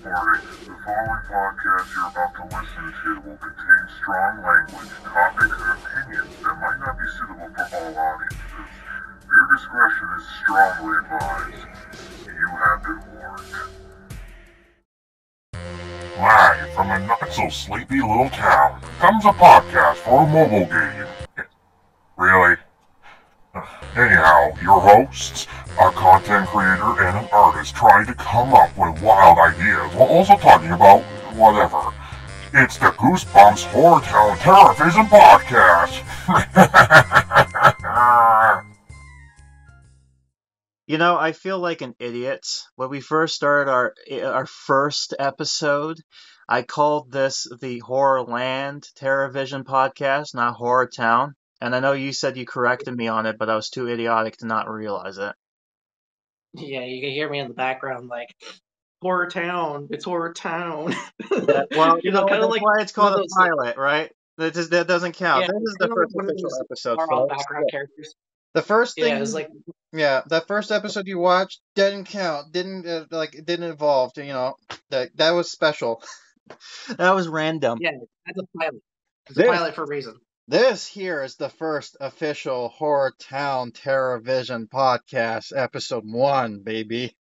Warning, the following podcast you're about to listen to will contain strong language, topics, and opinions that might not be suitable for all audiences. Your discretion is strongly advised. You have been warned. Live from a not-so-sleepy little town comes a podcast for a mobile game. Really? Anyhow, your hosts, a content creator and an artist trying to come up with wild ideas while also talking about whatever. It's the Goosebumps HorrorTown TerrorVision Podcast! You know, I feel like an idiot. When we first started our first episode, I called this the Horrorland TerrorVision Podcast, not HorrorTown. And I know you said you corrected me on it, but I was too idiotic to not realize it. Yeah, you can hear me in the background like, Horror Town, it's Horror Town. Yeah, well, you know, kind that's of like why it's one called of a those, pilot, right? That doesn't count. yeah, This is the kind of like first one of official those episode, far-off folks. background characters. The first Yeah, thing, it's like, that first episode you watched didn't count. Didn't it didn't involve. You know, that was special. That was random. yeah, that's a pilot. It's a This pilot for a reason. this here is the first official Horror Town TerrorVision podcast, episode 1, baby.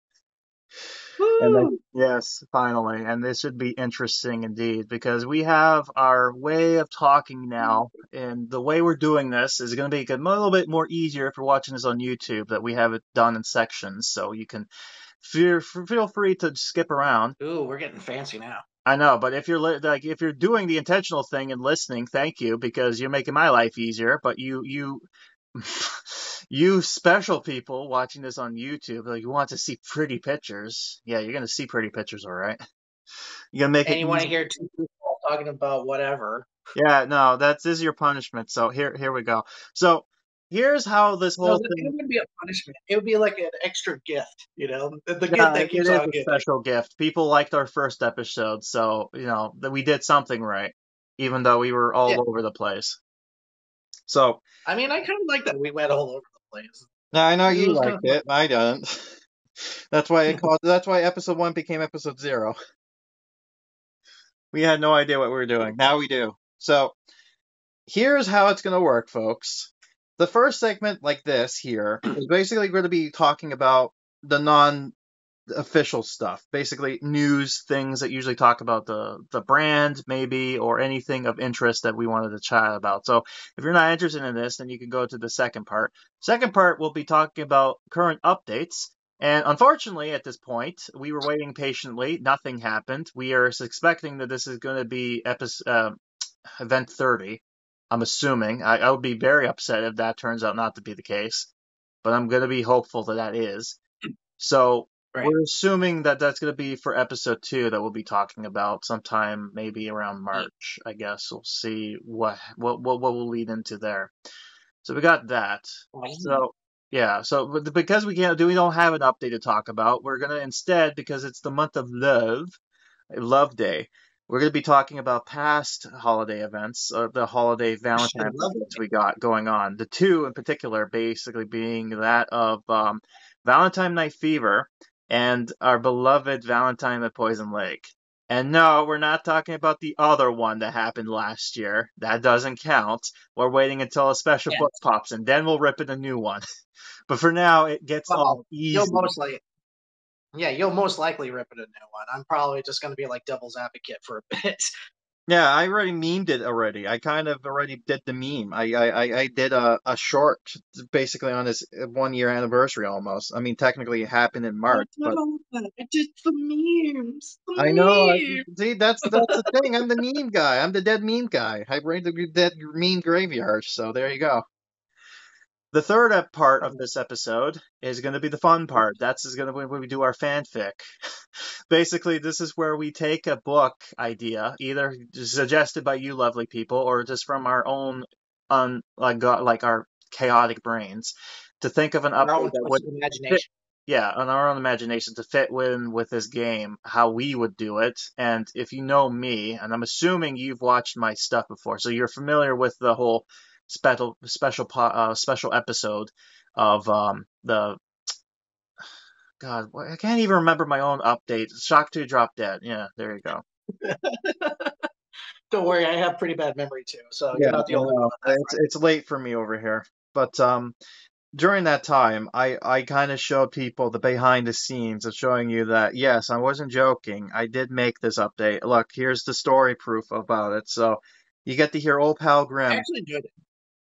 And Woo! yes, finally. And this should be interesting indeed because we have our way of talking now. And the way we're doing this is going to be a little bit more easier if you're watching this on YouTube, that we have it done in sections. So you can feel free to skip around. Ooh, we're getting fancy now. I know, but if you're if you're doing the intentional thing and listening, thank you, because you're making my life easier. But you you special people watching this on YouTube, like, you want to see pretty pictures. Yeah, you're gonna see pretty pictures, all right. You're gonna make And it you want to easy. hear two people talking about whatever. Yeah, no, this is your punishment. So here we go. So here's how this No, whole it thing. wouldn't be a punishment. It would be like an extra gift, the gift Yeah, that it keeps is on a giving. special gift. People liked our first episode, so you know that we did something right, even though we were all Yeah, over the place. So I mean, I kind of like that we went all over the place. now I know It you was kind liked of fun. it. I don't. That's why episode 1 became episode 0. We had no idea what we were doing. Now we do. So here's how it's going to work, folks. The first segment, like this here, is basically going to be talking about the non-official stuff, basically news, things that usually talk about the brand, maybe, or anything of interest that we wanted to chat about. So if you're not interested in this, then you can go to the second part. Second part, we'll be talking about current updates. And unfortunately, at this point, we were waiting patiently. Nothing happened. We are expecting that this is going to be event 30. I'm assuming. I would be very upset if that turns out not to be the case, but I'm going to be hopeful that that is. So Right. we're assuming that that's going to be for episode 2 that we'll be talking about sometime maybe around March. I guess we'll see what will lead into there. So we got that. So yeah. So because we don't have an update to talk about, we're gonna instead, because it's the month of Love Day. We're going to be talking about past holiday events, the holiday Valentine Love events we got going on. The two in particular, basically being that of Valentine Night Fever and our beloved Valentine at Poison Lake. And no, we're not talking about the other one that happened last year. That doesn't count. We're waiting until a special Yeah. book pops, and then we'll rip in a new one. But for now, it gets all easy. You'll most likely rip it a new one. I'm probably just going to be like devil's advocate for a bit. Yeah, I already memed it already. I kind of already did the meme. I did a short basically on this 1-year anniversary almost. I mean, technically it happened in March, but I did the memes. I know. See, that's the thing. I'm the meme guy. I'm the dead meme guy. I bring the dead meme graveyard. So there you go. The third part of this episode is going to be the fun part. That's going to be when we do our fanfic. Basically, this is where we take a book idea, either suggested by you lovely people or just from our own, like our chaotic brains, to think of an Our update own that would twisted fit, imagination. yeah, on our own imagination to fit with this game, how we would do it. And if you know me, and I'm assuming you've watched my stuff before, so you're familiar with the whole special episode of the God, I can't even remember my own update. Shock 2 dropped dead. Yeah, there you go. Don't worry, I have pretty bad memory too, so Yeah, you're not the I only one know. on that front. It's late for me over here. But during that time, I kind of showed people the behind the scenes of showing you that, yes, I wasn't joking. I did make this update. Look, here's the story proof about it. So you get to hear old pal I Grim, actually enjoyed it.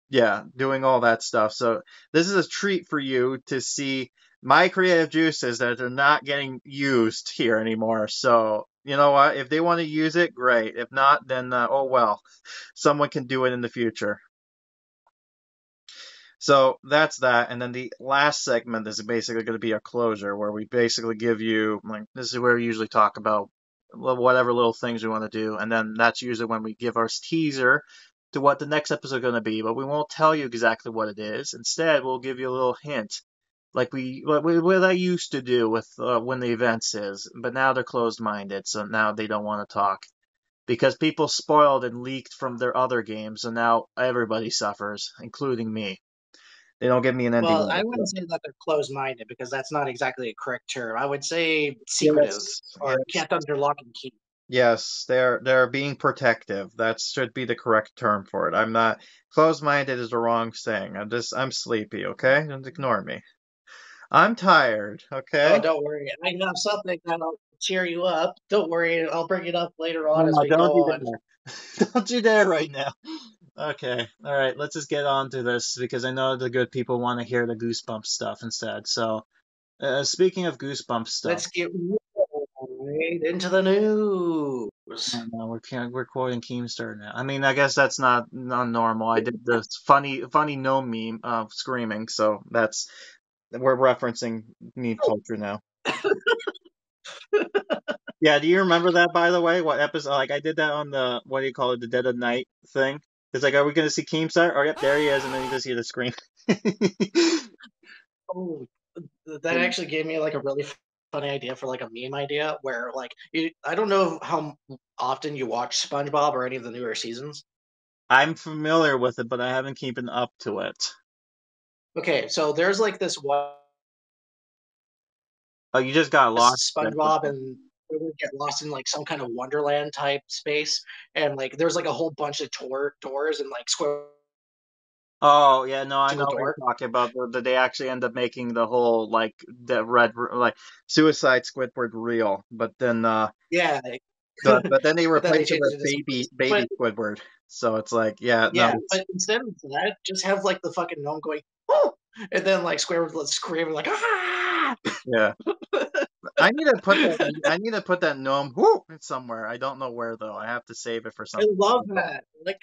yeah, doing all that stuff. So this is a treat for you to see my creative juices that are not getting used here anymore. So you know what? If they want to use it, great. If not, then oh well. Someone can do it in the future. So that's that. And then the last segment is basically going to be a closure where we basically give you, like, this is where we usually talk about whatever little things we want to do. And then that's usually when we give our teaser to what the next episode is going to be. But we won't tell you exactly what it is. Instead, we'll give you a little hint. Like what I used to do with when the events is. But now they're closed minded. So now they don't want to talk. Because people spoiled and leaked from their other games. So now everybody suffers, including me. They don't give me an ending. Well, I wouldn't say that they're closed-minded because that's not exactly a correct term. I would say secretive Yes, or kept under lock and key. yes, they're being protective. That should be the correct term for it. I'm not closed-minded is the wrong thing. I'm sleepy. Okay, don't ignore me. I'm tired. Oh, Okay. don't worry. I have something that'll cheer you up. Don't worry. I'll bring it up later on as No, we don't go you on. dare. Don't you dare right now. Okay. All right. Let's just get on to this because I know the good people want to hear the Goosebumps stuff instead. So, speaking of Goosebumps stuff. Let's get right into the news. No, we're quoting Keemstar now. I mean, I guess that's not normal. I did the funny no meme of screaming, so we're referencing meme culture now. Yeah, do you remember that, by the way? What episode? Like, I did that on the, what do you call it, the Dead of Night thing. It's like, are we gonna see Keemstar? Oh, yep, there he is, and then you just hear the scream. Oh, that actually gave me like a really funny idea for like a meme idea where like I don't know how often you watch SpongeBob or any of the newer seasons. I'm familiar with it, but I haven't keeping up to it. Okay, so there's like this one Oh, you just got lost. SpongeBob and we would get lost in like some kind of Wonderland type space, and like there's like a whole bunch of doors and like square Oh yeah, no, I to the know what you're door. talking about. That they actually end up making the whole like the red like Suicide Squidward real, but then Yeah, but then they but then they replace it changed with it to something. baby Squidward. So it's like yeah, no, Yeah, but instead of that, just have like the fucking gnome going, oh, and then like Square screaming like ah. yeah. I need to put that. I need to put that gnome whoo somewhere. I don't know where though. I have to save it for I something. love that. Like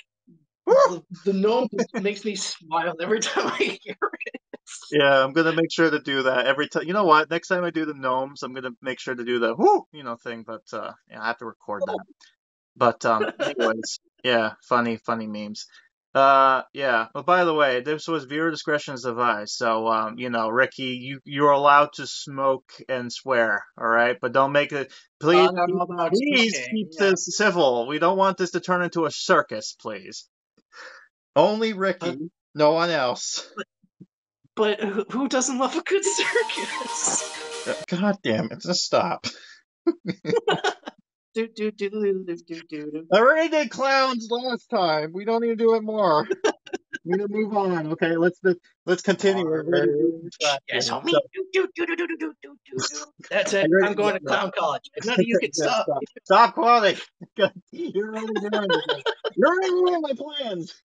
Woo! the gnome just makes me smile every time I hear it. Yeah, I'm gonna make sure to do that every time. You know what? Next time I do the gnomes, I'm gonna make sure to do the whoo, thing. But yeah, I have to record that. But anyways, yeah, funny memes. Yeah. Well, by the way, this was viewer discretion is advised. So, Ricky, you're allowed to smoke and swear, all right? But don't make it. Please, I don't know about please smoking. keep Yeah. this civil. We don't want this to turn into a circus, please. Only Ricky, no one else. But who doesn't love a good circus? God damn it! Just stop. Do, do, do, do, do, do, do. I already did clowns last time. We don't need to do it more. We need to move on. Okay, let's continue. We're already losing track Yes, here. homie. So, Do, do, do, do, do, do, do, do, do. That's it. I I'm going to clown college. And none of you can Yeah, stop. stop quoting. You're already doing this. You're already ruining my plans.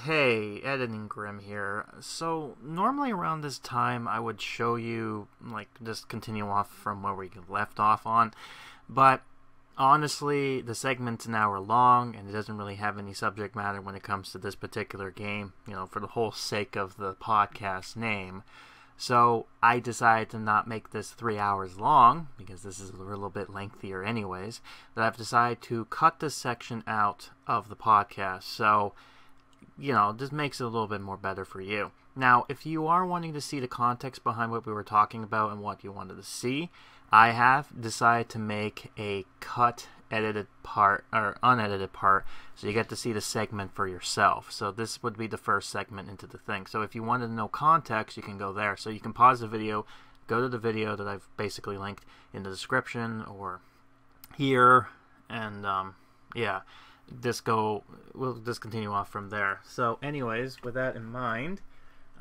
Hey, Editing Grim here. So, normally around this time I would show you, like, just continue off from where we left off on, but honestly, the segment's an hour long, and it doesn't really have any subject matter when it comes to this particular game, for the whole sake of the podcast name. So, I decided to not make this 3 hours long, because this is a little bit lengthier anyways, that I've decided to cut this section out of the podcast. So, this makes it a little bit more better for you. Now, if you are wanting to see the context behind what we were talking about and what you wanted to see, I have decided to make a edited part, or unedited part, so you get to see the segment for yourself. So this would be the first segment into the thing. So if you wanted to know context, you can go there. So you can pause the video, go to the video that I've basically linked in the description or here, and yeah, we'll just continue off from there. So anyways, with that in mind,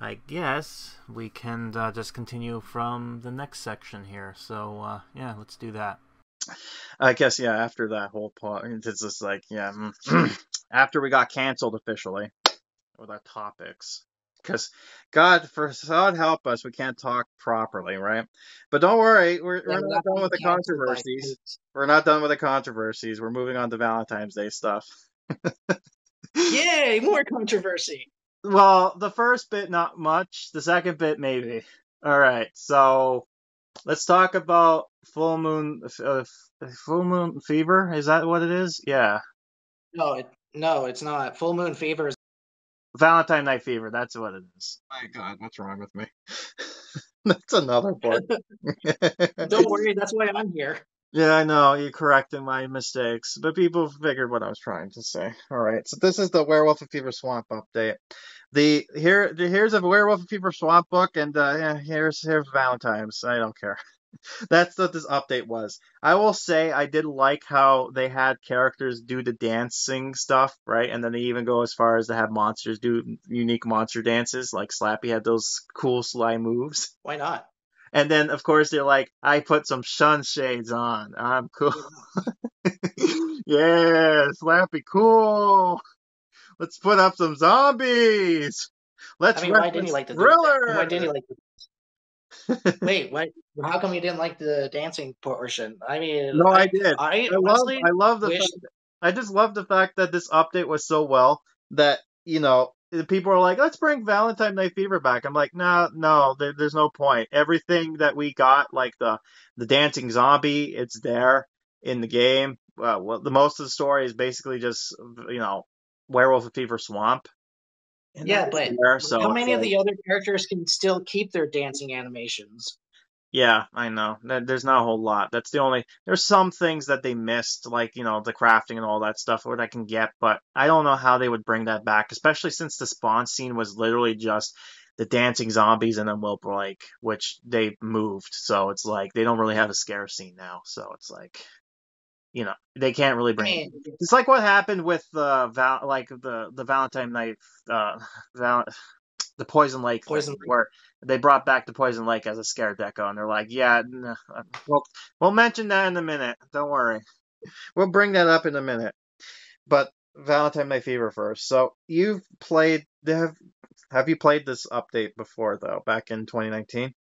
I guess we can just continue from the next section here. So yeah, let's do that. I guess, yeah, after that whole part, it's just like, yeah, after we got canceled officially with our topics. Because God help us, we can't talk properly, right? But don't worry, we're not done with the controversies. We're not done with the controversies. We're moving on to Valentine's Day stuff. Yay, more controversy. Well, the first bit, not much. The second bit, maybe. All right, so let's talk about full moon fever. Is that what it is? Yeah. No, it's not. Full moon fever is Valentine Night Fever. That's what it is. My God, what's wrong with me? That's another book. Don't worry, that's why I'm here. Yeah, I know, you corrected my mistakes, but people figured what I was trying to say. All right, so this is the Werewolf of Fever Swamp update. Here's a Werewolf of Fever Swamp book, and here's Valentine's. I don't care. That's what this update was. I will say I did like how they had characters do the dancing stuff, right? And then they even go as far as to have monsters do unique monster dances, like Slappy had those cool sly moves. Why not? And then, of course, they're like, I put some sun shades on. I'm cool. Yeah, Slappy, cool. Let's put up some zombies. Let's why didn't you like the thriller. Why didn't you like the... Wait, what? How come you didn't like the dancing portion? I mean, no, I did. I love the fact. I just love the fact that this update was so well that, you know, people are like, let's bring Valentine Night Fever back. I'm like, no, there's no point. Everything that we got, like the dancing zombie, it's there in the game. Well, the most of the story is basically just, you know, Werewolf of Fever Swamp. Yeah, but how many of the other characters can still keep their dancing animations? Yeah, I know. There's not a whole lot. There's some things that they missed, like, you know, the crafting and all that stuff, what I can get, but I don't know how they would bring that back, especially since the spawn scene was literally just the dancing zombies and then Will Blake, which they moved. So it's like, they don't really have a scare scene now. So it's like, you know, they can't really bring it. It's like what happened with the Valentine Night, the Poison Lake, where they brought back the Poison Lake as a scare deco, and they're like, yeah, we'll mention that in a minute. Don't worry. We'll bring that up in a minute. But Valentine Night Fever first. So you've played, have you played this update before, though, back in 2019?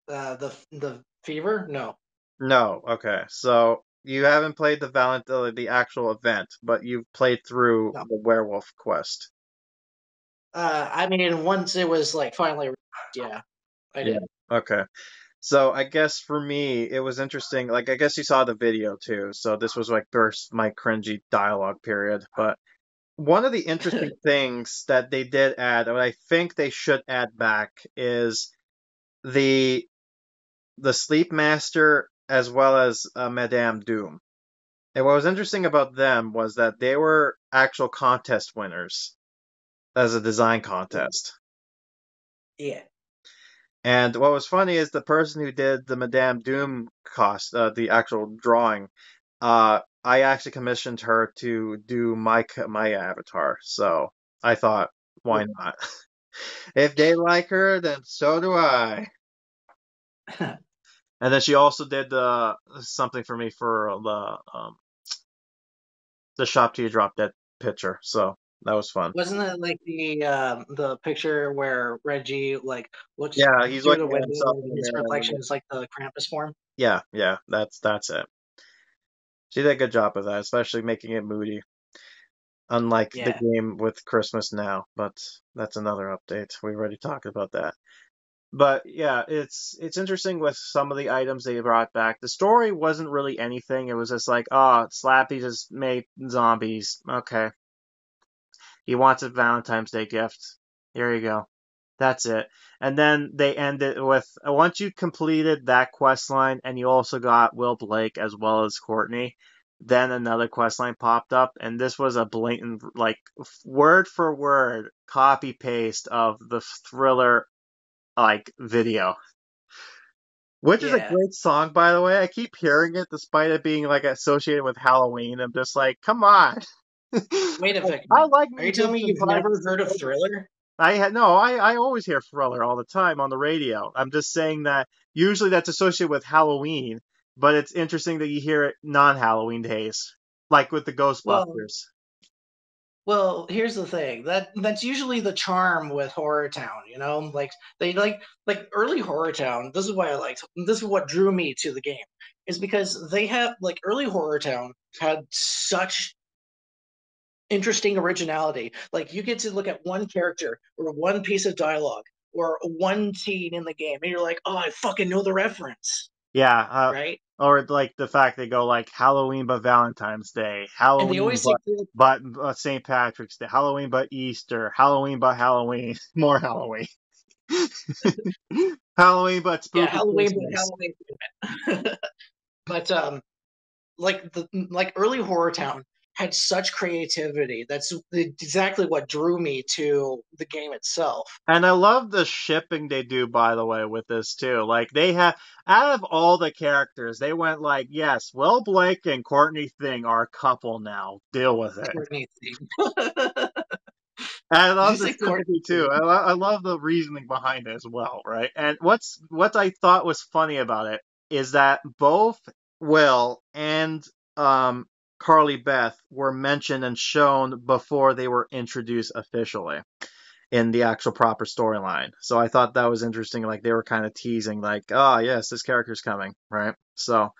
The Fever? No. No, okay. So you haven't played the actual event, but you've played through the Werewolf quest. I mean, once it was like finally, yeah, I did. Yeah. Okay. So I guess for me, it was interesting. Like, I guess you saw the video too. So this was like burst my cringy dialogue period. But one of the interesting things that they did add, what I think they should add back, is the Sleep Master as well as Madame Doom. And what was interesting about them was that they were actual contest winners as a design contest. Yeah. And what was funny is the person who did the Madame Doom the actual drawing, I actually commissioned her to do my avatar. So I thought, why not? If they like her, then so do I. And then she also did something for me for the Shop Till You Drop Dead picture. So that was fun. Wasn't it like the picture where Reggie like looks he's through looking the window at himself and his reflection is like the Krampus form? Yeah, that's it. She did a good job of that, especially making it moody. Unlike the game with Christmas Now, but that's another update. We already talked about that. But yeah, it's interesting with some of the items they brought back. The story wasn't really anything. It was just like, Slappy just made zombies. Okay. He wants a Valentine's Day gift. Here you go. That's it. And then they end it with, once you completed that quest line and you also got Will Blake as well as Courtney, then another quest line popped up, and this was a blatant, like, word for word copy paste of the Thriller, like, video. Which is a Yeah. great song, by the way. I keep hearing it despite it being like associated with Halloween. I'm just like, come on. Wait a second. I like Are you telling me musicians you've and never artists. heard of Thriller? I always hear Thriller all the time on the radio. I'm just saying that usually that's associated with Halloween, but it's interesting that you hear it non-Halloween days, like with the Well, Ghostbusters. well, here's the thing. That's usually the charm with Horror Town, you know? Like they like early Horror Town, this is why I liked this is what drew me to the game. Is because they have like early Horror Town had such interesting originality. Like you get to look at one character or one piece of dialogue or one scene in the game and you're like, "Oh, I fucking know the reference." Yeah, Right? or like the fact they go like Halloween but Valentine's Day, And they Halloween always take but St. Patrick's Day, Halloween but Easter, Halloween but Halloween, more Halloween, Halloween but yeah, spooky Halloween Christmas. but Halloween. But like early Horror Town had such creativity. That's exactly what drew me to the game itself. And I love the shipping they do, by the way, with this too. Like they have, out of all the characters, they went like, yes, Will Blake and Courtney Thing are a couple now. Deal with it. Courtney theme. And I Did you love the say Courtney sympathy too. theme? I love the reasoning behind it as well, right? And what I thought was funny about it is that both Will and Carly Beth were mentioned and shown before they were introduced officially in the actual proper storyline. So I thought that was interesting. Like they were kind of teasing, like, oh yes, this character's coming, right? So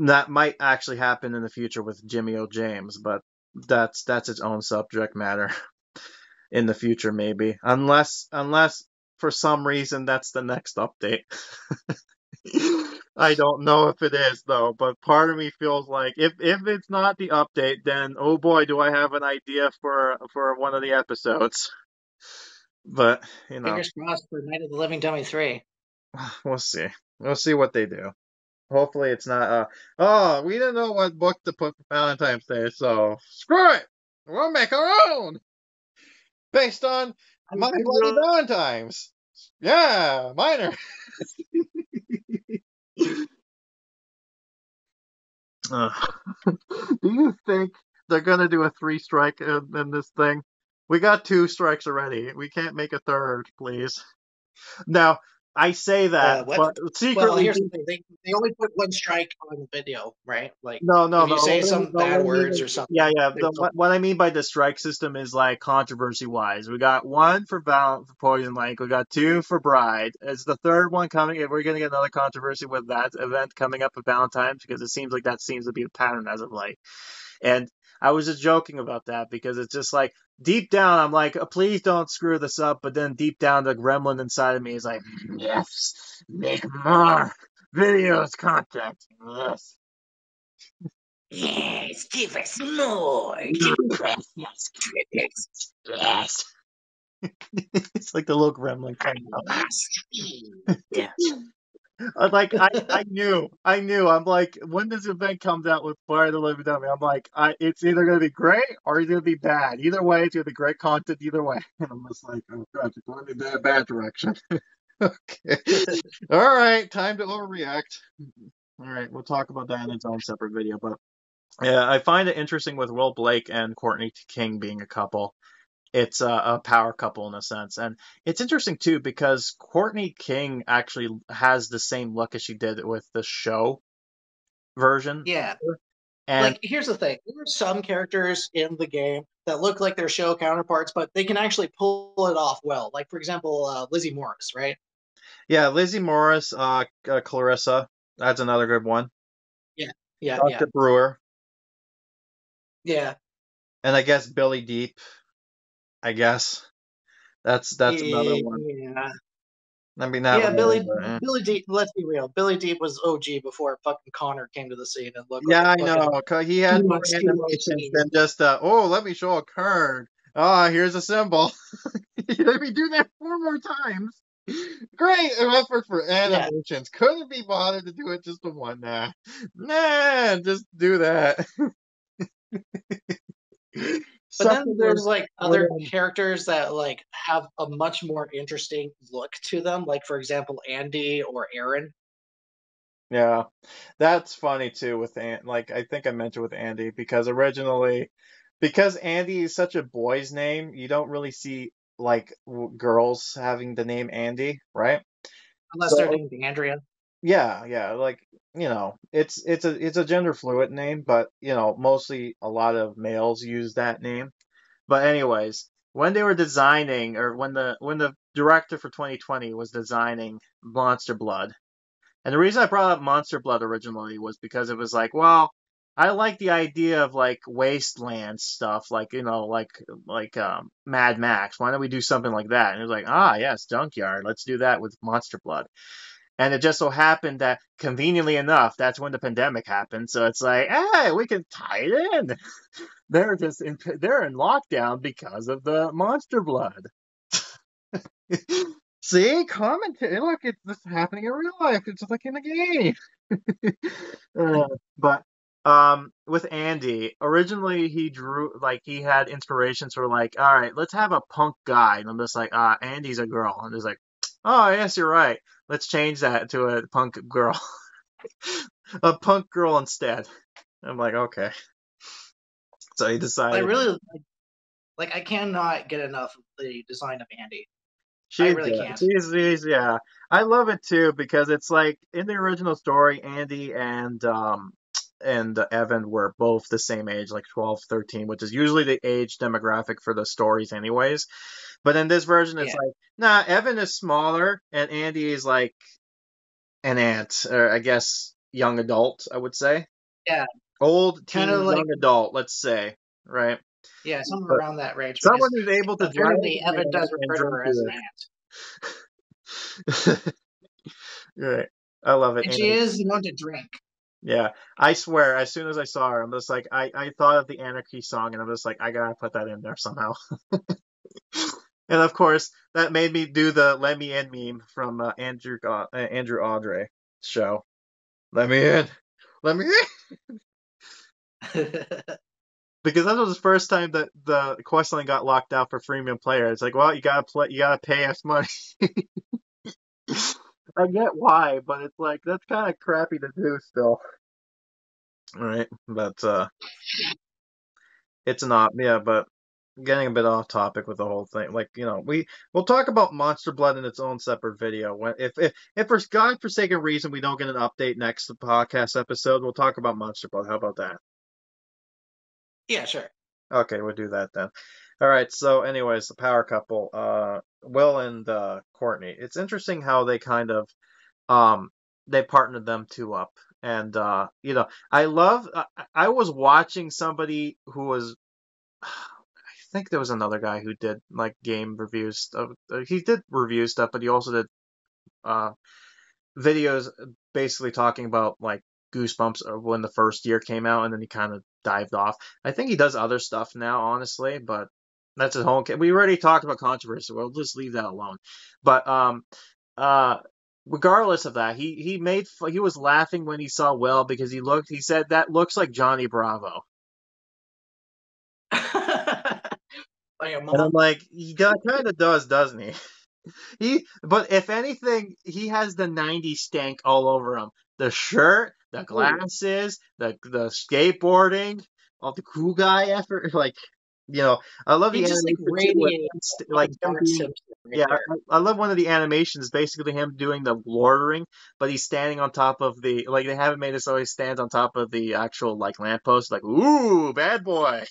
that might actually happen in the future with Jimmy O. James, but that's its own subject matter in the future, maybe. Unless for some reason that's the next update. I don't know if it is though, but part of me feels like if it's not the update, then oh boy, do I have an idea for one of the episodes. But Fingers crossed for Night of the Living Dummy 3. we'll see. We'll see what they do. Hopefully it's not oh, we didn't know what book to put for Valentine's Day, so screw it. We'll make our own. Based on My Bloody Valentines. Yeah, minor. Do you think they're gonna do a 3-strike in this thing? We got 2 strikes already. We can't make a third, please. Now, I say that, What? but Well, secretly, here's the thing. They only put one strike on the video, right? Like, no, if you say some bad what I mean words or is, yeah, something, yeah. there's What I mean by the strike system is like controversy wise. We got 1 for for Poison Lake. We got 2 for Bride. Is the third one coming? If we're gonna get another controversy with that event coming up with Valentine's, because it seems like that seems to be a pattern as of late. And I was just joking about that because it's just like deep down, I'm like, please don't screw this up. But then deep down, the gremlin inside of me is like, yes, make more videos, content. Yes. yes, give us more. Yes. Yes. It's like the little gremlin coming out. I knew. I'm like, when this event comes out with Fire the Living Dummy, I'm like, it's either gonna be great or it's gonna be bad. Either way, it's gonna be great content. Either way, and I'm just like, oh gosh, it's going in that bad direction. Okay, all right, time to overreact. All right, we'll talk about that in its own separate video. But yeah, I find it interesting with Will Blake and Courtney King being a couple. It's a power couple in a sense. And it's interesting too because Courtney King actually has the same look as she did with the show version. Yeah. And like, here's the thing. There are some characters in the game that look like their show counterparts, but they can actually pull it off well. Like, for example, Lizzie Morris, right? yeah, Lizzie Morris, Clarissa, that's another good one. Yeah, yeah, Dr. Brewer, yeah. and I guess Billy Deep. I guess that's another one. Yeah. I mean, not Yeah, really, but, Billy Deep. Let's be real. Billy Deep was OG before fucking Connor came to the scene and looked yeah, like I a fucking know. 'Cause he had more 2 months animations than just oh, let me show a card. Ah, here's a symbol. Let me do that 4 more times. Great effort for animations. Couldn't be bothered to do it just the one. Nah, just do that. But then there's like other characters that like have a much more interesting look to them. Like, for example, Andy or Aaron. Yeah, that's funny too with like I think I mentioned with Andy because originally, because Andy is such a boy's name, you don't really see like girls having the name Andy, right? Unless they're So named Andrea. yeah, yeah, like it's a gender fluid name, but mostly a lot of males use that name. But anyways, when they were designing, or when the director for 2020 was designing Monster Blood. And the reason I brought up Monster Blood originally was because it was like, well, I like the idea of like wasteland stuff, like Mad Max. Why don't we do something like that? And it was like, yes, Junkyard. Let's do that with Monster Blood. And it just so happened that conveniently enough, that's when the pandemic happened. So it's like, hey, we can tie it in. They're in lockdown because of the Monster Blood. See, commentary. Look, it's this happening in real life. It's just like in a game. But with Andy, originally he drew like he had inspirations for like, all right, let's have a punk guy, and I'm just like, Andy's a girl, and he's like, oh yes, you're right. Let's change that to a punk girl, a punk girl instead. I'm like, okay. So he I decided. really like. I cannot get enough of the design of Andy. I She's really good. can't. Yeah. I love it too because it's like in the original story, Andy and Evan were both the same age, like 12, 13, which is usually the age demographic for the stories anyways. But in this version, it's Yeah. like, nah, Evan is smaller and Andy is like an ant, or I guess young adult, I would say. Yeah. Old Kind teen, of like, young adult, let's say, right? yeah, somewhere But around that range. someone Because who's able to drive apparently an Evan ant does and refer to drink her as an beer. ant. Right. I love it. And she is known to drink. Yeah, I swear, as soon as I saw her, I'm just like, I thought of the Anarchy song, and I'm just like, I gotta put that in there somehow. And of course, that made me do the "Let Me In" meme from Andrew Audrey show. Let me in, let me in, because that was the first time that the Questline got locked out for freemium player. It's like, well, you gotta pay us money. I get why, but it's like that's kind of crappy to do still. Right, but it's not, yeah, but getting a bit off topic with the whole thing. Like, we'll talk about Monster Blood in its own separate video. When if for God forsaken reason we don't get an update next podcast episode, we'll talk about Monster Blood. How about that? Yeah, sure. Okay, we'll do that then. All right. So, anyways, the power couple, Will and Courtney. It's interesting how they kind of they partnered them two up. And I love. I was watching somebody who was. I think there was another guy who did like game reviews stuff. He did review stuff, but he also did uh, videos basically talking about like Goosebumps when the first year came out, and then he kind of dived off. I think he does other stuff now, honestly, but that's his whole. We already talked about controversy. We'll just leave that alone. But uh, regardless of that, he was laughing when he saw Will because he said that looks like Johnny Bravo. Like a And I'm mom. like, he kind of does, doesn't he? But if anything, he has the 90s stank all over him. The shirt, the glasses, the skateboarding, all the cool guy effort. Like, I love He the just like animation too, with radiates him like fucking him Bart being. Simpson right Yeah, there. I love one of the animations, basically him doing the loitering, but he's standing on top of like they haven't made it so he stands on top of the actual like lamppost, like, ooh, bad boy.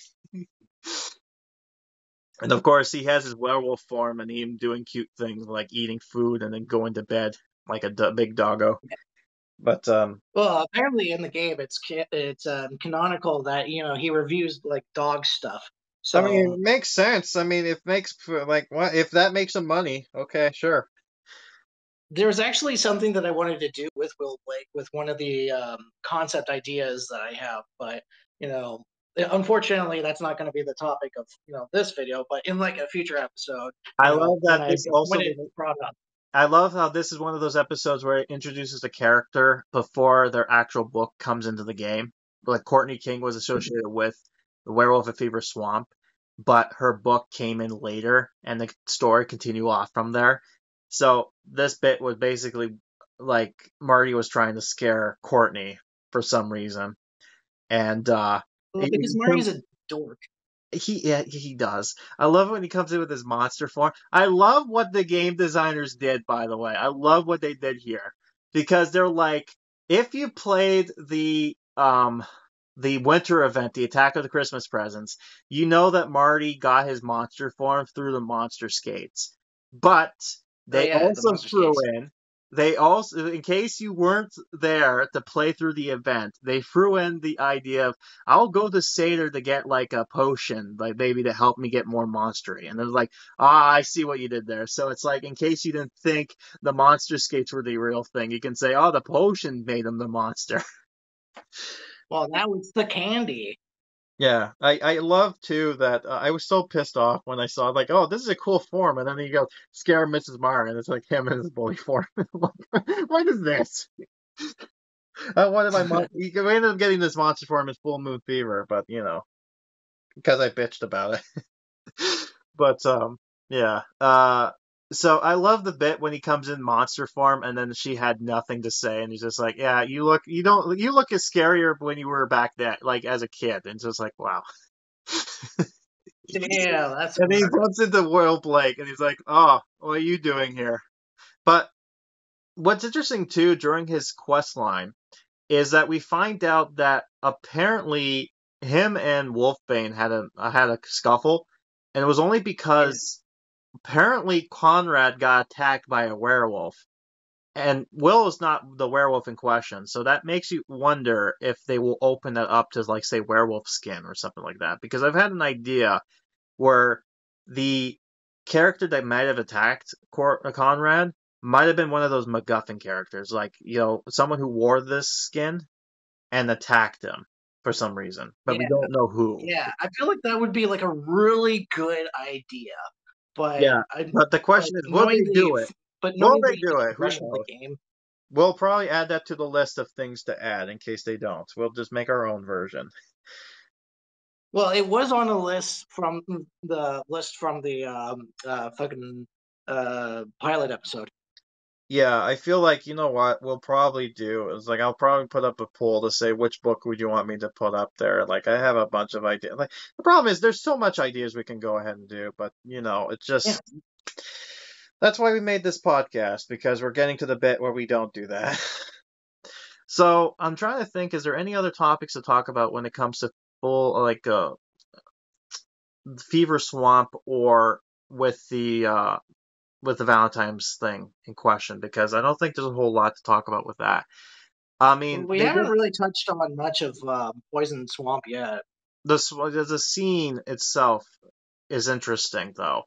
And of course, he has his werewolf form and him doing cute things like eating food and then going to bed like a big doggo. But Well, apparently in the game, it's canonical that he reviews like dog stuff. I mean, So it makes sense. I mean, what if that makes him money? Okay, sure. there's actually something that I wanted to do with Will Blake with one of the concept ideas that I have, but unfortunately, that's not going to be the topic of this video. But in like a future episode, I love when that this also. when it's brought up. I love how this is one of those episodes where it introduces the character before their actual book comes into the game. Like Courtney King was associated with the Werewolf of Fever Swamp, but her book came in later, and the story continued off from there. So this bit was basically like Marty was trying to scare Courtney for some reason, and because Marty's a dork. he does. I love when he comes in with his monster form. I love what the game designers did, by the way. I love what they did here because they're like, if you played the winter event, the Attack of the Christmas Presents, you know that Marty got his monster form through the monster skates. But they also threw in, in case you weren't there to play through the event, they threw in the idea of, I'll go to Seder to get like a potion, like maybe to help me get more monstery. And they're like, I see what you did there. So it's like, in case you didn't think the monster skates were the real thing, you can say, the potion made him the monster. Well, that was the candy. Yeah, I love too that I was so pissed off when I saw like, this is a cool form, and then he goes scare Mrs. Marr, and it's like him in his bully form. What is this? What am I? We ended up getting this monster form as Full Moon Fever, but because I bitched about it. But yeah. So I love the bit when he comes in monster form, and then she had nothing to say, and he's just like, "Yeah, you look as scarier when you were back then, like as a kid." And it's just like, wow. Yeah, that's. And he bumps into Royal Blake, and he's like, "Oh, what are you doing here?" But what's interesting too during his quest line is that we find out that apparently him and Wolfbane had a scuffle, and it was only because. Apparently, Conrad got attacked by a werewolf, and Will is not the werewolf in question, so that makes you wonder if they will open that up to, like, say, werewolf skin or something like that. Because I've had an idea where the character that might have attacked Conrad might have been one of those MacGuffin characters, like, someone who wore this skin and attacked him for some reason, but we don't know who. Yeah, I feel like that would be like a really good idea. But but the question is, will they do it? Will they do it? Who knows? The game. We'll probably add that to the list of things to add in case they don't. We'll just make our own version. Well, it was on a list from the fucking pilot episode. Yeah, I feel like, you know what we'll probably do is, like, I'll probably put up a poll to say which book would you want me to put up there. Like, I have a bunch of ideas. Like, the problem is there's so much ideas we can go ahead and do, but it's just that's why we made this podcast, because we're getting to the bit where we don't do that. So I'm trying to think, is there any other topics to talk about when it comes to full, like, Fever Swamp or with the Valentine's thing in question? Because I don't think there's a whole lot to talk about with that. I mean, we haven't really touched on much of Poison Swamp yet. The scene itself is interesting, though,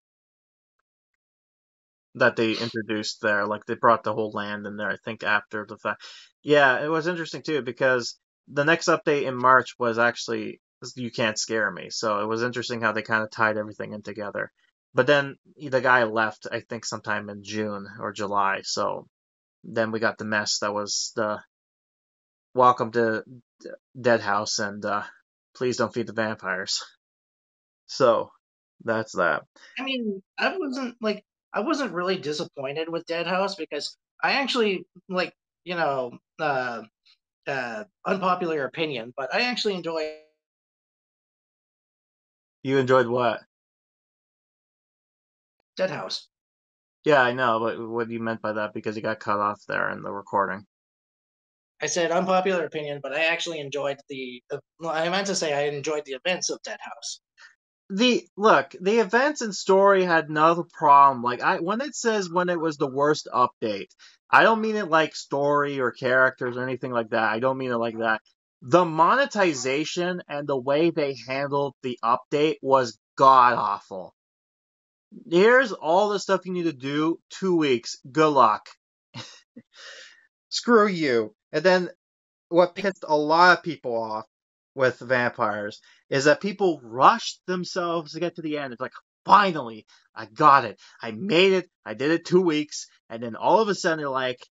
that they introduced there. Like, they brought the whole land in there, I think, after the fact. Yeah, it was interesting, too, because the next update in March was actually You Can't Scare Me. So it was interesting how they kind of tied everything in together. But then the guy left, I think, sometime in June or July. So then we got the mess that was the Welcome to Dead House and Please Don't Feed the Vampires. So that's that. I mean, I wasn't really disappointed with Dead House because I actually, unpopular opinion, but I actually enjoy. You enjoyed what? Dead House. Yeah, I know, but what you meant by that, because you got cut off there in the recording. I said unpopular opinion, but I actually enjoyed I meant to say I enjoyed the events of Dead House. The events and story had no problem. Like, when it says when it was the worst update, I don't mean it like story or characters or anything like that. I don't mean it like that. The monetization and the way they handled the update was god awful. Here's all the stuff you need to do. 2 weeks. Good luck. Screw you. And then what pissed a lot of people off with vampires is that people rushed themselves to get to the end. It's like, finally, I got it. I made it. I did it 2 weeks. And then all of a sudden they're like,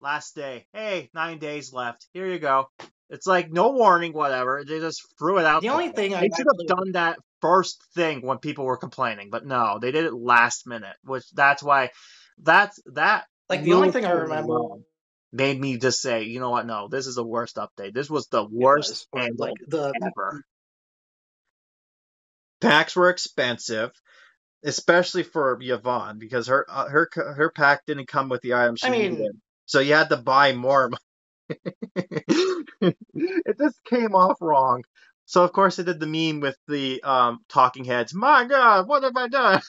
last day. Hey, 9 days left. Here you go. It's like, no warning, whatever. They just threw it out. The only thing they should have done that first thing when people were complaining. But no, they did it last minute, which that's why that. Like, the only thing I remember made me just say, you know what? No, this is the worst update. This was the It worst was. handle Like the ever. Packs were expensive, especially for Yvonne, because her pack didn't come with the items she I mean, needed, so you had to buy more. It just came off wrong. So of course they did the meme with the talking heads. My God, what have I done?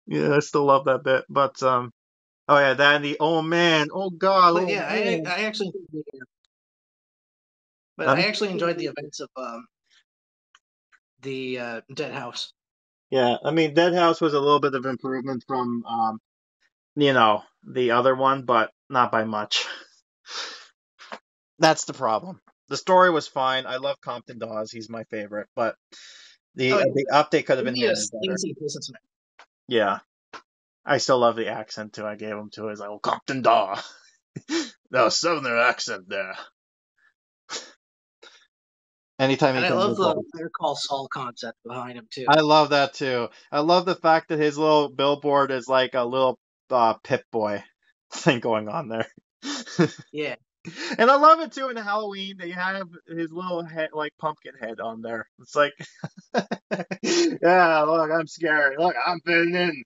Yeah, I still love that bit. But oh yeah, that and the oh man, oh God, but oh yeah, man. I actually, but Um, I actually enjoyed the events of the Dead House. yeah, I mean, Dead House was a little bit of improvement from the other one, but not by much. That's the problem. The story was fine. I love Compton Dawes. He's my favorite, but Oh, the update could have been he handled is better. lazy businessman. Yeah, I still love the accent too. I gave him to his old Compton Daw. The Southerner accent there. Anytime And he I comes love the across. Better Call Saul concept behind him too. I love that too. I love the fact that his little billboard is like a little Pip Boy thing going on there. Yeah. And I love it too in Halloween. They have his little head, like pumpkin head on there. It's like, yeah, look, I'm scary. Look, I'm fitting in.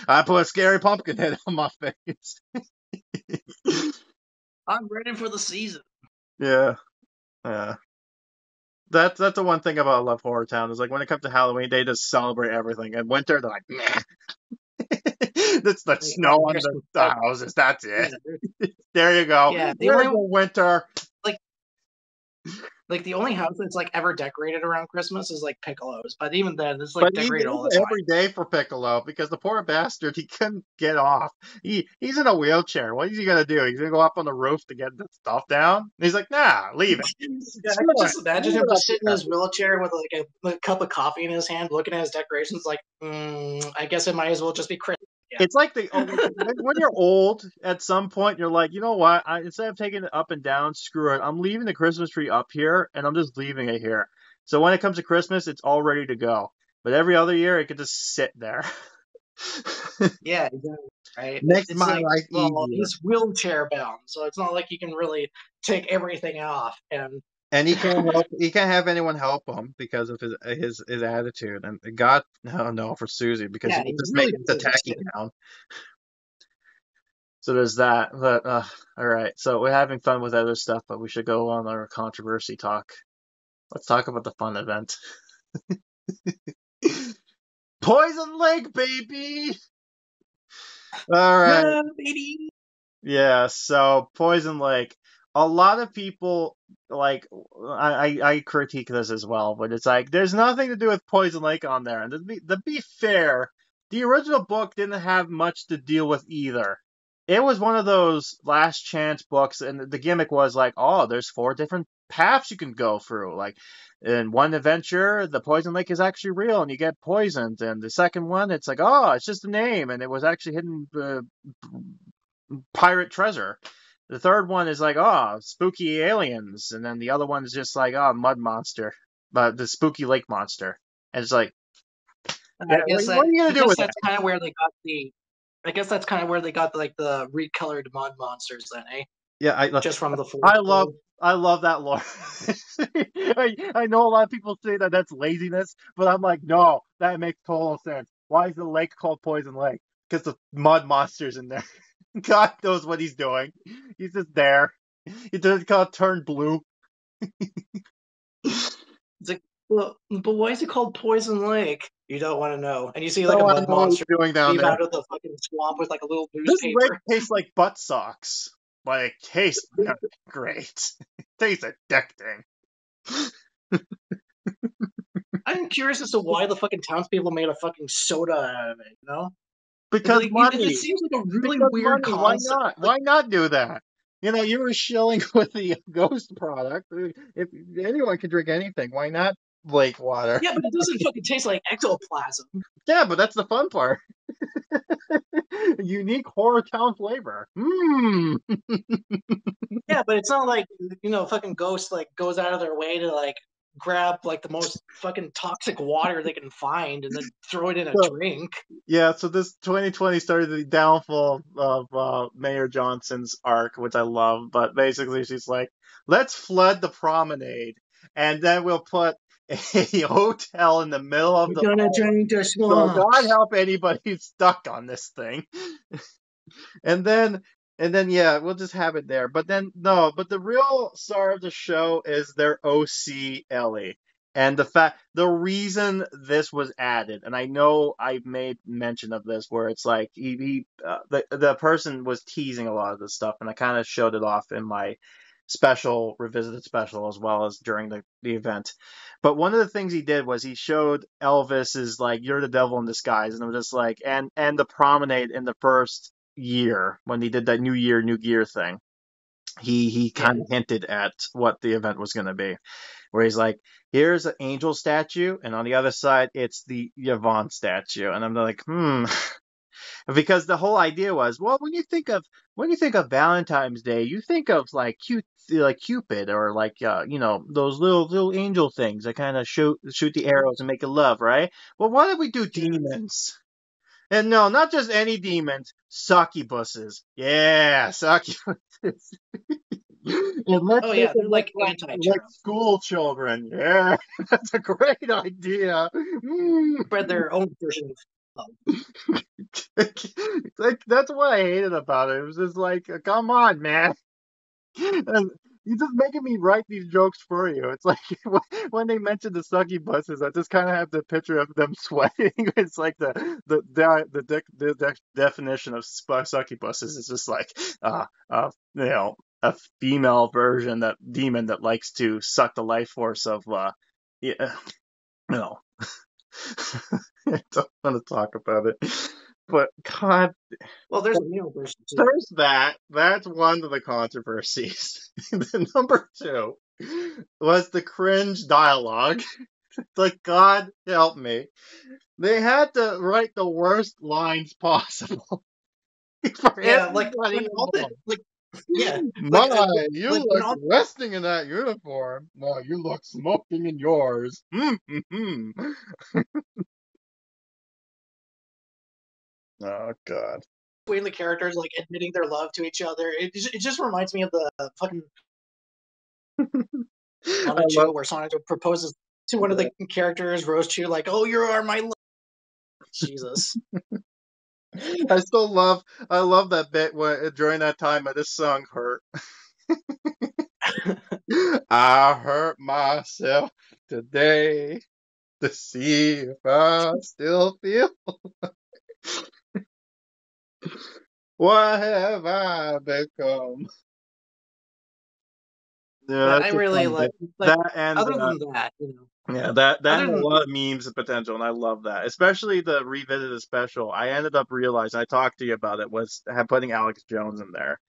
I put a scary pumpkin head on my face. I'm ready for the season. Yeah, yeah. That's the one thing about I Love Horror Town is like when it comes to Halloween, they just celebrate everything. And winter, they're like, nah. That's the Like, snow on there's the houses. That's it. yeah, There you go. yeah. The There only you go, winter. like the only house that's like ever decorated around Christmas is like Piccolo's, but even then, it's like But decorated all the it's time. every day for Piccolo because the poor bastard, he couldn't get off. He's in a wheelchair. What is he gonna do? He's gonna go up on the roof to get the stuff down? And he's like, nah, leave it. Yeah, I could just imagine him just sitting in his wheelchair with like a cup of coffee in his hand, looking at his decorations, like, I guess it might as well just be Christmas. Yeah. It's like when you're old, at some point you're like, you know what? Instead of taking it up and down, screw it. I'm leaving the Christmas tree up here, and I'm just leaving it here. So when it comes to Christmas, it's all ready to go. But every other year, it could just sit there. Yeah, exactly. Right. Makes It's my like, life well, easier. he's wheelchair bound, so it's not like you can really take everything off. And he can't help. He can't have anyone help him because of his attitude. And God, no, for Susie because Yeah, he he's just really makes it a good, tacky too. town. So there's that. But all right. So we're having fun with other stuff, but we should go on our controversy talk. Let's talk about the fun event. Poison Lake, baby. All right. Yeah, baby. Yeah, so Poison Lake. A lot of people like I critique this as well, but it's like there's nothing to do with Poison Lake on there. And to be fair, the original book didn't have much to deal with either. It was one of those last chance books, and the gimmick was like, oh, there's 4 different paths you can go through. Like in one adventure, the Poison Lake is actually real, and you get poisoned. And the second one, it's like, oh, it's just a name, and it was actually hidden pirate treasure. The third one is like, oh, spooky aliens, and then the other one is just like, oh, mud monster, but the spooky lake monster. And it's like, I guess what are you gonna do with that's that? kind of where they got the. I guess that's kind of where they got like the recolored mud monsters then, eh? Yeah, Just from the fourth. I love that lore. I know a lot of people say that that's laziness, but I'm like, no, that makes total sense. Why is the lake called Poison Lake? Because the mud monster's in there. God knows what he's doing. He's just there. He doesn't turn blue. It's like, well, but why is it called Poison Lake? You don't want to know. And you see I like a don't mud know what monster he's doing down leave there. out of the fucking swamp with like a little This lake newspaper. tastes like butt socks, but it tastes great. It tastes addicting. I'm curious as to why the fucking townspeople made a fucking soda out of it, you know? Because Like, money. it seems like a really Because weird money. Why concept. not? Why not do that? You know, you were shilling with the ghost product. If anyone can drink anything, why not lake water? Yeah, but it doesn't fucking taste like ectoplasm. Yeah, but that's the fun part. Unique horror town flavor. Yeah, but it's not like, fucking Ghost like goes out of their way to like grab like the most fucking toxic water they can find and then throw it in a drink. Yeah, so this 2020 started the downfall of Mayor Johnson's arc, which I love. But basically, she's like, let's flood the promenade, and then we'll put a hotel in the middle of the We're gonna island. drink the So God swamps. help anybody who's stuck on this thing. And then yeah, we'll just have it there. But then no, but the real star of the show is their OC Ellie. And the reason this was added, and I know I made mention of this, where it's like the person was teasing a lot of this stuff, and I kind of showed it off in my revisited special, as well as during the event. But one of the things he did was he showed Elvis is like, you're the devil in disguise, and I'm just like, and the promenade in the first year when he did that New Year, New Gear thing, he kind of hinted at what the event was going to be, where he's like, here's an angel statue, and on the other side it's the Yvonne statue, and I'm like, because the whole idea was, well, when you think of Valentine's Day, you think of like Cupid, or like those little angel things that kind of shoot the arrows and make it love, right? Well, why don't we do demons? And no, not just any demons, succubusses. Yeah, succubusses. And let's Oh yeah, make they're them like like anti-church. school children. Yeah, that's a great idea. Spread their own version of love. Like, that's what I hated about it. It was just like, come on, man. And you're just making me write these jokes for you. It's like when they mention the succubuses, I just kind of have the picture of them sweating. It's like the definition of succubuses is just like a female version, that demon that likes to suck the life force of yeah, no. I don't want to talk about it. But God, Well, there's a male version too. there's that. That's one of the controversies. The number two was the cringe dialogue. Like, God help me. They had to write the worst lines possible for Yeah, like everybody when all the involved. like yeah, My, like you like when look all resting in that uniform. No, you look smoking in yours. Oh, God. between the characters like admitting their love to each other, it just reminds me of the fucking Sonic 2, where Sonic proposes to one of the characters, Rose Chu, like, "Oh, you are my love." Jesus. I love that bit when during that time this song hurt. I hurt myself today to see if I still feel. What have I become? Yeah, But that's I a really fun like bit. That and other than that, yeah, that other had a than lot of memes and potential, and I love that. Especially the revisited special. I ended up realizing, I talked to you about it, was putting Alex Jones in there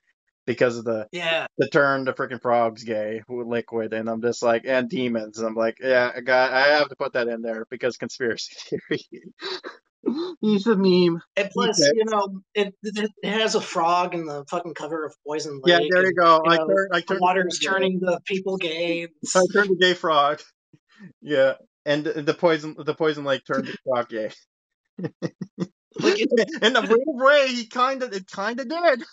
because of the yeah. turn the freaking frogs gay with liquid, and I'm just like, and demons. And I'm like, yeah, I have to put that in there because conspiracy theory. He's a meme. And plus, it has a frog in the fucking cover of Poison Yeah, Lake, there you and go. I the turned water's turning the people gay. I turned the gay frog. Yeah, and the poison lake turned the frog gay. Like In a weird way, it kind of did.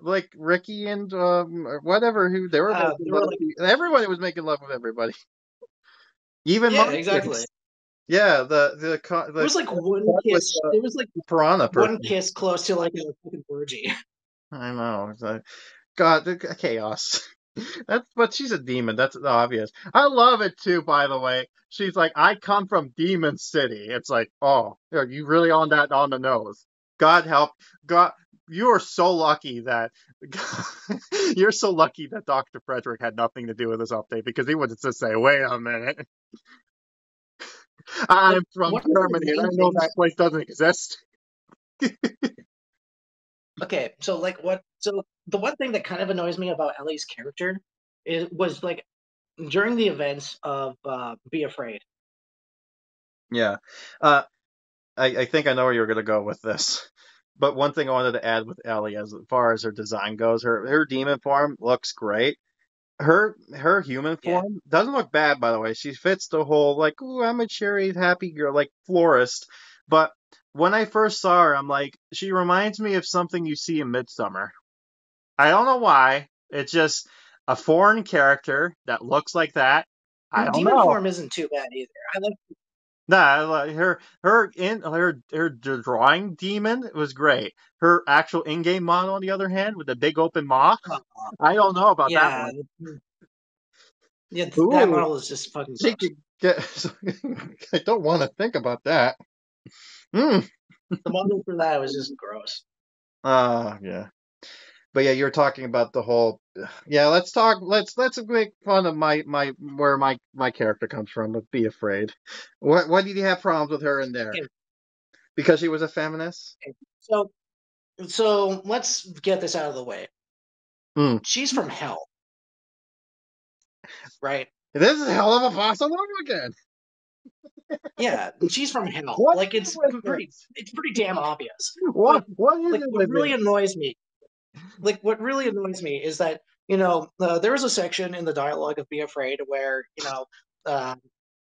Like Ricky and or whatever, who they were making they were love. like, Everybody was making love with everybody. Even yeah, Marcus. exactly. Yeah, It was like one kiss. It was like piranha person. one kiss close to like a fucking orgy. I know. It's like, God, the chaos. But she's a demon. That's obvious. I love it too, by the way. She's like, I come from Demon City. It's like, oh, are you really on the nose? God help. God, you are so lucky that you're so lucky that Dr. Frederick had nothing to do with this update, because he would just say, wait a minute. I'm from Germany and I know that place doesn't exist. Okay, so the one thing that kind of annoys me about Ellie's character was like during the events of Be Afraid. Yeah. I think I know where you're going to go with this. But one thing I wanted to add with Ellie, as far as her design goes, her demon form looks great. her human Yeah. form doesn't look bad, by the way. She fits the whole like, ooh, I'm a cherry happy girl, like florist. But when I first saw her, I'm like, she reminds me of something you see in Midsummer. I don't know why. It's just a foreign character that looks like that. I don't Demon know. form isn't too bad either. I like. Nah, like her drawing demon was great. Her actual in-game model, on the other hand, with the big open maw, I don't know about that Yeah, one. yeah, that Ooh, model is just fucking she gross. could get. I don't want to think about that. Hmm. The model for that was just gross. Yeah. But yeah, you're talking about the whole. Yeah, let's talk. Let's make fun of my where my character comes from. But be afraid. What did you have problems with her in there? Okay, Because she was a feminist. okay. So let's get this out of the way. Hmm. She's from hell, right? This is a hell of a boss all over again. Yeah, she's from hell. What Like is it with this? it's pretty damn obvious. What But what is like, it what with really it? annoys me, is that there was a section in the dialogue of Be Afraid where uh,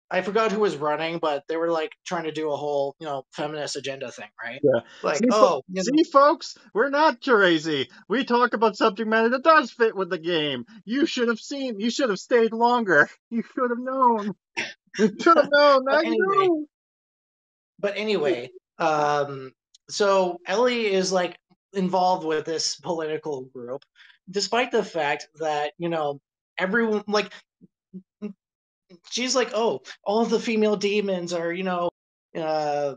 I forgot who was running, but they were like trying to do a whole feminist agenda thing, right? Yeah. Like, See, folks, we're not crazy. We talk about subject matter that does fit with the game. You should have seen. You should have stayed longer. You should have known. You should have known. Now but you anyway, know. but anyway, so Ellie is like involved with this political group, despite the fact that everyone like she's like, oh, all the female demons are uh,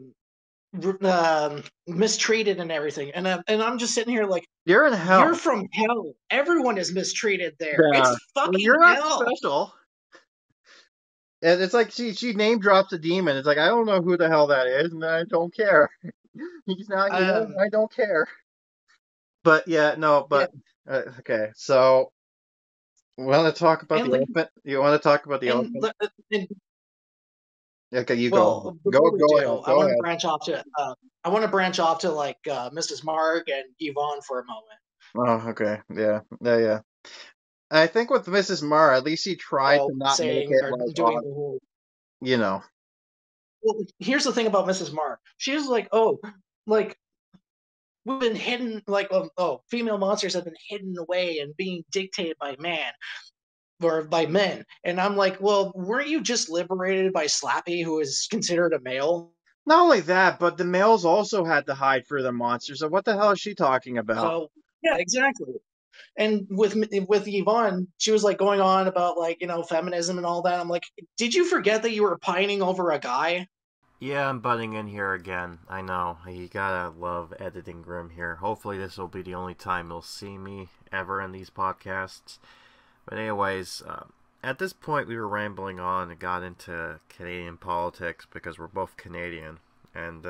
mistreated and everything, and I'm just sitting here like, You're in you're hell. from hell. Everyone is mistreated there. Yeah. It's fucking You're not hell. special. And it's like she name drops a demon. It's like I don't know who the hell that is, and I don't care. He's not here. Um, I don't care. But yeah, no. yeah, But okay. So, want to talk about and the like, elephant? You want to talk about the and, elephant? and Okay, you go. well, Go. before we Go ahead. do, Go ahead. I want to branch off to like Mrs. Mark and Yvonne for a moment. Oh, okay. Yeah. Yeah. Yeah. I think with Mrs. Marr, at least he tried to not make Saying it or like, doing the whole. you know. Well, here's the thing about Mrs. Mark. She's like, oh, like we've been hidden, like, female monsters have been hidden away and being dictated by man or by men. And I'm like, well, weren't you just liberated by Slappy, who is considered a male? Not only that, but the males also had to hide for their monsters. So what the hell is she talking about? So yeah, exactly. And with Yvonne, she was like going on about like feminism and all that. I'm like, did you forget that you were pining over a guy? Yeah, I'm butting in here again. I know. You gotta love editing Grim here. Hopefully this will be the only time you'll see me ever in these podcasts. But anyways, at this point we were rambling on and got into Canadian politics because we're both Canadian. And,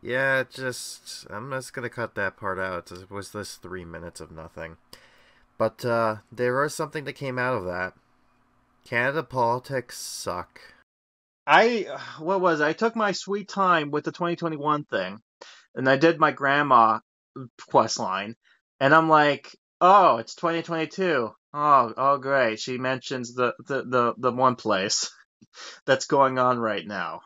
yeah, I'm just gonna cut that part out. It was this 3 minutes of nothing. But, there was something that came out of that. Canada politics suck. I took my sweet time with the 2021 thing, and I did my grandma quest line, and I'm like, oh, it's 2022. Oh, great. She mentions the one place that's going on right now.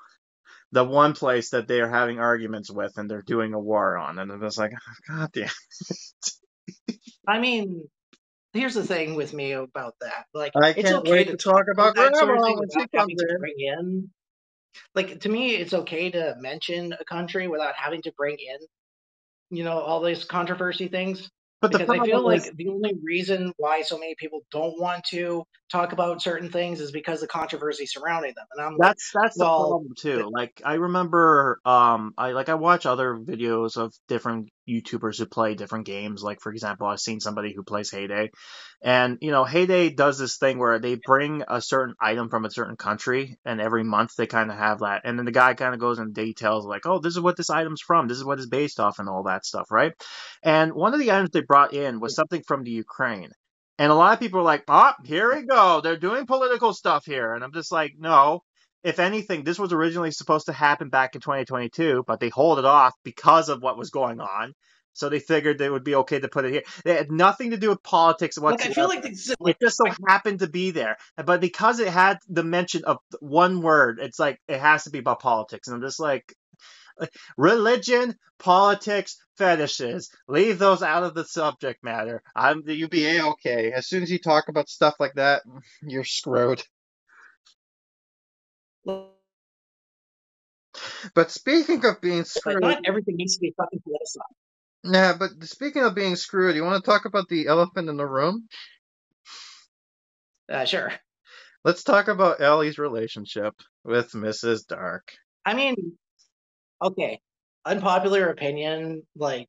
The one place that they are having arguments with and they're doing a war on. And I'm just like, oh, God damn. I mean, here's the thing with me about that. Like, I it's can't okay wait to to talk talk about about that sort of Grandma thing when she without comes having to in. bring in. Like, to me, it's okay to mention a country without having to bring in, all these controversy things. But the Because I problem feel is, like the only reason why so many people don't want to talk about certain things is because of controversy surrounding them. And I'm like, that's the well, problem too. Like I remember, I watch other videos of different YouTubers who play different games. Like for example, I've seen somebody who plays Heyday, and Heyday does this thing where they bring a certain item from a certain country, and every month they kind of have that, and then the guy kind of goes in details like, oh, this is what this item's from, this is what it's based off, and all that stuff, right? And one of the items they brought in was something from the Ukraine. And a lot of people are like, oh, here we go. They're doing political stuff here. And I'm just like, no. If anything, this was originally supposed to happen back in 2022, but they hold it off because of what was going on. So they figured it would be okay to put it here. It had nothing to do with politics Like, whatsoever. I feel like It just so happened to be there. But because it had the mention of one word, it's like it has to be about politics. And I'm just like, religion, politics, fetishes. Leave those out of the subject matter. I'm the UBA okay. As soon as you talk about stuff like that, you're screwed. But speaking of being like, screwed, not everything needs to be fucking politicized. yeah, but speaking of being screwed, you want to talk about the elephant in the room? Sure. Let's talk about Ellie's relationship with Mrs. Dark. I mean, okay, unpopular opinion, like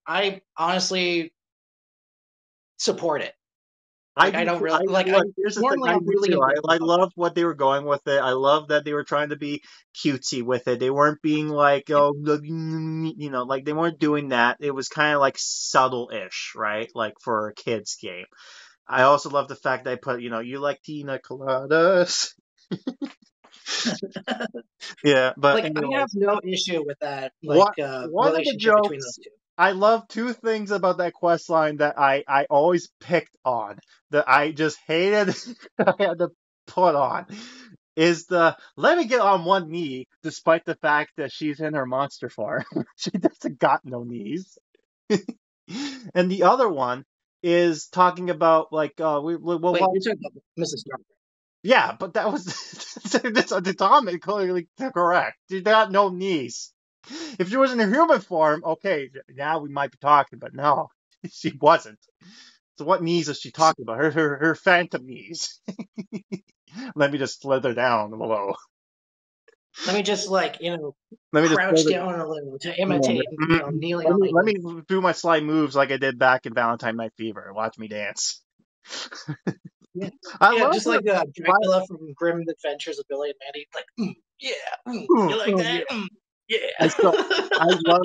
I honestly support it. Like, I don't really like. Here's the normally thing, I'm really. I love what they were going with it. I love that they were trying to be cutesy with it. They weren't being like, oh, you know, like they weren't doing that. It was kind of like subtle-ish, right? Like for a kids game. I also love the fact that I put, you know, you like pina coladas. Yeah, but like, anyways, I have no issue with that. Like, one of the relationship between jokes those two. I love two things about that quest line that I always picked on, that I just hated I had to put on, is the let me get on one knee despite the fact that she's in her monster form. She doesn't got no knees. And the other one is talking about like Wait, you're talking about Mrs. Dark. yeah, but that was that's anatomically clearly correct. She got no knees. If she was in a human form, okay, now we might be talking, but no, she wasn't. So what knees is she talking about? Her phantom knees. Let me just slither down below. Let me just, like, you know, Let me crouch just down a little to imitate, you know, kneeling on let me do my sly moves like I did back in Valentine Night Fever. Watch me dance. Yeah, I love just like Dracula from Grim Adventures of Billy and Mandy. Like, you like that? Yeah. So I love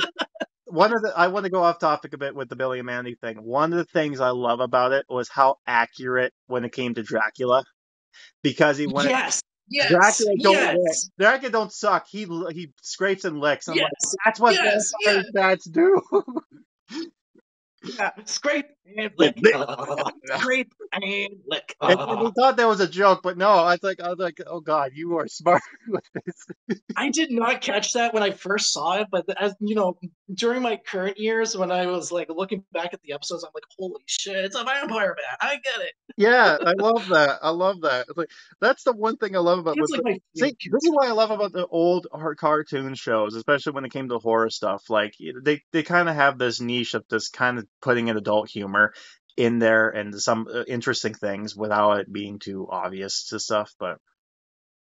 I want to go off topic a bit with the Billy and Mandy thing. One of the things I love about it was how accurate when it came to Dracula, because he went Dracula don't suck. He scrapes and licks. I'm like, that's what vampire stats do. Yeah, scrape and lick. Scrape and lick. And we thought that was a joke, but no, I was like, oh god, you are smart with this. I did not catch that when I first saw it, but as you know, during my current years, when I was like looking back at the episodes, I'm like, holy shit, it's a vampire bat. I get it. Yeah, I love that. I love that. It's like, that's the one thing I love about. It's like my this is what I love about the old cartoon shows, especially when it came to horror stuff. Like they kind of have this niche of this kind of putting in adult humor in there and some interesting things without it being too obvious to stuff. But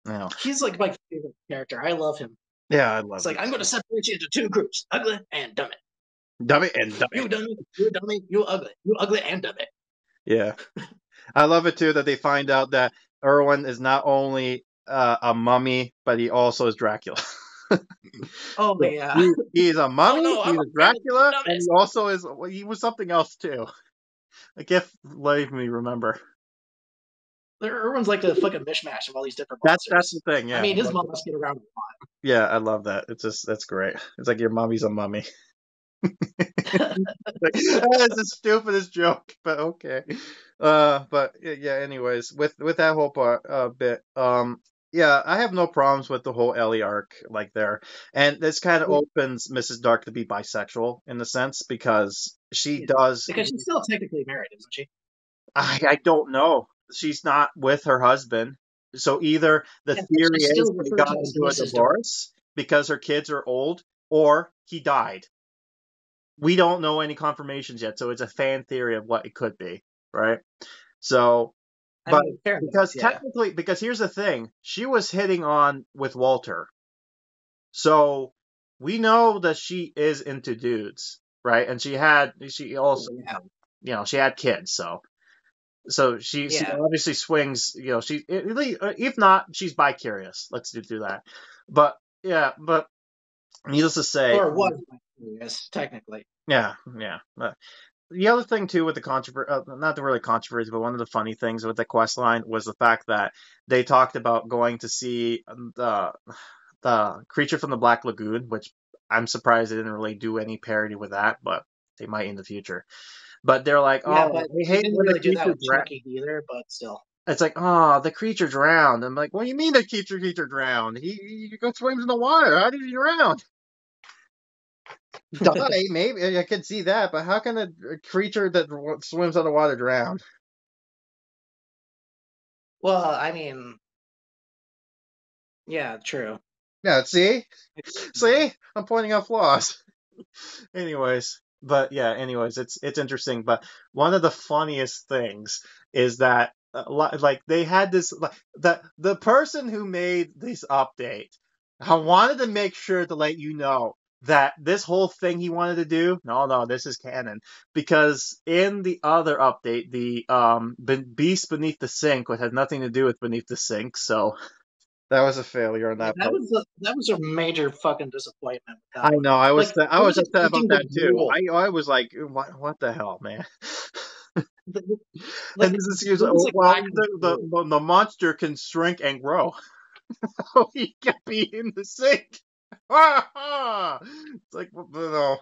you know, he's like my favorite character. I love him. Yeah, I love. It's like, I'm going to separate you into two groups: ugly and dummy. Dummy and dummy. You dummy, you dummy, you ugly and dummy. Yeah. I love it too that they find out that Erwin is not only a mummy, but he also is Dracula. Oh yeah, he's a mummy. He's a Dracula, and he also is. He was something else too. I can't let me remember. Erwin's like the fucking mishmash of all these different monsters. That's the thing. Yeah, I mean, his mom must get around a lot. Yeah, I love that. That's great. It's like your mummy's a mummy. That's the stupidest joke, but okay. But yeah. Anyways, with that whole part bit, yeah, I have no problems with the whole Ellie arc like there, and this kind of opens Mrs. Dark to be bisexual in a sense because because she's still technically married, isn't she? I don't know. She's not with her husband, so either the theory is they got into a divorce because her kids are old, or he died. We don't know any confirmations yet, so it's a fan theory of what it could be, right? So, but technically, because here's the thing, she was hitting on with Walter, so we know that she is into dudes, right? And she also, you know, she had kids, so she obviously swings, you know, if not, she's bi-curious. Let's do that. But yeah, but needless to say, or was bi-curious technically. Yeah. But the other thing too with the controversy, not the really controversy, but one of the funny things with the quest line was the fact that they talked about going to see the creature from the Black Lagoon, which I'm surprised they didn't really do any parody with that, but they might in the future. But they're like, Yeah, oh, but we they hate didn't when the really do that creature with drowned. Chucky either, but still. It's like, oh, the creature drowned. I'm like, what do you mean the creature drowned? He goes swims in the water. How did he drown? Die, maybe I could see that, but how can a creature that swims underwater drown? Well, I mean, yeah, true. Yeah, see, I'm pointing out flaws. Anyways, it's interesting. But one of the funniest things is that like they had this like the person who made this update, I wanted to make sure to let you know that this whole thing he wanted to do, no, this is canon, because in the other update, the beast beneath the sink, which had nothing to do with beneath the sink, so that was a failure on Yeah, that part. that was a major fucking disappointment with that I one. know. I was Like, I was upset about expecting the that too. drool. I was like, what the hell, man? Like, And this is used. there was, like, Well, lack of drool. the monster can shrink and grow. Oh, he can be in the sink. It's like, no.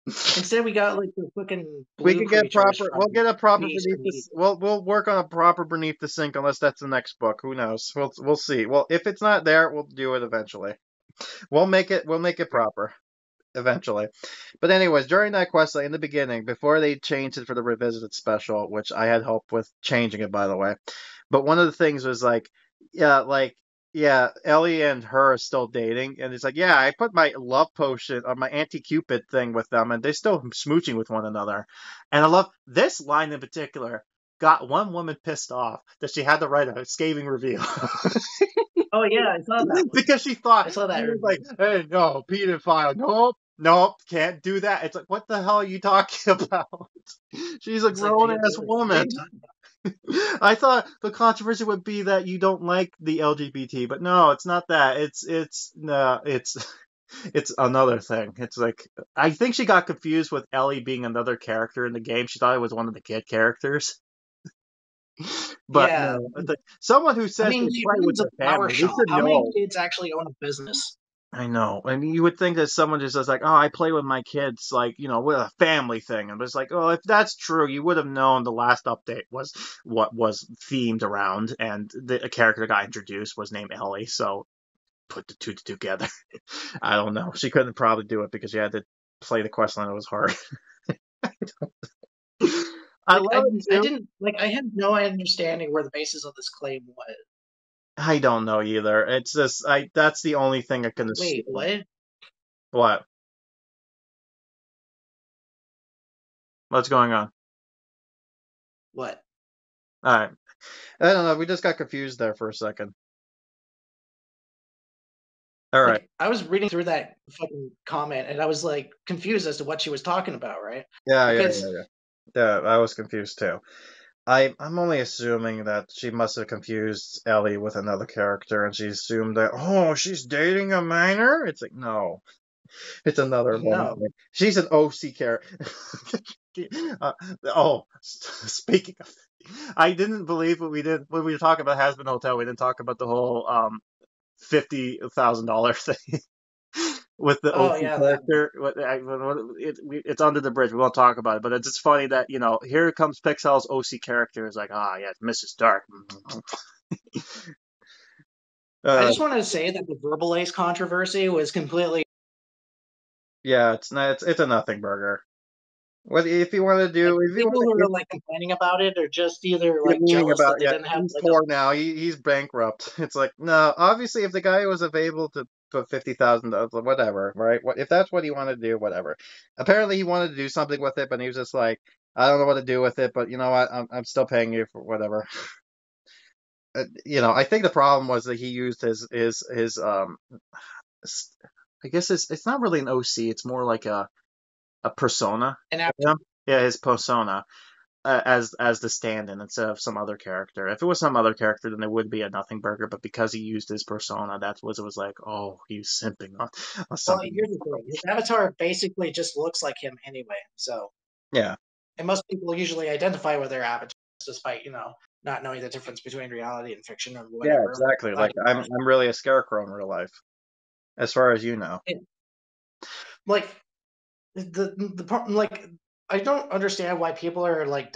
Instead, we got like the fucking We blue can get creatures proper. from We'll get a proper Beast beneath the. Beneath. We'll work on a proper beneath the sink, unless that's the next book. Who knows? We'll see. Well, if it's not there, we'll do it eventually. We'll make it proper eventually. But anyways, during that quest, like in the beginning, before they changed it for the revisited special, which I had hope with changing it, by the way. But one of the things was yeah, Ellie and her are still dating, and it's like, yeah, I put my love potion or my anti-Cupid thing with them, and they're still smooching with one another. And I love this line in particular. Got one woman pissed off that she had to write a scathing review. Oh yeah, I saw that one. Because she thought, I saw that she was review. like, hey, no, pedophile. Nope, can't do that. It's like, what the hell are you talking about? She's a It's like, grown dude, ass what are woman. you talking about? I thought the controversy would be that you don't like the LGBT, but no, it's not that. It's another thing. It's like, I think she got confused with Ellie being another character in the game. She thought it was one of the kid characters. But Yeah, no, it's like, someone who I says mean, they she play with runs a their flower family, they shop. should How many know. kids actually own a business? I know. And you would think that someone just says like, oh, I play with my kids, like, with a family thing. And it's like, oh, if that's true, you would have known the last update was what was themed around, and a character that got introduced was named Ellie. So put the two together. I don't know. She couldn't probably do it because she had to play the quest line. It was hard. I Like, love it I too. didn't like. I had no understanding where the basis of this claim was. I don't know either. It's just that's the only thing I can assume. Wait, what? What? What's going on? What? All right. I don't know. We just got confused there for a second. All right. Like, I was reading through that fucking comment, and I was like confused as to what she was talking about, right? Yeah. Because Yeah, I was confused too. I'm only assuming that she must have confused Ellie with another character, and she assumed that, oh, she's dating a minor? It's like, no. It's another one. no. She's an OC character. Speaking of, I didn't believe what we did when we were talking about Hazbin Hotel. We didn't talk about the whole $50,000 thing with the Oh OC yeah, character. It's under the bridge. We won't talk about it, but it's just funny that here comes Pixel's OC character. Is like, yeah, Mrs. Dark. I just wanted to say that the Verbal Ace controversy was completely. Yeah, it's not. It's a nothing burger. What if you want to do? Like, If you people want who to are like complaining about it are just either get like meaning jealous that about, they yeah, didn't have he's like poor now. He's bankrupt. It's like, no. Obviously, if the guy was available to put $50,000, whatever, right? If that's what he wanted to do, whatever. Apparently, he wanted to do something with it, but he was just like, I don't know what to do with it, but you know what? I'm still paying you for whatever. I think the problem was that he used his I guess it's not really an OC. It's more like a persona. an app. Yeah, his persona as the stand-in instead of some other character. If it was some other character, then it would be a nothing burger. But because he used his persona, it was like, oh, he's simping on Well, something. here's the thing: his avatar basically just looks like him anyway. So, Yeah, and most people usually identify with their avatars, despite not knowing the difference between reality and fiction or yeah, whatever. exactly. Like I'm really a scarecrow in real life. as far as you know. Like the part, like I don't understand why people are like.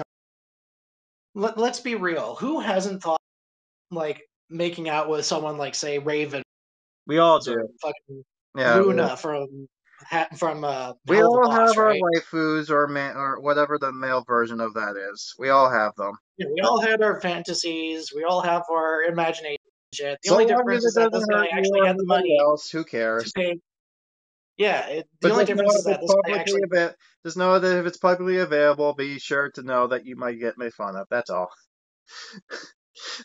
Let's be real. Who hasn't thought like making out with someone like say Raven We all or do. fucking Yeah. Luna from We Hell of a all Boss, have our right? waifus or whatever the male version of that is. We all have them. Yeah, we all had our fantasies. We all have our imagination. Shit. The So only long as difference it is that this doesn't guy hurt you actually or had the anybody money else, who to cares? pay. Yeah, the But only just know difference is if that it's this guy publicly actually. just know that if it's publicly available, be sure to know that you might get made fun of. That's all.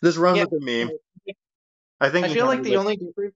This runs Yeah, with the meme. I think I he feel like handled the it. only difference.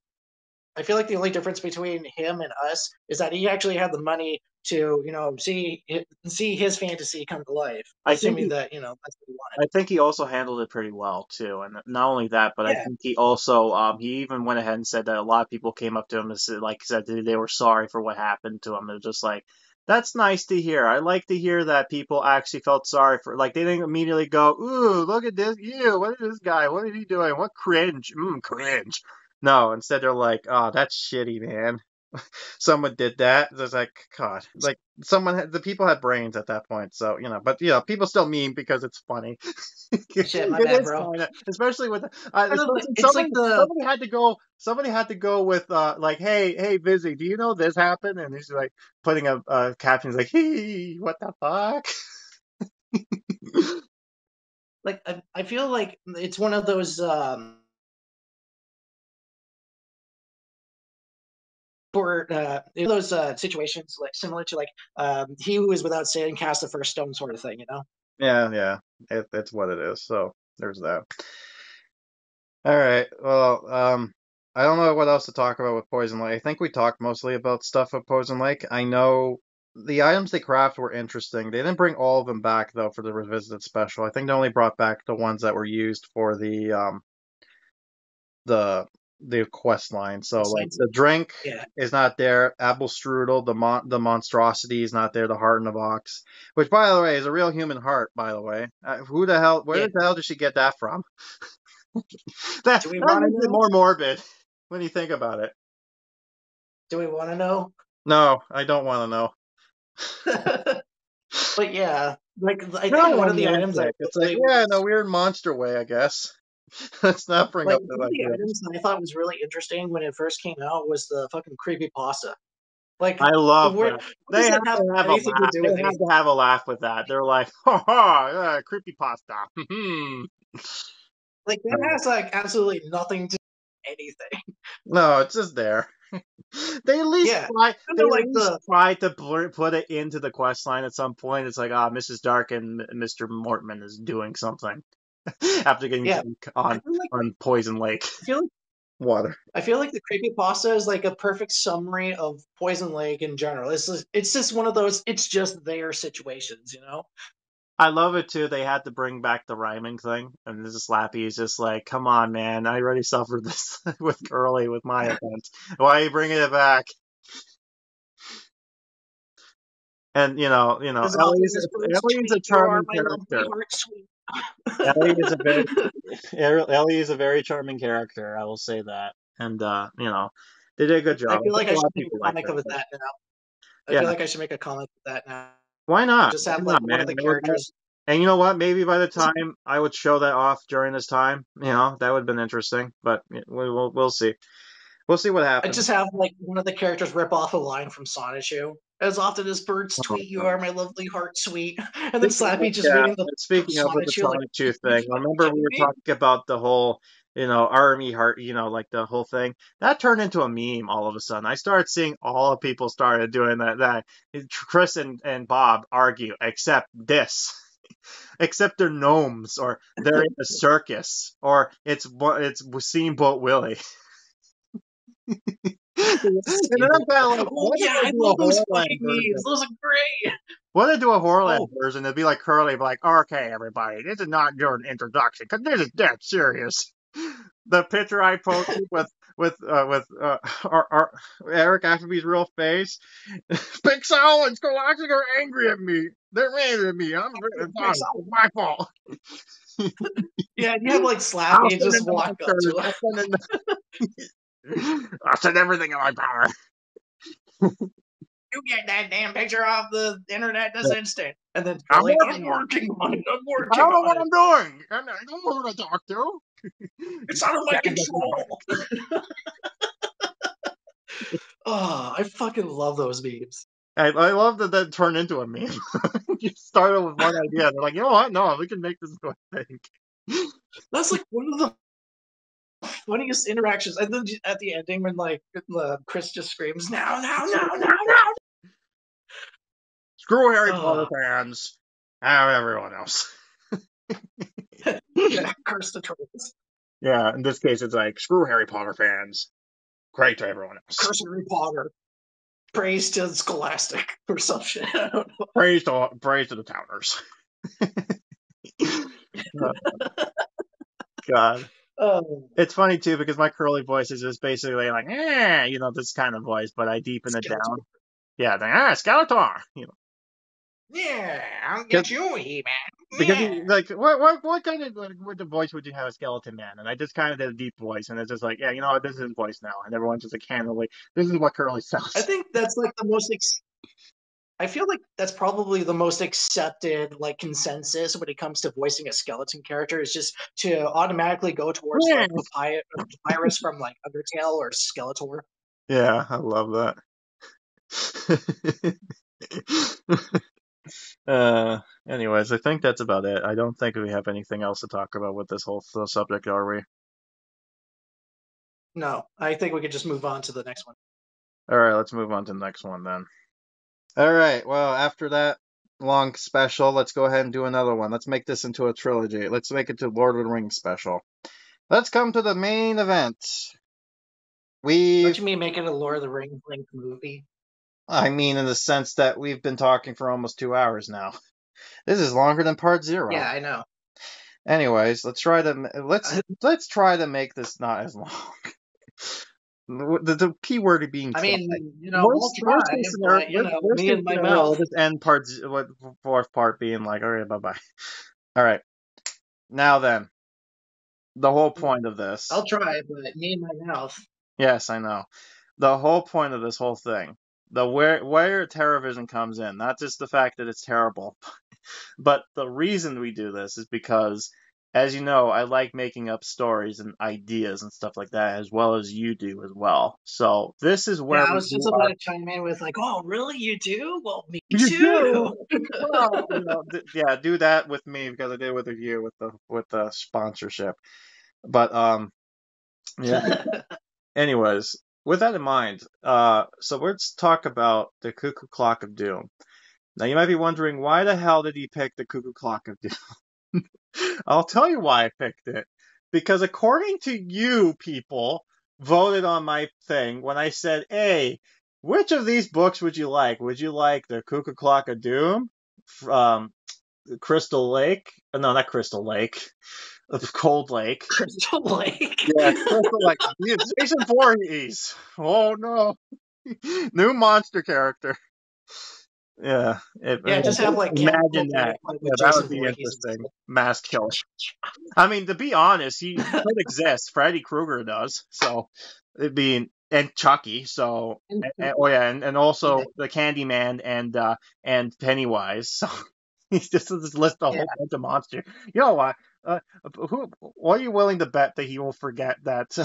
I feel like the only difference between him and us is that he actually had the money to, see his fantasy come to life, I think assuming that that's what he wanted. I think he also handled it pretty well too, and not only that, but I Yeah, think he also he even went ahead and said that a lot of people came up to him and said they were sorry for what happened to him. They're just like, that's nice to hear. I like to hear that people actually felt sorry for, like, they didn't immediately go, ooh, look at this, ew, what is this guy? What is he doing? What cringe? Cringe. No, instead they're like, oh, that's shitty, man. Someone did that. There's like, God, like the people had brains at that point. So, but people still meme because it's funny. shit, my It bad, is bro. kind of, especially with, It's like the somebody had to go with, like, hey, Vizzy, do you know this happened? And he's like putting a caption, like, hey, what the fuck? like I feel like it's one of those situations like similar to like he who is without sin cast the first stone sort of thing, Yeah, it's what it is. So there's that. All right. Well, I don't know what else to talk about with Poison Lake. I think we talked mostly about stuff with Poison Lake. I know the items they craft were interesting. They didn't bring all of them back though for the revisited special. I think they only brought back the ones that were used for the the quest line. So like the drink Yeah. is not there. Apple strudel, the monstrosity is not there. The heart in the box, which by the way is a real human heart. By the way, where the hell did she get that from? That Do we that want to makes it know? more morbid when you think about it. Do we want to know? No, I don't want to know. But yeah, like I Not think one of the items romantic. It's like, yeah, in a weird monster way, I guess. Let's not bring up that one of the idea. items that I thought was really interesting when it first came out was the fucking creepy pasta. Like, I love what that. does They that have have to have a anything to laugh. do They with have anything? to have a laugh with that. They're like, ha ha, creepy pasta. Like that has like absolutely nothing to do with anything. No, it's just there. They at least Yeah, try. kind They of at like least try to put it into the quest line at some point. It's like, Mrs. Dark and Mr. Mortman is doing something after getting drunk I feel like on Poison Lake I feel like water. I feel like the creepy pasta is like a perfect summary of Poison Lake in general. It's just one of those. It's just their situations, I love it too. They had to bring back the rhyming thing, and this is Slappy is just like, "Come on, man! I already suffered this with Curly with my event. Why are you bringing it back?" And As often as birds Ellie is a tweet, you are charming my lovely character. heart sweet. Ellie is a very charming character. I will say that, and they did a good I job. I feel think like a I lot should of make people a like comic her. of But that now. I yeah, feel like I should make a comic of that now. why And not? just Why have like not, one man? of the characters. And you know what? Maybe by the time I would show that off during this time, that would have been interesting. But we'll see. We'll see what I happens. just have like one of the characters rip off a line from Sonichu. As often as birds tweet, you are my lovely heart sweet. And then Slappy just reading the Speaking of with the Sonichu like, Sonic 2 thing, remember we were talking about the whole, army heart, like the whole thing? That turned into a meme all of a sudden. I started seeing all the people started doing that. Chris and Bob argue, except this. Except they're gnomes, or they're in a circus, or it's Steamboat Willie. And then I'm kind of like, oh yeah, I love those fucking memes. Those are great. What if they do a Horrorland version? It'd be like Curly, be like, okay, everybody, this is not your introduction, because this is dead serious. The picture I posted with Eric Applby's real face. Big Sal and Scholastic are angry at me. They're mad at me. It's my fault. Yeah, you have like Slappy just walk up to him. I'll send everything in my power. You get that damn picture off the internet this instant. And then I'm like, working I'm working on it. I'm I working don't know on what it. I'm doing. I don't know who to talk to. It's out of my control. Oh, I fucking love those memes. I love that turned into a meme. You started with one idea. They're like, you know what? No, we can make this into a thing. That's like one of the funniest interactions. And then at the ending, when like Chris just screams, "Now, now, now, now, now!" Screw Harry Potter fans. And everyone else. Yeah, curse the trolls. Yeah, in this case, it's like, screw Harry Potter fans. Great to everyone else. Curse Harry Potter. Praise to Scholastic or some shit. I don't know. Praise to the towners. God. It's funny too because my curly voice is just basically like, this kind of voice, but I deepen it down. Yeah, Skeletor. Yeah, I'll get you, He-Man. Because Yeah. like, what kind of what the voice would you have a Skeleton Man? And I just kind of did a deep voice, and it's just like, yeah, you know what, this is his voice now, and everyone's just like, candidly, this is what Curly sounds. I think that's like the most. I feel like that's probably the most accepted like consensus when it comes to voicing a skeleton character is just to automatically go towards like Papyrus from like Undertale or Skeletor. Yeah, I love that. Anyways, I think that's about it. I don't think we have anything else to talk about with this whole subject, are we? No, I think we could just move on to the next one. All right, let's move on to the next one then. All right, well, after that long special, let's go ahead and do another one. Let's make this into a trilogy. Let's make it to Lord of the Rings special. Let's come to the main event. What you mean make it a Lord of the Rings length movie? I mean, in the sense that we've been talking for almost 2 hours now. This is longer than part 0. Yeah, I know. Anyways, let's try to make this not as long. The key word being. I mean, we'll try. But, me and my mouth. We'll just end fourth part being like, all right, bye. All right. Now then, the whole point of this. I'll try, but me and my mouth. Yes, I know. The whole point of this whole thing, where TerrorVision comes in, not just the fact that it's terrible, but the reason we do this is because, as you know, I like making up stories and ideas and stuff like that, as well as you do as well. So this is where I was just about to chime in with like, oh, really? You do? Well, me you too. Well, yeah, do that with me because I did it with you with the sponsorship. But yeah. Anyways, with that in mind, so let's talk about the Cuckoo Clock of Doom. Now you might be wondering, why the hell did he pick the Cuckoo Clock of Doom? I'll tell you why I picked it. Because according to you people voted on my thing when I said, hey, which of these books would you like? Would you like the Cuckoo Clock of Doom? Crystal Lake? No, not Crystal Lake. Cold Lake. Crystal Lake? Yeah, Crystal Lake. Jason Voorhees. Oh, no. New monster character. Yeah. Just have like imagine that. That would be interesting. Mass killer. I mean, to be honest, he could exist. Freddy Krueger does. So it'd be and Chucky. So and also the Candyman and Pennywise. So he's just list a whole bunch of monsters. You know what? Who are you willing to bet that he will forget that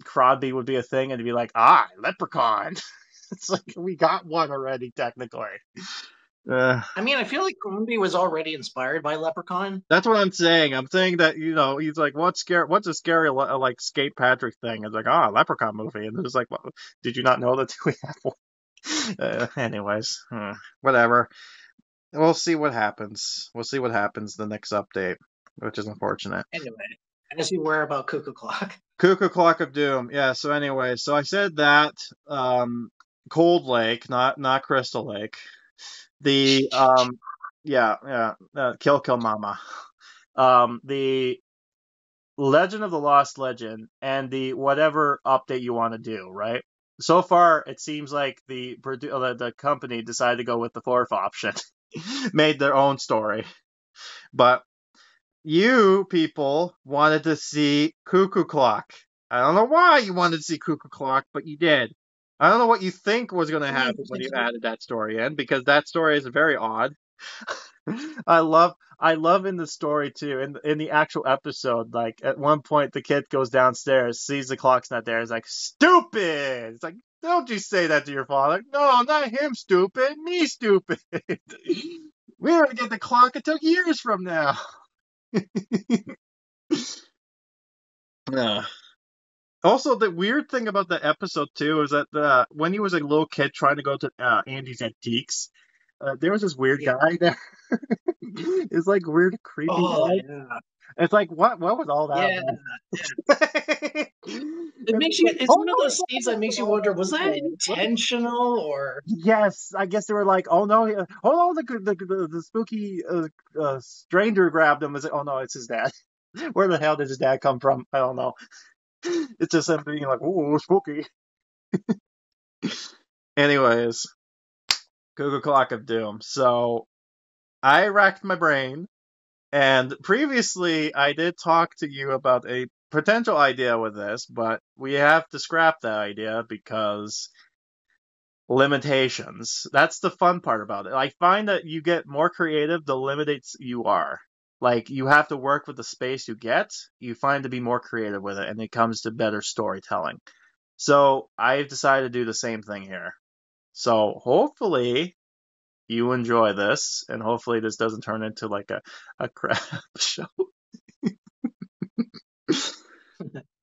Crosby would be a thing and to be like, Leprechaun? It's like we got one already, technically. I mean, I feel like Crombie was already inspired by Leprechaun. That's what I'm saying. I'm saying that he's like, what's a scary like Skate Patrick thing? It's like, Leprechaun movie, and it's like, well, did you not know that we have one? Anyways, whatever. We'll see what happens. We'll see what happens the next update, which is unfortunate. Anyway, as you were about Cuckoo Clock. Cuckoo Clock of Doom. Yeah. So anyway, I said that Cold Lake, not Crystal Lake. The Kill Mama. The Legend of the Lost Legend and the whatever update you want to do, right? So far, it seems like the company decided to go with the fourth option, made their own story. But you people wanted to see Cuckoo Clock. I don't know why you wanted to see Cuckoo Clock, but you did. I don't know what you think was going to happen when you added that story in, because that story is very odd. I love in the story too, in the actual episode, like at one point the kid goes downstairs, sees the clock's not there, is like, stupid! It's like, don't you say that to your father. No, not him stupid, me stupid. We were gonna get the clock, it took years from now. Also, the weird thing about the episode too is that when he was a little kid trying to go to Andy's Antiques, there was this weird guy there. It's like weird, creepy guy. Yeah. It's like, what was all that? Yeah. It makes you. It's one of those scenes that makes you wonder: was that intentional or? Yes, I guess they were like, oh no, the spooky stranger grabbed him. It's like, oh no, it's his dad. Where the hell did his dad come from? I don't know. It's just him being like, ooh, spooky. Anyways, Cuckoo Clock of Doom. So I racked my brain, and previously I did talk to you about a potential idea with this, but we have to scrap that idea because limitations. That's the fun part about it. I find that you get more creative the limited you are. Like, you have to work with the space you get. You find to be more creative with it, and it comes to better storytelling. So I've decided to do the same thing here. So hopefully you enjoy this, and hopefully this doesn't turn into like a crap show.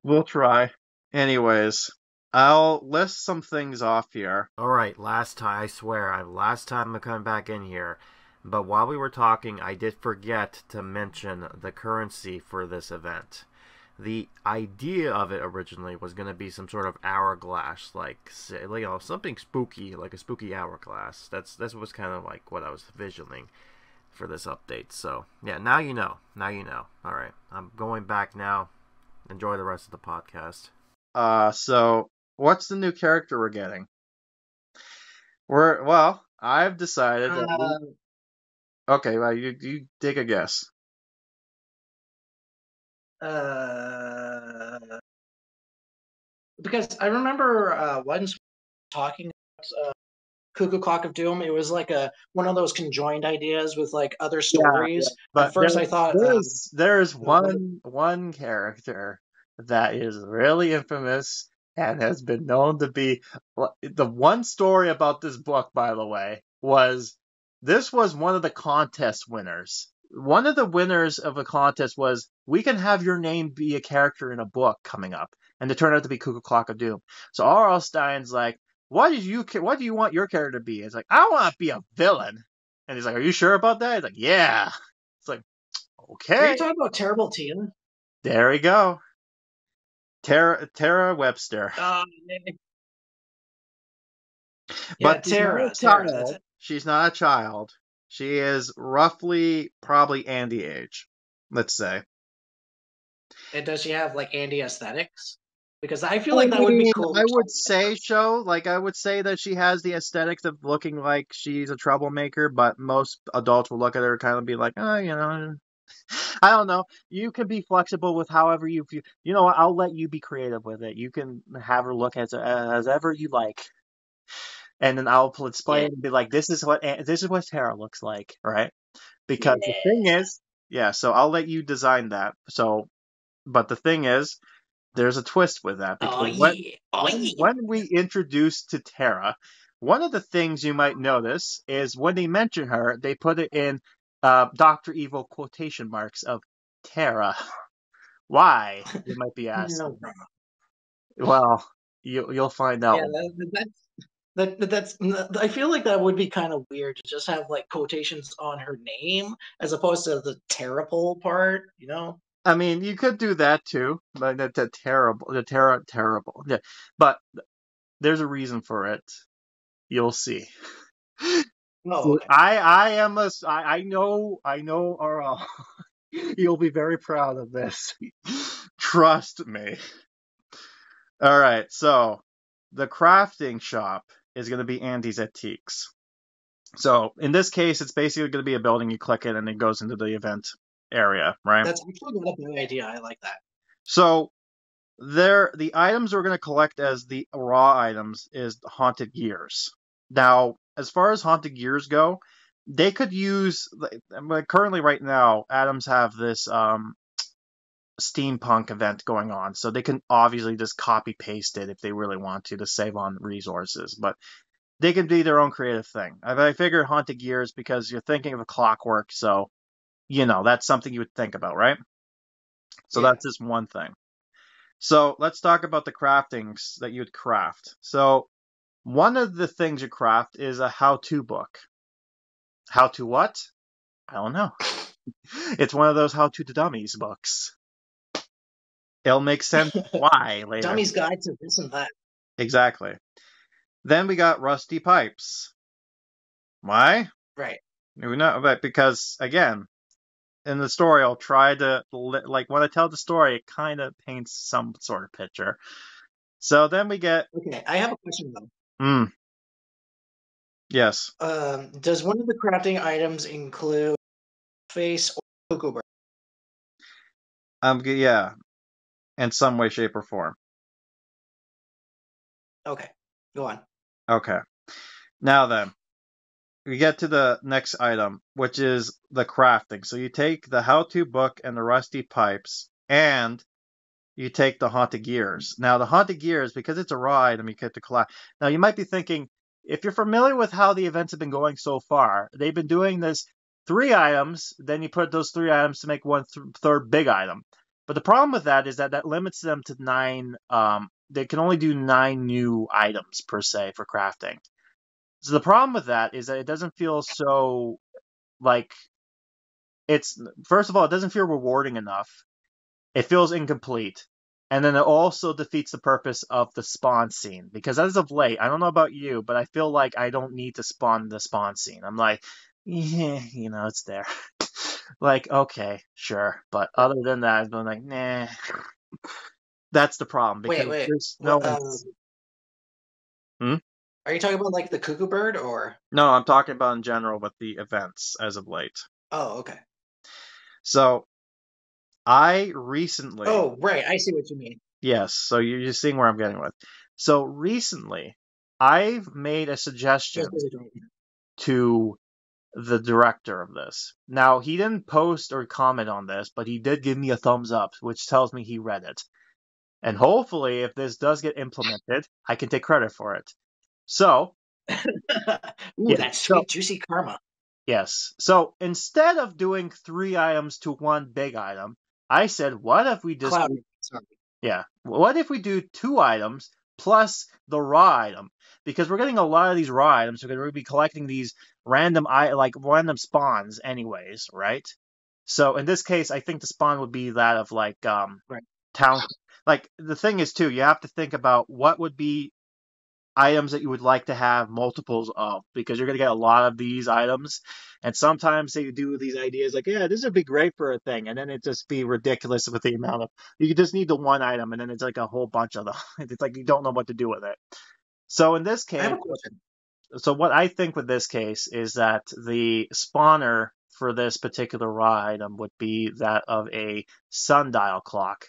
We'll try. Anyways, I'll list some things off here. Alright, last time I'm coming back in here. But while we were talking, I did forget to mention the currency for this event. The idea of it originally was going to be some sort of hourglass, like something spooky, like a spooky hourglass. That was kind of like what I was visioning for this update. So yeah, now you know. All right, I'm going back now. Enjoy the rest of the podcast. So what's the new character we're getting? I've decided that. Okay, well, you take a guess. Because I remember once talking about Cuckoo Clock of Doom, it was like one of those conjoined ideas with like other stories. Yeah, but at first I thought there's one character that is really infamous and has been known to be the one story about this book, by the way, this was one of the contest winners. One of the winners of a contest was, we can have your name be a character in a book coming up. And it turned out to be Cuckoo Clock of Doom. So R.L. Stein's like, what do you want your character to be? It's like, I want to be a villain. And he's like, are you sure about that? He's like, yeah. It's like, okay. Are you talking about Terrible Tina? There we go. Tara Webster. But Tara. She's not a child. She is roughly probably Andy age, let's say. And does she have like Andy aesthetics? Because I feel like that would be cool. I would say so. Like, I would say that she has the aesthetics of looking like she's a troublemaker, but most adults will look at her and kind of be like, oh, I don't know. You can be flexible with however you know what, I'll let you be creative with it. You can have her look as ever you like. And then I'll explain and be like, this is what Tara looks like, right? Because the thing is, so I'll let you design that. So, but the thing is, there's a twist with that. Because when we introduce to Tara, one of the things you might notice is when they mention her, they put it in Dr. Evil quotation marks of Tara. Why? You might be asking. Well, you'll find out. That's. I feel like that would be kind of weird to just have like quotations on her name as opposed to the terrible part, I mean, you could do that too, but that's terrible. Yeah, but there's a reason for it. You'll see. Oh, okay. I know, RL. You'll be very proud of this. Trust me. All right, so the crafting shop is going to be Andy's Antiques. So in this case, it's basically going to be a building. You click it, and it goes into the event area, right? That's actually not a bad idea. I like that. So The items we're going to collect as the raw items is haunted gears. Now, as far as haunted gears go, they could use currently right now. Adams have this steampunk event going on, so they can obviously just copy paste it if they really want to save on resources. But they can do their own creative thing. I figured haunted gears because you're thinking of a clockwork, so that's something you would think about, right? So that's just one thing. So let's talk about the craftings that you'd craft. So one of the things you craft is a how-to book. How to what? I don't know. It's one of those how-to to dummies books. It'll make sense why later. Dummy's Guide to this and that. Exactly. Then we got rusty pipes. Why? Right. But because, again, in the story, I'll try to, like, when I tell the story, it kind of paints some sort of picture. So then we get... Okay, I have a question, though. Yes. Does one of the crafting items include face or cuckoo bird? Yeah. In some way, shape, or form. Okay, go on. Okay. Now then, we get to the next item, which is the crafting. So you take the how-to book and the rusty pipes, and you take the haunted gears. Now, the haunted gears, because it's a raw item, you get to collect. Now, you might be thinking, if you're familiar with how the events have been going so far, they've been doing this 3 items, then you put those 3 items to make one third big item. But the problem with that is that limits them to 9. They can only do 9 new items per se for crafting. So the problem with that is that it doesn't feel so like first of all, it doesn't feel rewarding enough. It feels incomplete. And then it also defeats the purpose of the spawn scene. Because as of late, I don't know about you, but I feel like I don't need to spawn the spawn scene. I'm like, yeah, it's there. Like, okay, sure. But other than that, I've been like, nah. That's the problem. Because wait. there's no Are you talking about like the cuckoo bird or? No, I'm talking about in general with the events as of late. Oh, okay. So, I recently... Oh, right. I see what you mean. Yes, so you're just seeing where I'm getting with. So, recently, I've made a suggestion to the director of this. Now, he didn't post or comment on this, but he did give me a thumbs up, which tells me he read it. And hopefully, if this does get implemented, I can take credit for it. So... Ooh, that's sweet, juicy karma. Yes. So, instead of doing 3 items to 1 big item, I said, what if we just... What if we do 2 items plus the raw item? Because we're getting a lot of these raw items. We're going to be collecting these random spawns anyways, right? So in this case, I think the spawn would be that of town. Like, the thing is too, you have to think about what would be items that you would like to have multiples of, because you're going to get a lot of these items. And sometimes they do these ideas like, yeah, this would be great for a thing. And then it just be ridiculous with the amount of, you just need the 1 item and then it's like a whole bunch of them. It's like you don't know what to do with it. So in this case, I have a question. So what I think with this case is that the spawner for this particular raw item would be that of a sundial clock.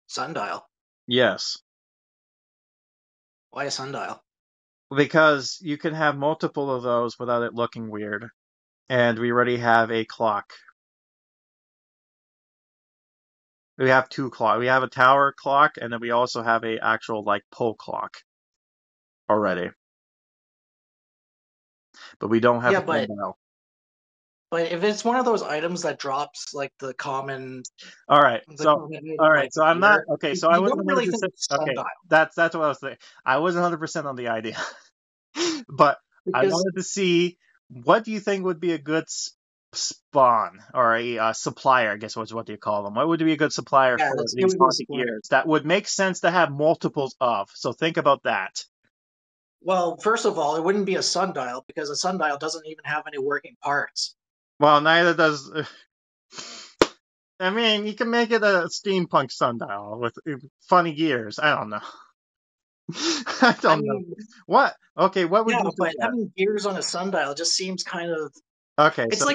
Sundial? Yes. Why a sundial? Because you can have multiple of those without it looking weird. And we already have a clock. We have 2 clocks. We have a tower clock, and then we also have a actual pole clock already. But we don't have a sundial. But if it's one of those items that drops the common... All right. So I'm not... Okay, so I wasn't really 100%... Okay, that's what I was thinking. I wasn't 100% on the idea. But I wanted to see, what do you think would be a good spawn, or a supplier, I guess, what do you call them? What would be a good supplier for these haunted gears that would make sense to have multiples of? So think about that. Well, first of all, it wouldn't be a sundial, because a sundial doesn't even have any working parts. Well, neither does... I mean, you can make it a steampunk sundial with funny gears. I don't know. I don't know. What? Okay, what would you do? But having gears on a sundial just seems kind of... Okay, it's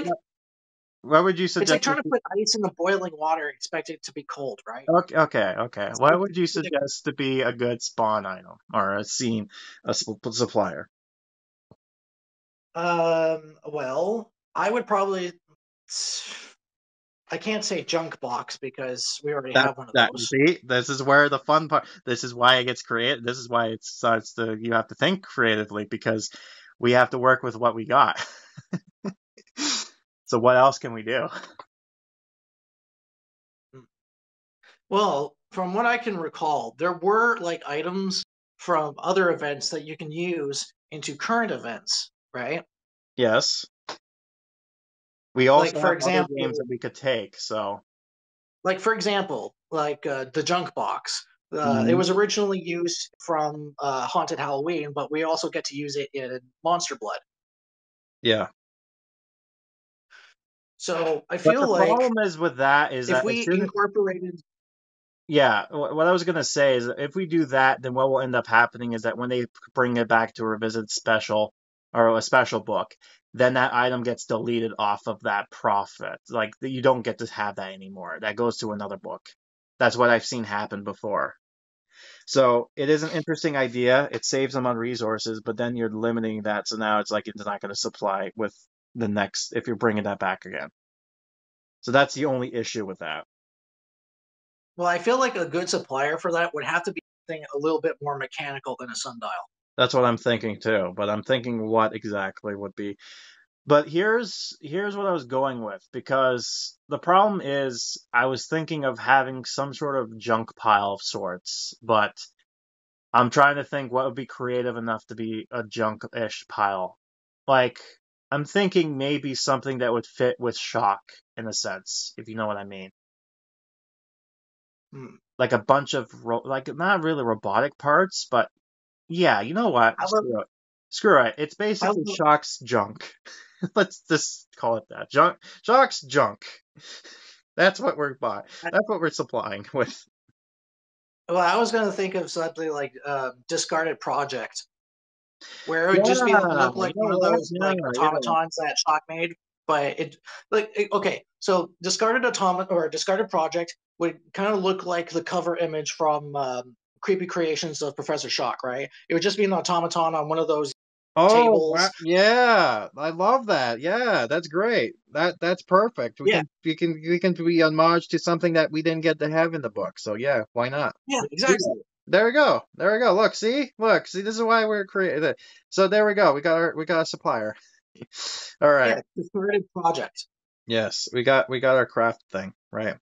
What would you It's suggest? like trying to put ice in the boiling water and expect it to be cold, right? Okay. What would you suggest to be a good spawn item or a supplier? Well, I would probably. I can't say junk box because we already have one of You those. see, this is where the fun part. This is why it gets created. This is why it starts to. You have to think creatively because we have to work with what we got. So what else can we do? Well, from what I can recall, there were like items from other events that you can use into current events, right? Yes. We also Like for have other games example, that we could take. So. the junk box. It Mhm. was originally used from Haunted Halloween, but we also get to use it in Monster Blood. Yeah. So I But feel the like problem is with that is if that as we soon as incorporated, yeah, what I was gonna say is if we do that, then what will end up happening is that when they bring it back to a revisit special or a special book, then that item gets deleted off of that profit. Like you don't get to have that anymore. That goes to another book. That's what I've seen happen before. So it is an interesting idea. It saves them on resources, but then you're limiting that. So now it's like it's not going to supply with the next if you're bringing that back again. So that's the only issue with that. well, I feel like a good supplier for that would have to be something a little bit more mechanical than a sundial. That's what I'm thinking too, but I'm thinking what exactly would be. But here's what I was going with because the problem is I was thinking of having some sort of junk pile of sorts, but I'm trying to think what would be creative enough to be a junk-ish pile. Like I'm thinking maybe something that would fit with Shock in a sense, if you know what I mean. Hmm. Like a bunch of like not really robotic parts, but yeah, you know what? How about, Screw it. It's how basically about, Shock's junk. Let's just call it that. Shock's junk. That's what we're buying. That's what we're supplying with. well, I was going to think of something like discarded project, where it would just be Yeah, look you like know one of what? those Yeah, like yeah. automatons that Shock made, but okay, so discarded project would kind of look like the cover image from Creepy Creations of Professor Shock, right? It would just be an automaton on one of those Oh, tables. yeah. I love that. Yeah, that's great. That's perfect. Yeah, We can be homage to something that we didn't get to have in the book. So yeah, why not? yeah, Let's do that. exactly. There we go. There we go. Look, see. This is why we're creating. So there we go. We got a supplier. All right. Yeah, discarded project. Yes, we got our craft thing right.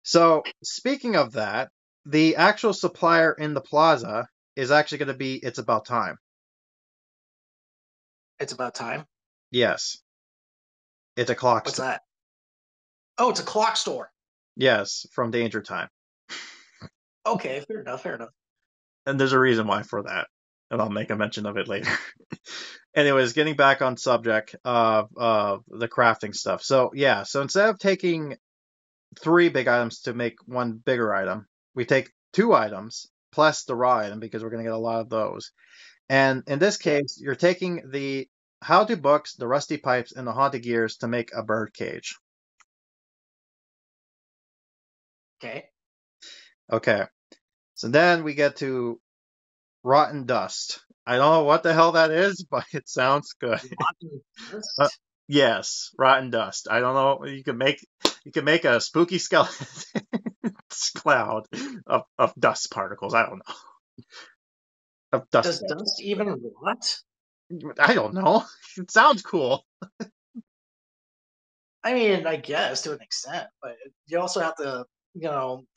So speaking of that, the actual supplier in the plaza is actually going to be It's About Time. It's about time. Yes, it's a clock What's store. that? Oh, it's a clock store. Yes, from Danger Time. Okay, fair enough. Fair enough. And there's a reason why for that. And I'll make a mention of it later. Anyways, getting back on subject of the crafting stuff. So yeah, so instead of taking 3 big items to make one bigger item, we take 2 items plus the raw item because we're going to get a lot of those. And in this Yeah. case, you're taking the how-to books, the rusty pipes, and the haunted gears to make a bird cage. Okay. Okay. So then we get to rotten dust. I don't know what the hell that is, but it sounds good. Rotten dust? Yes, rotten dust. I don't know. You can make a spooky skeleton cloud of dust particles. I don't know. Of dust Does particles. dust even rot? I don't know. It sounds cool. I mean, I guess to an extent, but you also have to,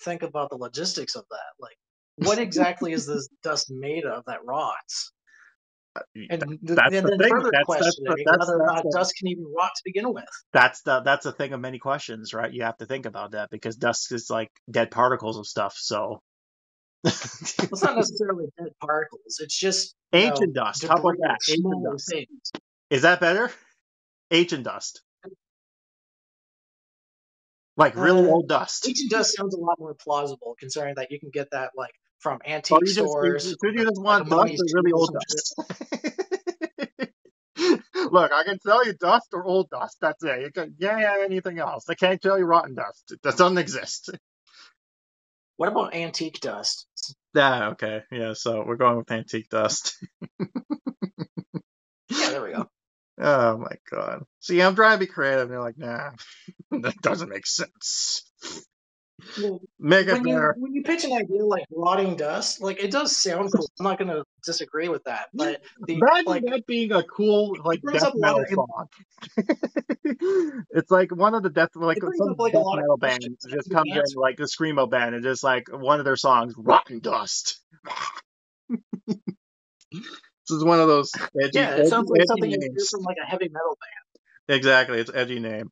think about the logistics of that. Like, what exactly is this dust made of that rots? And That's and the then thing. further questioning whether or not dust can even rot to begin with. That's the thing of many questions, right? You have to think about that because dust is like dead particles of stuff. So It's not necessarily dead particles. It's just ancient dust. How about debris, that? Ancient small dust. things. Is that better? Ancient dust. Like really old dust. Ancient dust sounds a lot more plausible, considering that you can get that like from Or antique you stores, just like want a dust mummy's or tomb really or old some shit. dust? Look, I can tell you dust or old dust. That's it. You can, yeah, anything else. I can't tell you rotten dust. That doesn't exist. What about antique dust? Yeah, okay. Yeah, so we're going with antique dust. Yeah, there we go. Oh my god. See, I'm trying to be creative, and they're like, nah, that doesn't make sense. Well, Make it when better. you pitch an idea like rotting dust, like it does sound cool. I'm not gonna disagree with that, but Imagine that being a cool, like, it brings death up a lot metal of song. It's like one of the it brings some up like a death lot of metal questions band that just you comes can in, answer. like the screamo band, and just like one of their songs, "Rotten Dust." This is one of those Yeah, it sounds like edgy something you hear names. from like a heavy metal Exactly, it's edgy name.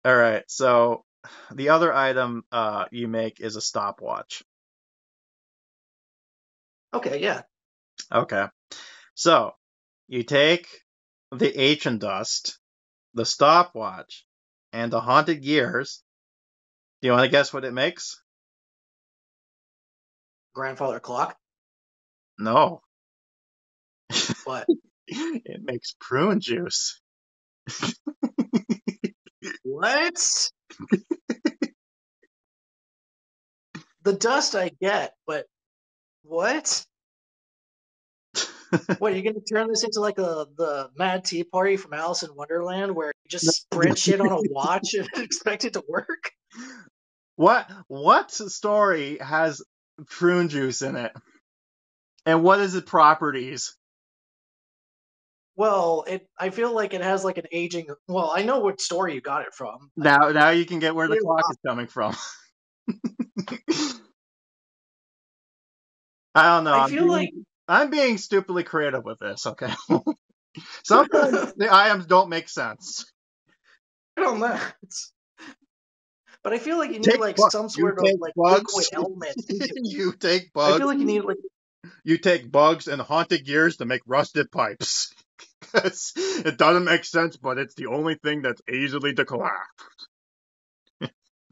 All right, so the other item you make is a stopwatch. band. Okay, yeah. Okay, so you take the ancient dust, the stopwatch, and the haunted gears. Do you want to guess what it makes? Grandfather clock. No. What? It makes prune juice. What? The dust I get, but what? What, are you gonna turn this into like the Mad Tea Party from Alice in Wonderland, where you just spread shit on a watch and expect it to work? What story has prune juice in it? And what is its properties? Well, I feel like it has like an aging. Well, I know what story you got it from. Now you can get where the clock is coming from. I don't know. I feel like I'm being stupidly creative with this, okay? Sometimes the items don't make sense. I don't know. But I feel like you need Take like bugs. some You sort of take like bugs. liquid element into it. You take I bugs. feel like you need like You take bugs and haunted gears to make rusted pipes. It doesn't make sense, but it's the only thing that's easily to collapse.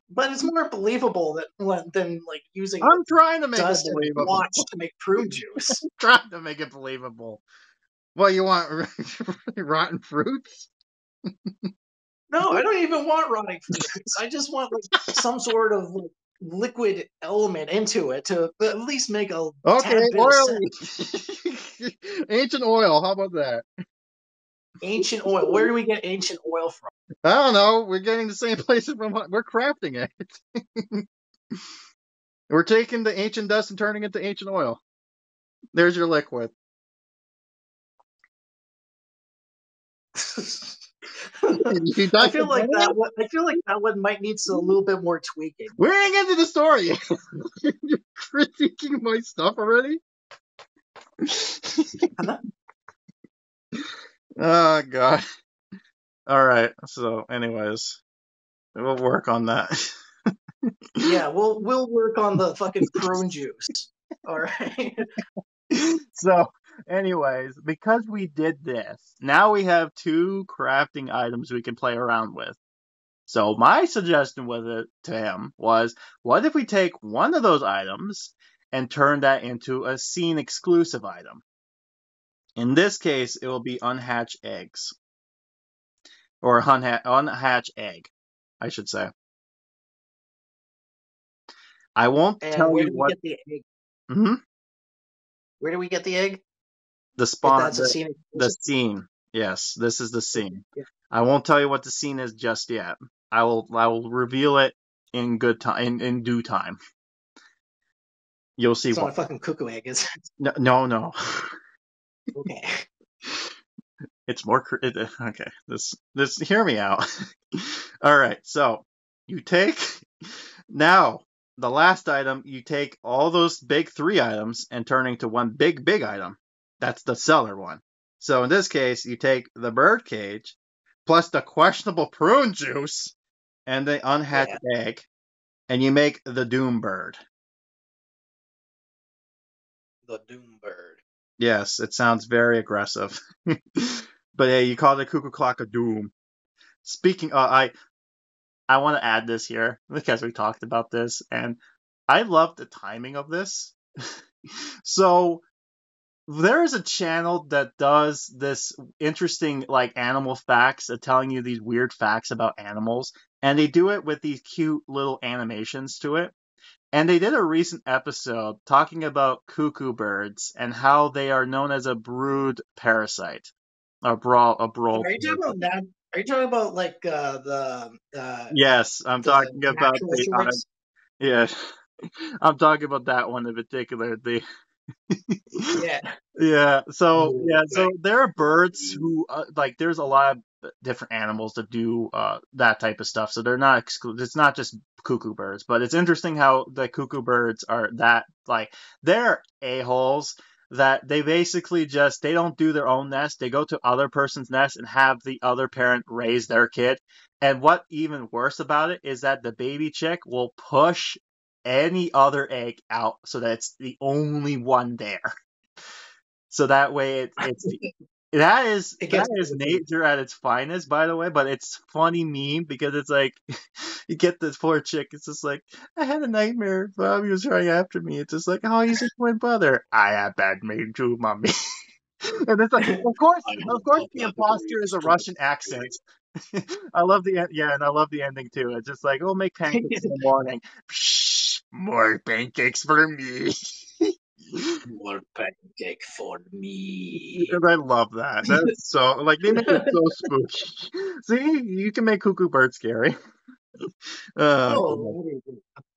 but it's more believable than like using I'm trying to make it dust and believable. watch to make prune juice. Trying to make it believable. Well, you want rotten fruits? No, I don't even want rotting fruits. I just want like some sort of like, liquid element into it to at least make a Okay, tad bit of sense. oil. Ancient oil. How about that? Ancient oil. Where do we get ancient oil from? I don't know. We're getting the same places from. We're crafting it. We're taking the ancient dust and turning it to ancient oil. There's your liquid. I feel like that one might need a little bit more tweaking. We ain't into the story. You're critiquing my stuff already? Oh god. Alright, so anyways. We'll work on that. Yeah, we'll work on the fucking prune juice. Alright. So anyways, because we did this, now we have two crafting items we can play around with. So my suggestion with it to him was, what if we take one of those items and turn that into a scene exclusive item? In this case, it will be unhatched eggs. Or unhatched egg, I should say. I won't tell where you do we what. get the egg? Mm-hmm. Where do we get the egg? The spawn. That's a scene. The scene. Yes, this is the scene. Yeah. I won't tell you what the scene is just yet. I will reveal it in good time. In due time. You'll see. It's not a fucking cuckoo egg, is it? No. Okay. It's more. Okay. This. Hear me out. All right. So you take now the last item. You take all those big three items and turn into one big item. That's the seller one. So in this case, you take the bird cage plus the questionable prune juice and the unhatched egg, and you make the doom bird. The doom bird. Yes, it sounds very aggressive. But hey, you call it Cuckoo Clock of Doom. Speaking, I want to add this here because we talked about this, and I love the timing of this. So there is a channel that does this interesting like animal facts, telling you these weird facts about animals, and they do it with these cute little animations to it. And they did a recent episode talking about cuckoo birds and how they are known as a brood parasite, a brawl Are you talking about that? Are you talking about like Yes, I'm the talking about natural the shorts? yeah, I'm talking about that one in particular. The Yeah. so there are birds who like there's a lot of different animals that do that type of stuff. So they're not it's not just cuckoo birds, but it's interesting how the cuckoo birds are that like they're a-holes that they basically just they don't do their own nest. They go to other person's nest and have the other parent raise their kid. And what even worse about it is that the baby chick will push any other egg out so that it's the only one there. So that way that is It gets nature at its finest, by the way. But it's funny meme because it's like you get this poor chick. It's just like I had a nightmare. Bobby was running after me. It's just like, oh, he's a twin brother. I have bad name too, mommy. And it's like, of course, the imposter is a Russian accent. I love and I love the ending too. It's just like, oh, make pancakes in the morning. Psh, more pancakes for me. more pancake for me. And I love that. That's so like they make it so spooky. See, you can make cuckoo bird scary. Oh,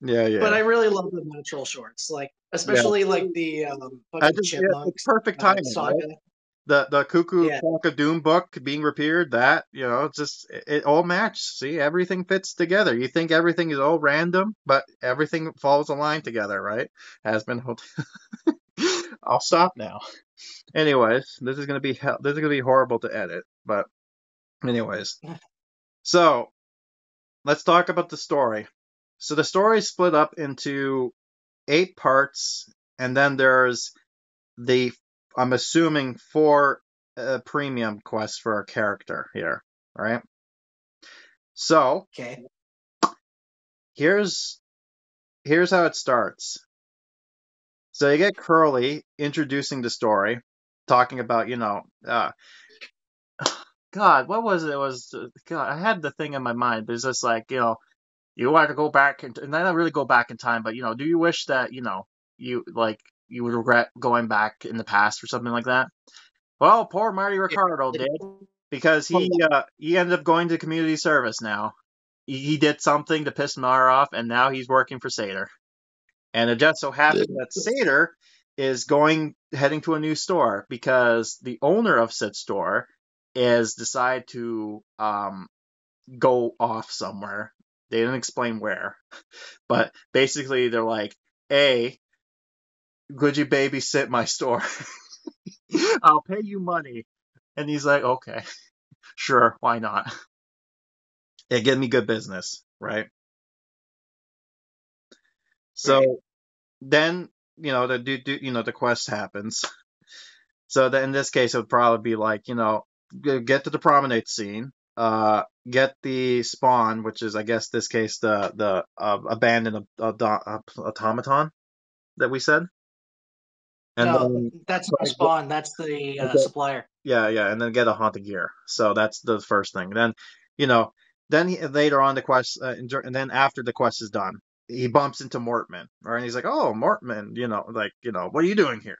yeah. but I really love the natural shorts, like Yeah. especially like the I fucking just chipmunks it's perfect timing. saga. Right? The Cuckoo Yeah. Clock of Doom book being repaired, that, it's just, it all matches. See, everything fits together. You think everything is all random, but everything falls a line together, right? Has been. I'll stop now. Anyways, this is gonna be horrible to edit, but anyways. So, let's talk about the story. So the story is split up into 8 parts, and then there's I'm assuming 4 premium quests for our character here, right? So Okay. here's how it starts. So you get Curly introducing the story, talking about God, what was it? It was God. I had the thing in my mind. There's just like you want to go back and not really go back in time, but do you wish that you would regret going back in the past or something like that? Well, poor Marty Ricardo did, because he ended up going to community service now. He did something to piss Mar off, and now he's working for Seder. And it just so happened that Seder is heading to a new store because the owner of said store is decide to go off somewhere. They didn't explain where, but basically they're like, "Hey, could you babysit my store? I'll pay you money." And he's like, "Okay, sure, why not? It give me good business, right?" So then, the quest happens. So then in this case, it would probably be like, get to the promenade scene, get the spawn, which is, I guess, this case, the abandoned automaton that we said. And No, that's not spawn. That's the supplier. Yeah, and then get a haunted gear. So that's the first thing. Then, later on the quest, and then after the quest is done, he bumps into Mortman, right? And he's like, "Oh, Mortman, what are you doing here?"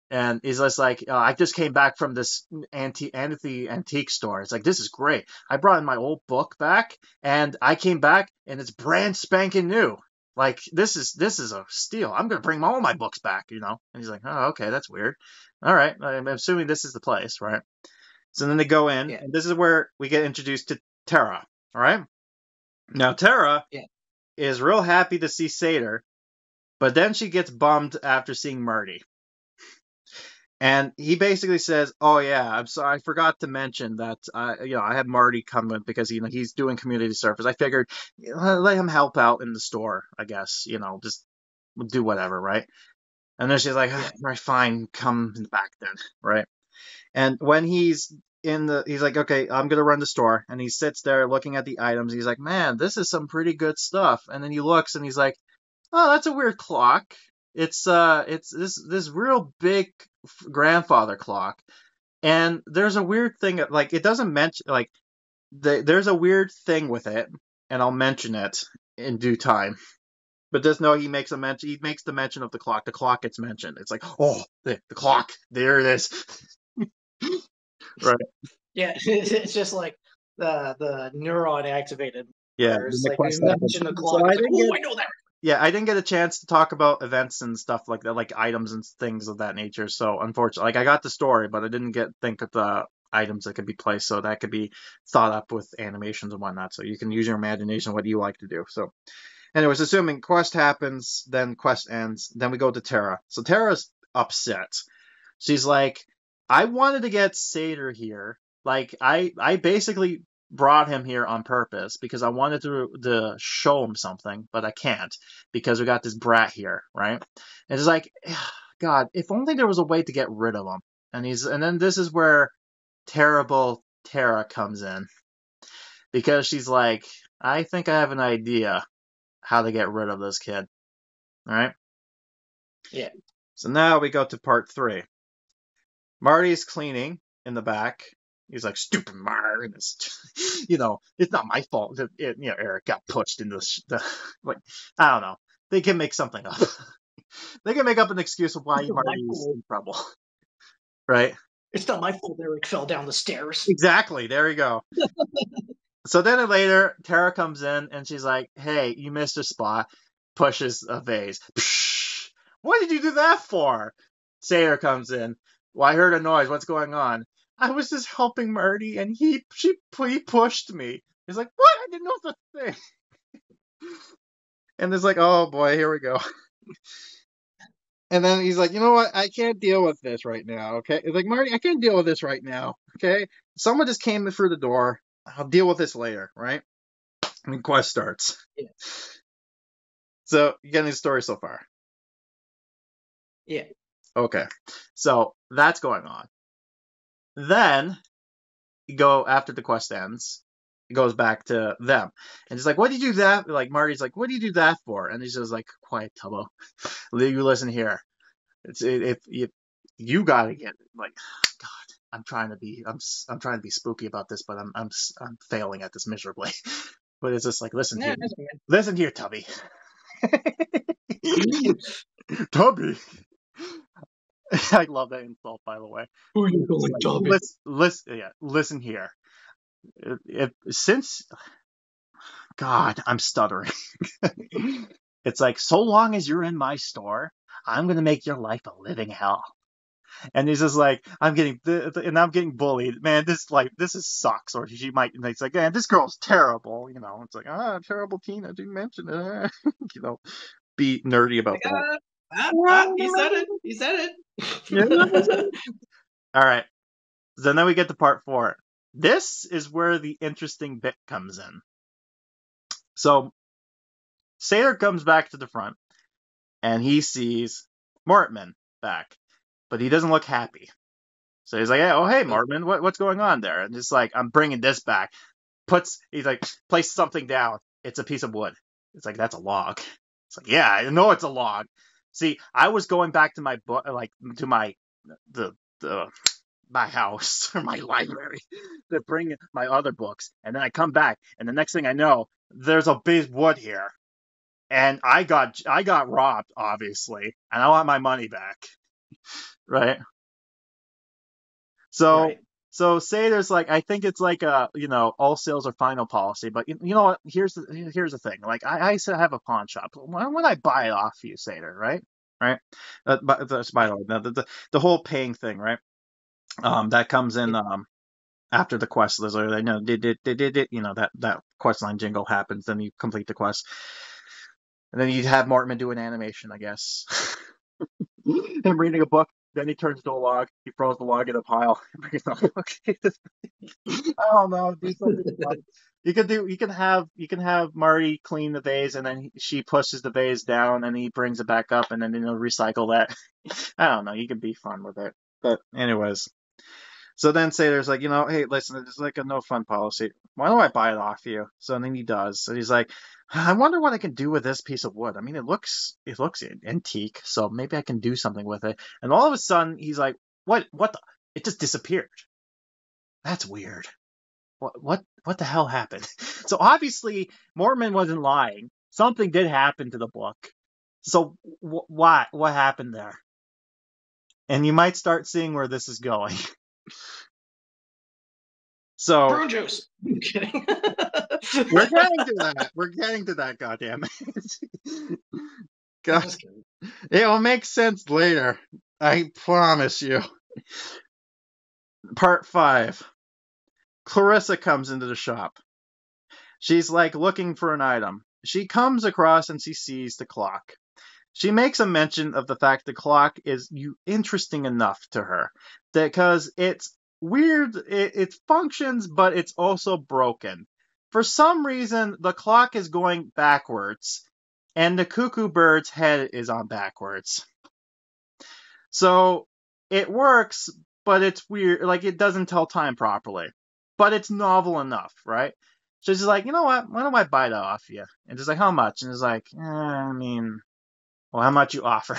And he's just like, "I just came back from this antique store. It's like, this is great. I brought in my old book back, and I came back, and it's brand spanking new. Like, this is a steal. I'm gonna bring all my books back, And he's like, "Oh, okay, that's weird. All right, I'm assuming this is the place, right?" So then they go in, and this is where we get introduced to Tara. All right. Now Tara is real happy to see Seder, but then she gets bummed after seeing Marty. And he basically says, "Oh yeah, I'm sorry, I forgot to mention that I had Marty come in because he's doing community service. I figured let him help out in the store, I guess, just do whatever, right?" And then she's like, "Right, fine, come back then," right? And when he's like, "Okay, I'm gonna run the store," and he sits there looking at the items. He's like, "Man, this is some pretty good stuff." And then he looks and he's like, "Oh, that's a weird clock. It's this real big grandfather clock. And there's a weird thing, like, it doesn't mention, like, there's a weird thing with it, and I'll mention it in due time. But just know he makes the mention of the clock. The clock gets mentioned. It's like, oh, the clock. There it is. Right. Yeah, it's just like the neuron activated. Yeah. It's the like quest you happens. mention the So clock. I It's like, didn't oh, get- I know that. Yeah, I didn't get a chance to talk about events and stuff like that, like items and things of that nature. So unfortunately, like, I got the story, but I didn't think of the items that could be placed. So that could be thought up with animations and whatnot. So you can use your imagination. What do you like to do? So, anyways, assuming quest happens, then quest ends. Then we go to Terra. So Terra's upset. She's like, I wanted to get Seder here. Like, I basically brought him here on purpose because I wanted to show him something, but I can't because we got this brat here, right? And it's like, God, if only there was a way to get rid of him. And then this is where terrible Terra comes in, because she's like, I think I have an idea how to get rid of this kid. All right? Yeah. So now we go to part 3. Marty's cleaning in the back. He's like, stupid Marty. It's not my fault that Eric got pushed into like, I don't know. They can make something up. They can make up an excuse of why Marty's in trouble. Right? It's not my fault Eric fell down the stairs. Exactly. There you go. So then later, Tara comes in and she's like, hey, you missed a spot. Pushes a vase. Psh, what did you do that for? Sayer comes in. Well, I heard a noise. What's going on? I was just helping Marty, and he pushed me. He's like, what? I didn't know the thing. And it's like, oh boy, here we go. And then he's like, you know what? I can't deal with this right now. Okay. It's like, Marty, I can't deal with this right now. Okay. Someone just came in through the door. I'll deal with this later. Right. And the quest starts. Yeah. So you getting the story so far? Yeah. Okay. So that's going on. Then you go after the quest ends. It goes back to them. And he's like, what did you do that? Like, Marty's like, what do you do that for? And he's just like, quiet, Tubbo. You listen here. If you gotta get, like, God, I'm trying to be spooky about this, but I'm failing at this miserably. But it's just like, listen here, Tubby. Tubby. I love that insult, by the way. Who are you calling Tubby? Listen here. God, I'm stuttering. It's like, so long as you're in my store, I'm gonna make your life a living hell. And he's just like, I'm getting bullied, man. This sucks. Or she might. And it's like, man, this girl's terrible. It's like, terrible Tina. Didn't mention it. Be nerdy about that. He said it. Yeah. All right. So then we get to part 4. This is where the interesting bit comes in. So Sailor comes back to the front, and he sees Mortman back, but he doesn't look happy. So he's like, hey, Mortman, what's going on there? And just like, I'm bringing this back. He's like, place something down. It's a piece of wood. It's like, that's a log. It's like, yeah, I know it's a log. See, I was going back to my book, like to my house or my library to bring my other books, and then I come back, and the next thing I know, there's a big wood here, and I got robbed, obviously, and I want my money back, right? So. Right. So say there's like, I think it's like all sales are final policy, but you know what? Here's the thing. Like I used to have a pawn shop. When I buy it off you, Seder, right? But by the way, the whole paying thing, right? That comes in after the quest. There's they know that quest line jingle happens, then you complete the quest, and then you have Mortman do an animation, I guess. Him reading a book. Then he turns to a log. He throws the log in a pile. I don't know. Do something fun. You can have Marty clean the vase, and then she pushes the vase down, and he brings it back up, and then recycle that. I don't know. You can be fun with it. But anyways, So then Sailor's like, hey, listen, it's like a no fun policy. Why don't I buy it off you? So then he does. And he's like, I wonder what I can do with this piece of wood. I mean, it looks antique, so maybe I can do something with it. And all of a sudden, he's like, what the? It just disappeared. That's weird. What the hell happened? So obviously, Mortman wasn't lying. Something did happen to the book. So what happened there? And you might start seeing where this is going. So Prune juice. I'm kidding. we're getting to that. We're getting to that. Goddamn it! God, Just kidding. it will make sense later. I promise you. Part 5. Clarissa comes into the shop. She's like looking for an item. She comes across and she sees the clock. She makes a mention of the fact the clock is interesting enough to her because it's weird. It functions, but it's also broken. For some reason, the clock is going backwards, and the cuckoo bird's head is on backwards. So it works, but it's weird. Like, it doesn't tell time properly. But it's novel enough, right? So she's like, you know what? Why don't I buy that off you? And she's like, how much? And it's like, I mean, well, how much you offer,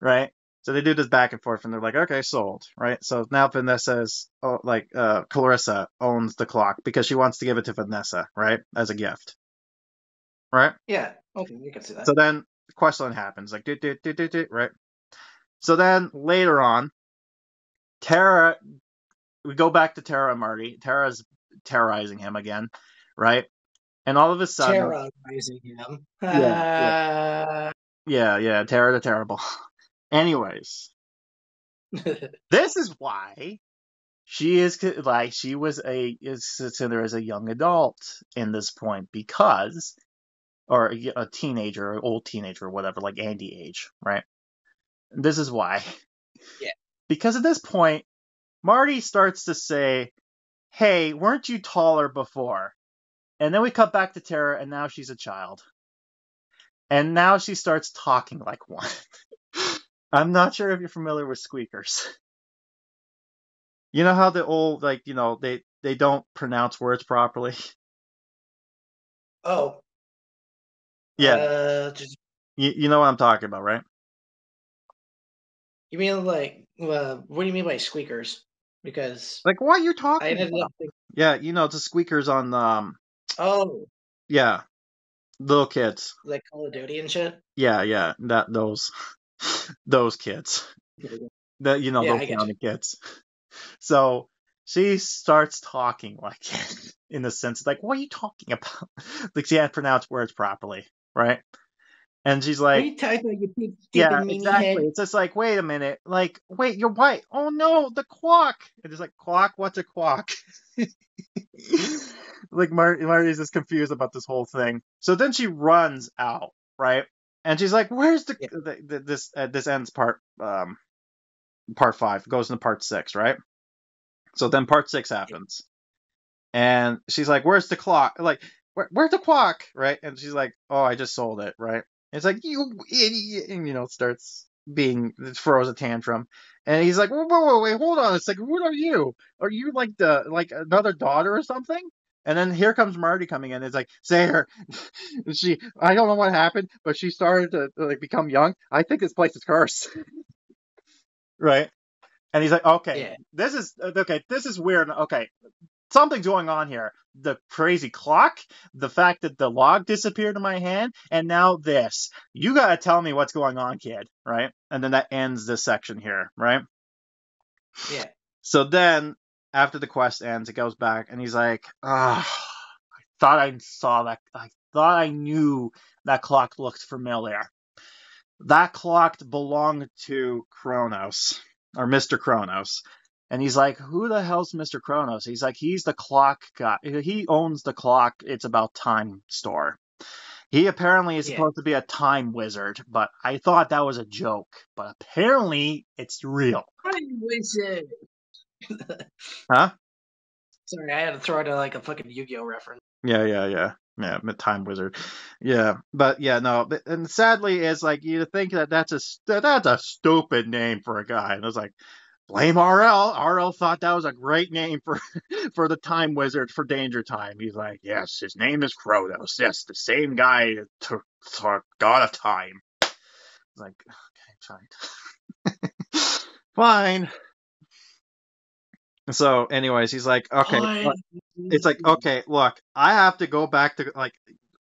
right? So they do this back and forth, and they're like, okay, sold, right? So now Vanessa's, Clarissa owns the clock because she wants to give it to Vanessa, right? As a gift, right? Yeah. Okay, you can see that. So then the quest line happens, like, right? So then later on, we go back to Tara and Marty. Tara's terrorizing him again, right? And all of a sudden... Terrorizing him. Yeah, Tara the Terrible. Anyways, this is why she was considered as a young adult in this point because, or a teenager, or old teenager, or whatever, like Andy age, right? This is why. Yeah. Because at this point, Marty starts to say, hey, weren't you taller before? And then we cut back to Tara, and now she's a child. And now she starts talking like one. I'm not sure if you're familiar with squeakers. You know how the old, they don't pronounce words properly? Oh. Yeah. You know what I'm talking about, right? You mean what do you mean by squeakers? Because like, what are you talking I ended about? up thinking, yeah, the squeakers on oh, yeah, little kids. like Call of Duty and shit. Yeah, those kids. Those county kids. So she starts talking like in the sense like, what are you talking about? Like she can't pronounce words properly, right? And she's like, what are you talking about, you big yeah, stupid meanie exactly. head? It's just like, wait a minute, like, wait, you're white. Oh no, the clock. And it's like, clock? What's a clock? Like Marty's just confused about this whole thing. So then she runs out, right? And she's like, where's this ends part 5, goes into part 6, right? So then part 6 happens. And she's like, where's the clock? Like, where's the clock? Right? And she's like, oh, I just sold it, right? And it's like, you idiot. And, throws a tantrum. And he's like, wait, hold on a second. What are you? Are you like another daughter or something? And then here comes Marty coming in. It's like, say her. I don't know what happened, but she started to become young. I think this place is cursed. Right? And he's like, okay, this is weird. Okay, something's going on here. The crazy clock, the fact that the log disappeared in my hand, and now this. You gotta tell me what's going on, kid, right? And then that ends this section here, right? Yeah. So then, after the quest ends, it goes back, and he's like, I thought I saw that. I thought I knew that clock looked familiar. That clock belonged to Kronos, or Mr. Kronos. And he's like, who the hell's Mr. Kronos? He's like, he's the clock guy. He owns the clock. It's about time store. He apparently is supposed to be a time wizard, but I thought that was a joke. But apparently, it's real. Time wizard. Huh? Sorry, I had to throw it like a fucking Yu-Gi-Oh reference. Yeah, time wizard. Yeah, but yeah, no. And sadly, it's like you think that's a stupid name for a guy. And I was like, blame RL. RL thought that was a great name for for the Time Wizard for Danger Time. He's like, yes, his name is Kronos. Yes, the same guy, God of Time. Like, okay, fine. Fine. So, anyways, he's like, okay. It's like, okay, look, I have to go back to, like,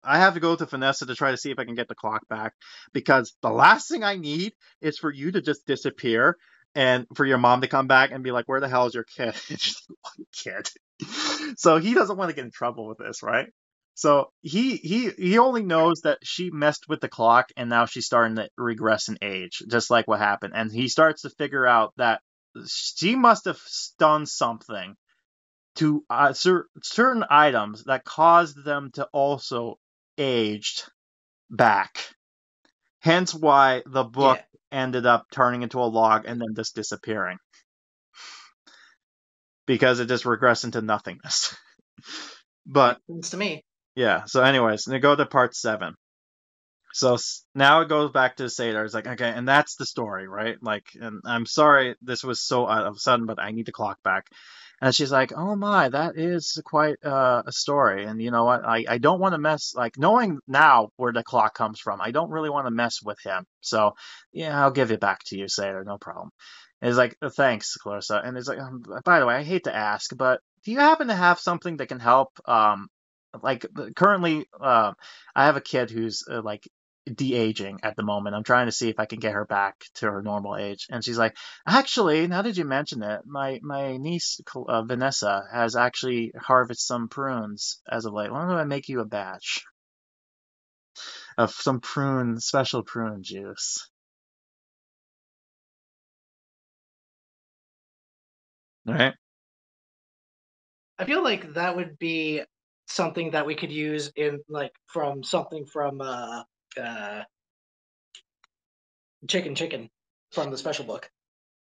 I have to go to Vanessa to try to see if I can get the clock back, because the last thing I need is for you to just disappear and for your mom to come back and be like, where the hell is your kid? It's just one kid. So he doesn't want to get in trouble with this, right? So he only knows that she messed with the clock and now she's starting to regress in age, just like what happened. And he starts to figure out that she must have done something to certain items that caused them to also aged back. Hence why the book ended up turning into a log and then just disappearing. Because it just regressed into nothingness. But Happens to me. yeah, so anyways, they go to part 7. So now it goes back to Seder. It's like, okay, and that's the story, right? Like, and I'm sorry this was so out of sudden, but I need the clock back. And she's like, oh my, that is quite a story. And you know what? I don't want to mess, like, knowing now where the clock comes from, I don't really want to mess with him. So, yeah, I'll give it back to you, Seder, no problem. And he's like, thanks, Clarissa. And it's like, by the way, I hate to ask, but do you happen to have something that can help? Like, currently, I have a kid who's, like, de-aging at the moment. I'm trying to see if I can get her back to her normal age. And she's like, actually, now that you mention it, my niece Vanessa has actually harvested some prunes as of late. Why don't I make you a batch of some special prune juice? Right? I feel like that would be something that we could use in like from something from Chicken from the special book.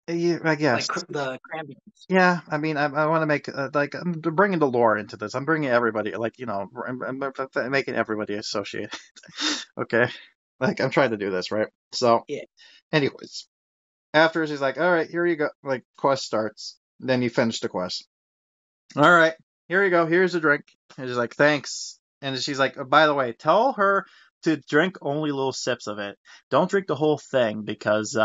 Yeah, I guess. Like the cranberries. Yeah, I mean, I want to make, like, I'm bringing the lore into this. I'm bringing everybody, like, you know, I'm making everybody associated. Okay? Like, I'm trying to do this, right? So, Yeah. anyways, after she's like, all right, here you go. Like, quest starts. Then you finish the quest. All right, here you go. Here's a drink. And she's like, thanks. And she's like, oh, by the way, tell her to drink only little sips of it. Don't drink the whole thing because,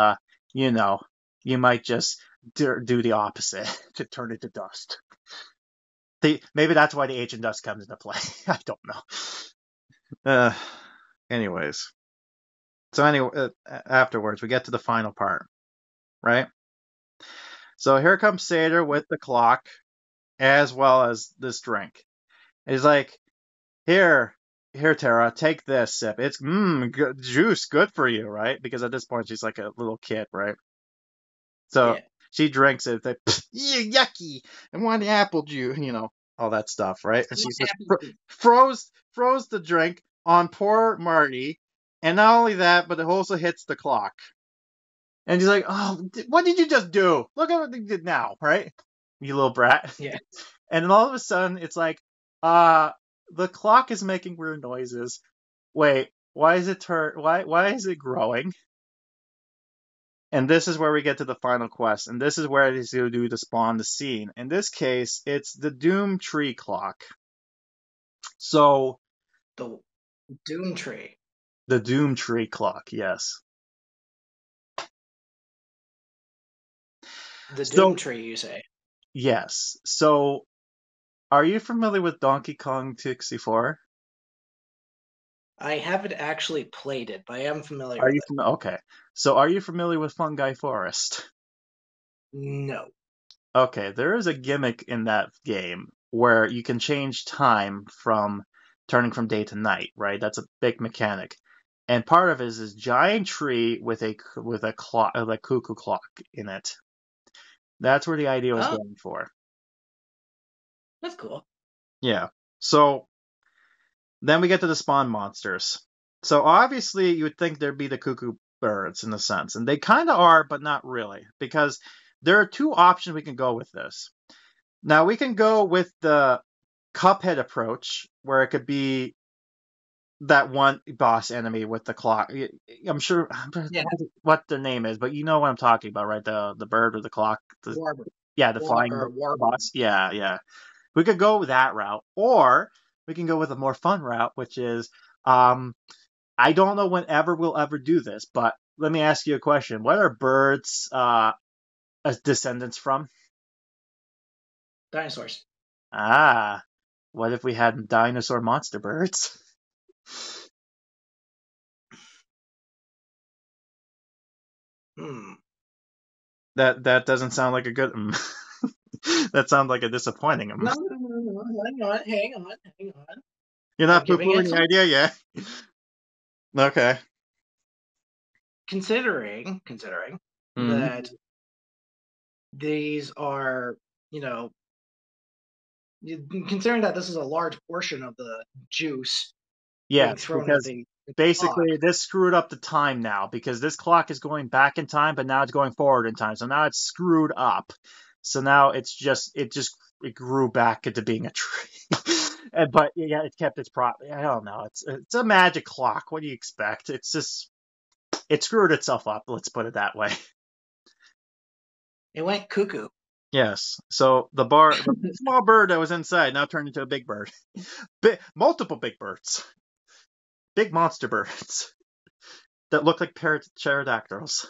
you know, you might just do the opposite to turn it to dust. Maybe that's why the agent dust comes into play. I don't know. Anyways. So anyway, afterwards, we get to the final part, right? So here comes Seder with the clock, as well as this drink. He's like, here, Tara, take this sip. It's good juice, good for you, right? Because at this point she's like a little kid, right? So she drinks it. Like, yucky! I want the apple juice, you know, all that stuff, right? And she's just froze the drink on poor Marty, and not only that, but it also hits the clock. And he's like, oh, what did you just do? Look at what you did now, right? You little brat. Yeah. And then all of a sudden, it's like, the clock is making weird noises. Wait, why is it why is it growing? And this is where we get to the final quest, and this is where it is to do to spawn the scene. In this case, it's the Doom Tree Clock. So the Doom Tree. The Doom Tree Clock, yes. The Doom Tree, you say? Yes. So, are you familiar with Donkey Kong 64? I haven't actually played it, but I am familiar with it. Okay. So, are you familiar with Fungi Forest? No. Okay, there is a gimmick in that game where you can change time from turning from day to night, right? That's a big mechanic. And part of it is this giant tree with a clock, like cuckoo clock in it. That's where the idea was going for. That's cool. Yeah. So then we get to the spawn monsters. So obviously you would think there'd be the cuckoo birds in a sense, and they kind of are, but not really, because there are two options we can go with this. Now we can go with the Cuphead approach, where it could be that one boss enemy with the clock. I'm sure Yeah. what their name is, but you know what I'm talking about, right? The bird or the clock. Warbird. Yeah, the flying Warbird. boss. Yeah, yeah. We could go that route, or we can go with a more fun route, which is, I don't know whenever we'll ever do this, but let me ask you a question. What are birds descendants from? Dinosaurs. Ah, what if we had dinosaur monster birds? Hmm. That doesn't sound like a good. That sounds like a disappointing. No. Hang on. You're not I'm giving it poo-pooing the some idea yet. Okay. considering Mhm. that these are, considering that this is a large portion of the juice being Yes, thrown at because the clock. basically this screwed up the time now because this clock is going back in time, but now it's going forward in time. So now it's screwed up. So now it grew back into being a tree. But yeah, it kept its prop. I don't know. It's a magic clock. What do you expect? It's just it screwed itself up. Let's put it that way. It went cuckoo. Yes. So the small bird that was inside now turned into a big bird. Multiple big birds. Big monster birds that look like pterodactyls.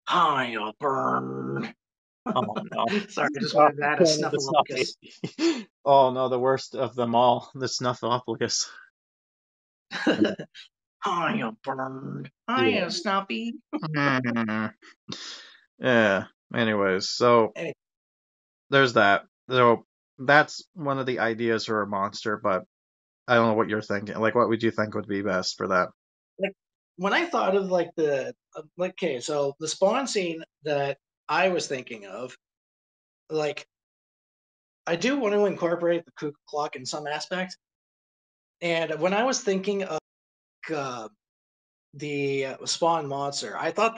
Hi, a bird. Oh no. Sorry, I just wanted to add a snuffleupagus. Oh no, the worst of them all, the snuffleupagus. Hi, a bird. Hi, Yeah. a snuffy. Yeah. Anyways, so Anyway. there's that. So that's one of the ideas for a monster, but I don't know what you're thinking. Like, what would you think would be best for that? Like when I thought of like okay, so the spawn scene that I was thinking of, like I do want to incorporate the cuckoo clock in some aspect. And when I was thinking of the spawn monster, I thought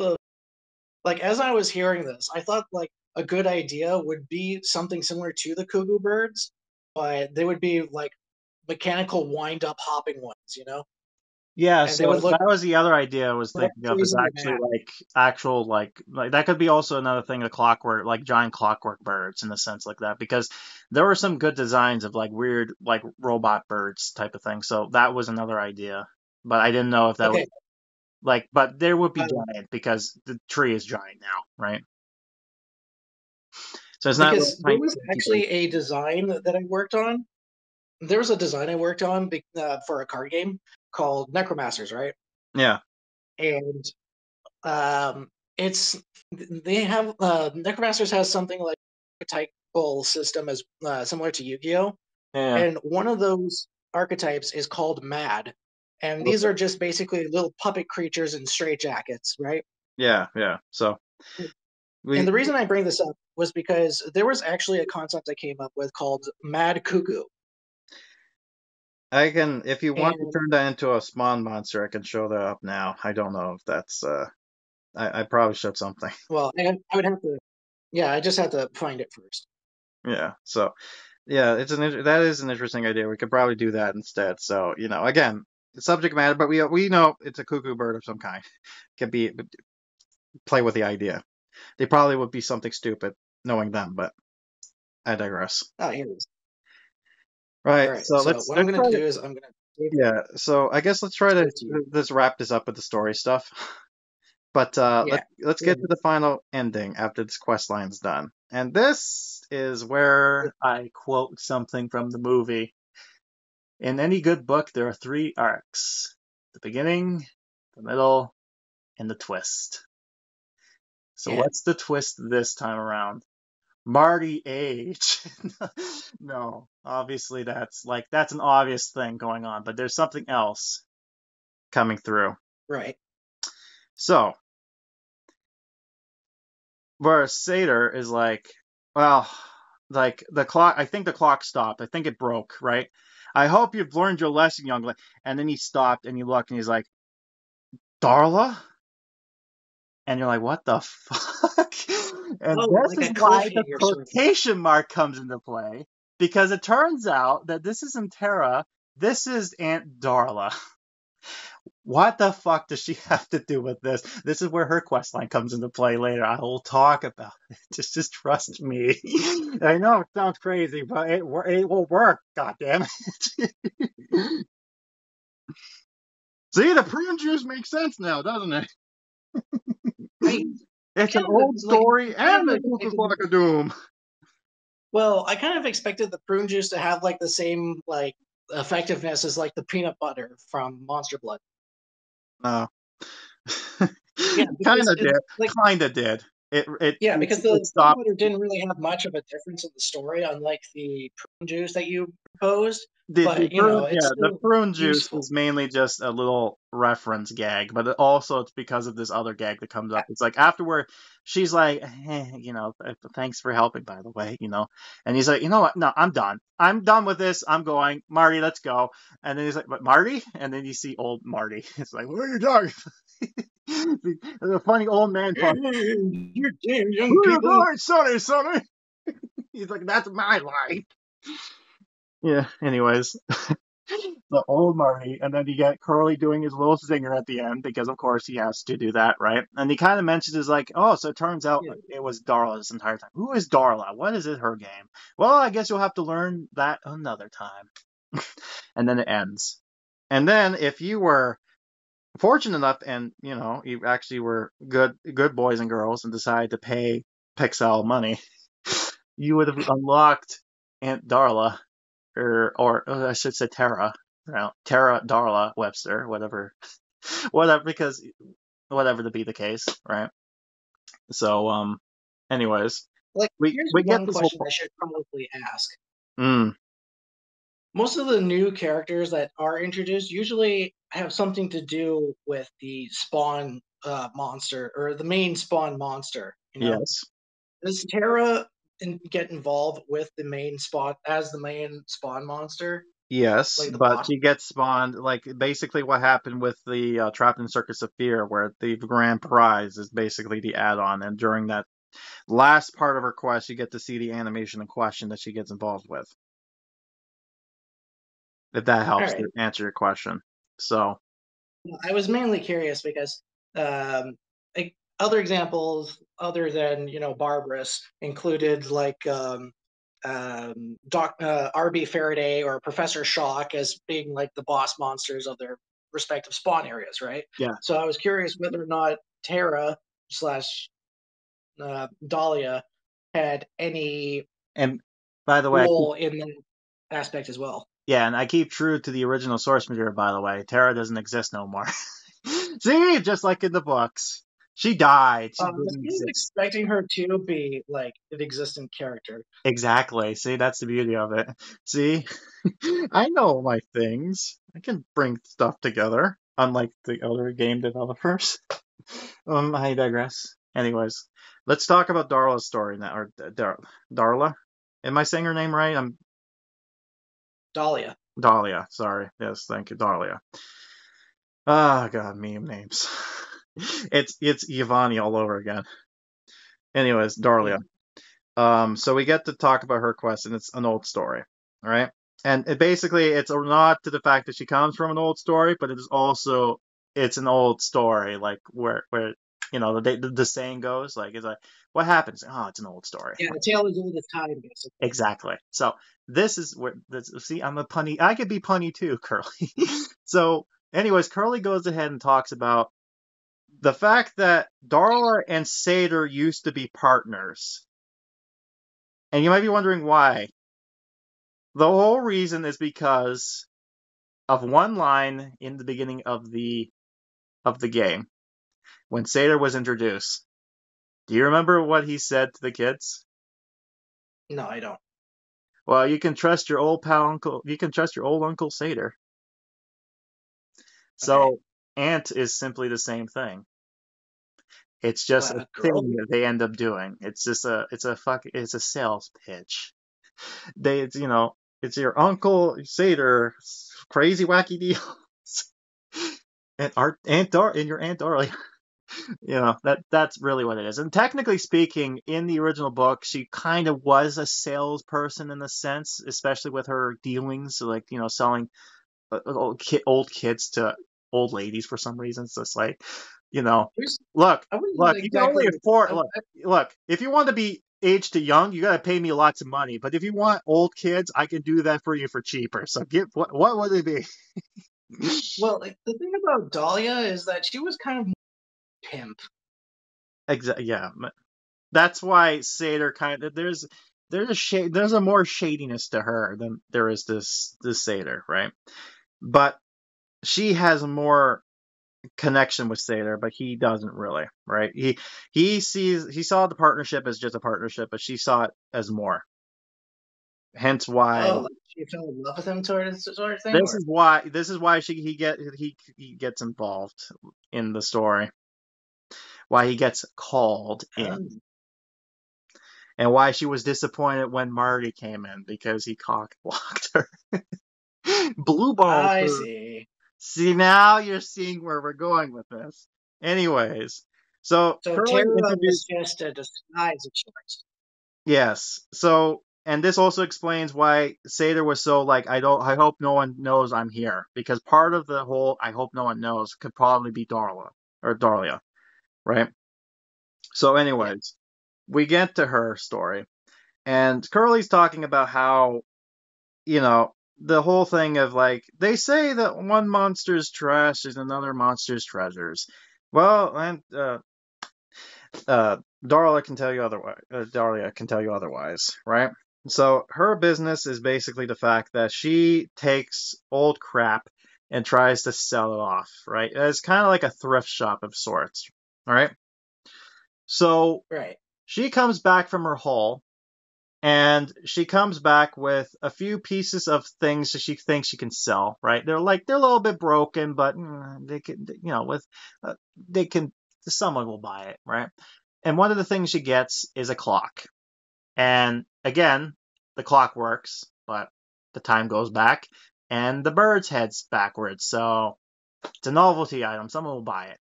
as I was hearing this, I thought like a good idea would be something similar to the cuckoo birds, but they would be like mechanical wind up hopping ones. Yeah, And they so would look that was the other idea I was thinking of is crazy actually mad. like actual like that could be also another thing, the clockwork, like giant clockwork birds in a sense like that, because there were some good designs of like weird like robot birds type of thing. So that was another idea, but I didn't know if that Okay, was like, but there would be um, giant because the tree is giant now, right? So it's not really because there tiny. was actually a design that I worked on. There was a design I worked on for a card game called Necromasters, right? Yeah, And it's they have Necromasters has something like a archetypal system as similar to Yu-Gi-Oh, yeah, and one of those archetypes is called Mad, and these are just basically little puppet creatures in straitjackets, right? yeah. So And we, the reason I bring this up was because there was actually a concept I came up with called Mad Cuckoo. I can, if you want to And turn that into a spawn monster, I can show that up now. I don't know if that's I probably showed something. well, I would have to, yeah, I just have to find it first. Yeah. So, yeah, that is an interesting idea. We could probably do that instead. So, again, subject matter, but we know it's a cuckoo bird of some kind. Could be play with the idea. They probably would be something stupid, knowing them, but I digress. Oh, here it is. All Right. right, So so what I'm let's going try to to, do is I'm going to yeah. So I guess let's try to give it to you. let's wrap this up with the story stuff. But Yeah. let's get to the final ending after this quest line's done. And this is where I quote something from the movie. In any good book, there are 3 arcs: the beginning, the middle, and the twist. So Yeah. what's the twist this time around? Marty age. No, obviously that's an obvious thing going on, but there's something else coming through. Right. So, where Seder is like, well, like the clock, I think the clock stopped. I think it broke, right? I hope you've learned your lesson, young lady. And then he stopped and he looked and he's like, Darla? And you're like, what the fuck? And Oh, this like is a why the cliffhanger sort of. quotation mark comes into play, because it turns out that this isn't Terra, this is Aunt Darla. What the fuck does she have to do with this? This is where her quest line comes into play later. I will talk about it. Just trust me. I know it sounds crazy, but it will work. God damn it. See, the prune juice makes sense now, doesn't it? It's an old story and the Cuckoo Clock of Doom. Well, I kind of expected the prune juice to have like the same like effectiveness as like the peanut butter from Monster Blood. No. Yeah, Kind of did. like, Kind of did. Because the peanut butter didn't really have much of a difference in the story, unlike the prune juice that you proposed. The prune juice is mainly just a little reference gag, but it's because of this other gag that comes up. It's like afterward, she's like, thanks for helping, by the way, and he's like, you know what? No, I'm done. I'm done with this. I'm going. Marty, let's go. And then he's like, but Marty? And then you see old Marty. It's like, what are you talking about? A funny old man talk. You damn young people. Sonny. He's like, that's my life. Yeah, anyways. The old Marty, and then you get Curly doing his little zinger at the end, because of course he has to do that, right? And he kind of mentions is like, oh, so it turns out it was Darla this entire time. Who is Darla? What is her game? Well, I guess you'll have to learn that another time. And then it ends. And then if you were fortunate enough and, you actually were good boys and girls and decided to pay Pixel money, you would have unlocked Aunt Darla. Or I should say Terra, Terra Darla Webster, whatever, because whatever to be the case, right? So, anyways, here's one question I should probably ask. Most of the new characters that are introduced usually have something to do with the spawn monster or the main spawn monster. Yes. Does Terra get involved with the main spawn monster? Yes, but she gets spawned, like basically what happened with the Trapped in Circus of Fear, where the grand prize is basically the add-on, and during that last part of her quest, you get to see the animation in question that she gets involved with. If that helps to answer your question. So I was mainly curious because other examples other than Barbarous included like R.B. Faraday or Professor Shock as being like the boss monsters of their respective spawn areas, right? Yeah. So I was curious whether or not Terra / Dahlia had any by the way, role in that aspect as well. Yeah, and I keep true to the original source material, by the way. Terra doesn't exist no more. See, just like in the books. She died. She didn't exist. Expecting her to be like an existent character. Exactly. See, that's the beauty of it. See, I know my things. I can bring stuff together, unlike the other game developers. I digress. Anyways, let's talk about Darla's story now. Or Darla? Am I saying her name right? Dahlia. Sorry. Yes, thank you, Dahlia. Ah, God, meme names. It's Giovanni all over again. Anyways, Dahlia. So we get to talk about her quest, and it's an old story, right? And it's a nod to the fact that she comes from an old story, but it's an old story, like where the saying goes, like it's like what happens? Oh, it's an old story. Yeah, the tale is old as time, basically. Exactly. So this is where I'm a punny. I could be punny too, Curly. So, anyways, Curly goes ahead and talks about the fact that Darla and Seder used to be partners. And you might be wondering why. The whole reason is because of one line in the beginning of the game when Seder was introduced. Do you remember what he said to the kids? No, I don't. Well, you can trust your old pal uncle. You can trust your old Uncle Seder. So, Aunt is simply the same thing. It's just a thing that they end up doing. It's just it's a sales pitch. It's your Uncle Seder, crazy wacky deals, and your Aunt Darla. That's really what it is. And technically speaking, in the original book, she kind of was a salesperson in a sense, especially with her dealings, like selling old kids to old ladies for some reason. It's just like, Here's- look, I wouldn't you can only exactly. afford. Look, if you want to be aged to young, you gotta pay me lots of money. But if you want old kids, I can do that for you for cheaper. So what would it be? Well, like, the thing about Dahlia is that she was kind of pimp. Exactly. Yeah, that's why Seder kind of there's a more shadiness to her than there is this Seder, right? But she has more connection with Seder, but he doesn't really, right? He saw the partnership as just a partnership, but she saw it as more. Hence why Oh, like she fell in love with him sort of thing. this is why he gets involved in the story. Why he gets called in. And why she was disappointed when Marty came in, because he cock blocked her. Blue ball. I see. See, now you're seeing where we're going with this. Anyways, so Curly Terra introduced. was just a disguise of choice. Yes. So, and this also explains why Seder was so like, I hope no one knows I'm here, because part of the whole I hope no one knows could probably be Dahlia, right? So, anyways, we get to her story, and Curly's talking about how, the whole thing of like, they say that one monster's trash is another monster's treasures. Well, and Dahlia can tell you otherwise, right? So her business is basically the fact that she takes old crap and tries to sell it off, right? It's kind of like a thrift shop of sorts, all right? So Right. she comes back from her haul, and she comes back with a few pieces of things that she thinks she can sell, right? They're a little bit broken, but they can, someone will buy it, right? And one of the things she gets is a clock. And again, the clock works, but the time goes back and the bird's head's backwards. So it's a novelty item. Someone will buy it.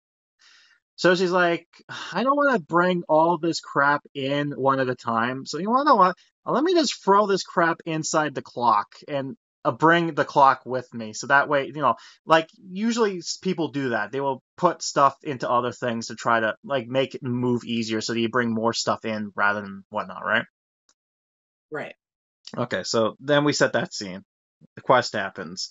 So she's like, I don't want to bring all this crap in one at a time. So you want to know what? Let me just throw this crap inside the clock and bring the clock with me. So that way, like usually people do that. They will put stuff into other things to try to like make it move easier so that you bring more stuff in rather than whatnot, right? Right. Okay, so then we set that scene. The quest happens.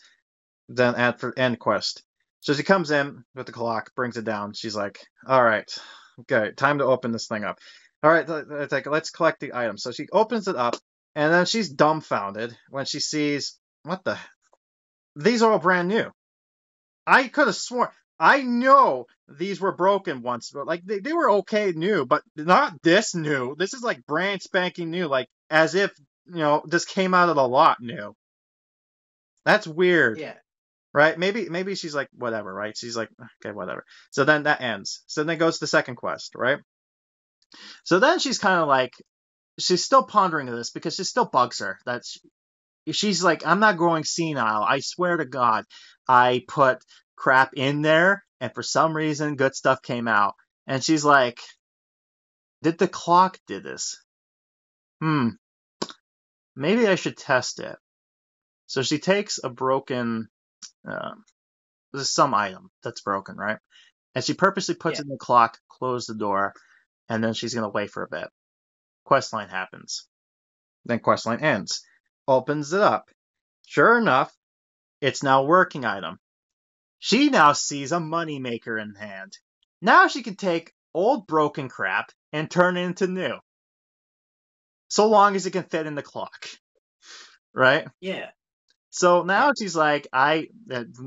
Then end quest. So she comes in with the clock, brings it down. She's like, all right, okay, time to open this thing up. All right, let's collect the items. So she opens it up, and then she's dumbfounded when she sees, these are all brand new. I could have sworn, I know these were broken once, but like they were okay new, but not this new. This is like brand spanking new, like as if, this came out of the lot new. That's weird. Yeah. Right? Maybe she's like, whatever, right? She's like, okay, whatever. So then that ends. So then goes to the second quest, right? So then she's kind of like, she's still pondering this because it still bugs her. She's like, I'm not growing senile. I swear to God, I put crap in there, and for some reason, good stuff came out. And she's like, did the clock do this? Maybe I should test it. So she takes a broken, there's some item that's broken, right? And she purposely puts it in the clock, close the door, and then she's going to wait for a bit. Questline happens. Then questline ends. Opens it up. Sure enough, it's now a working item. She now sees a moneymaker in hand. Now she can take old broken crap and turn it into new. So long as it can fit in the clock. Right? Yeah. So now she's like,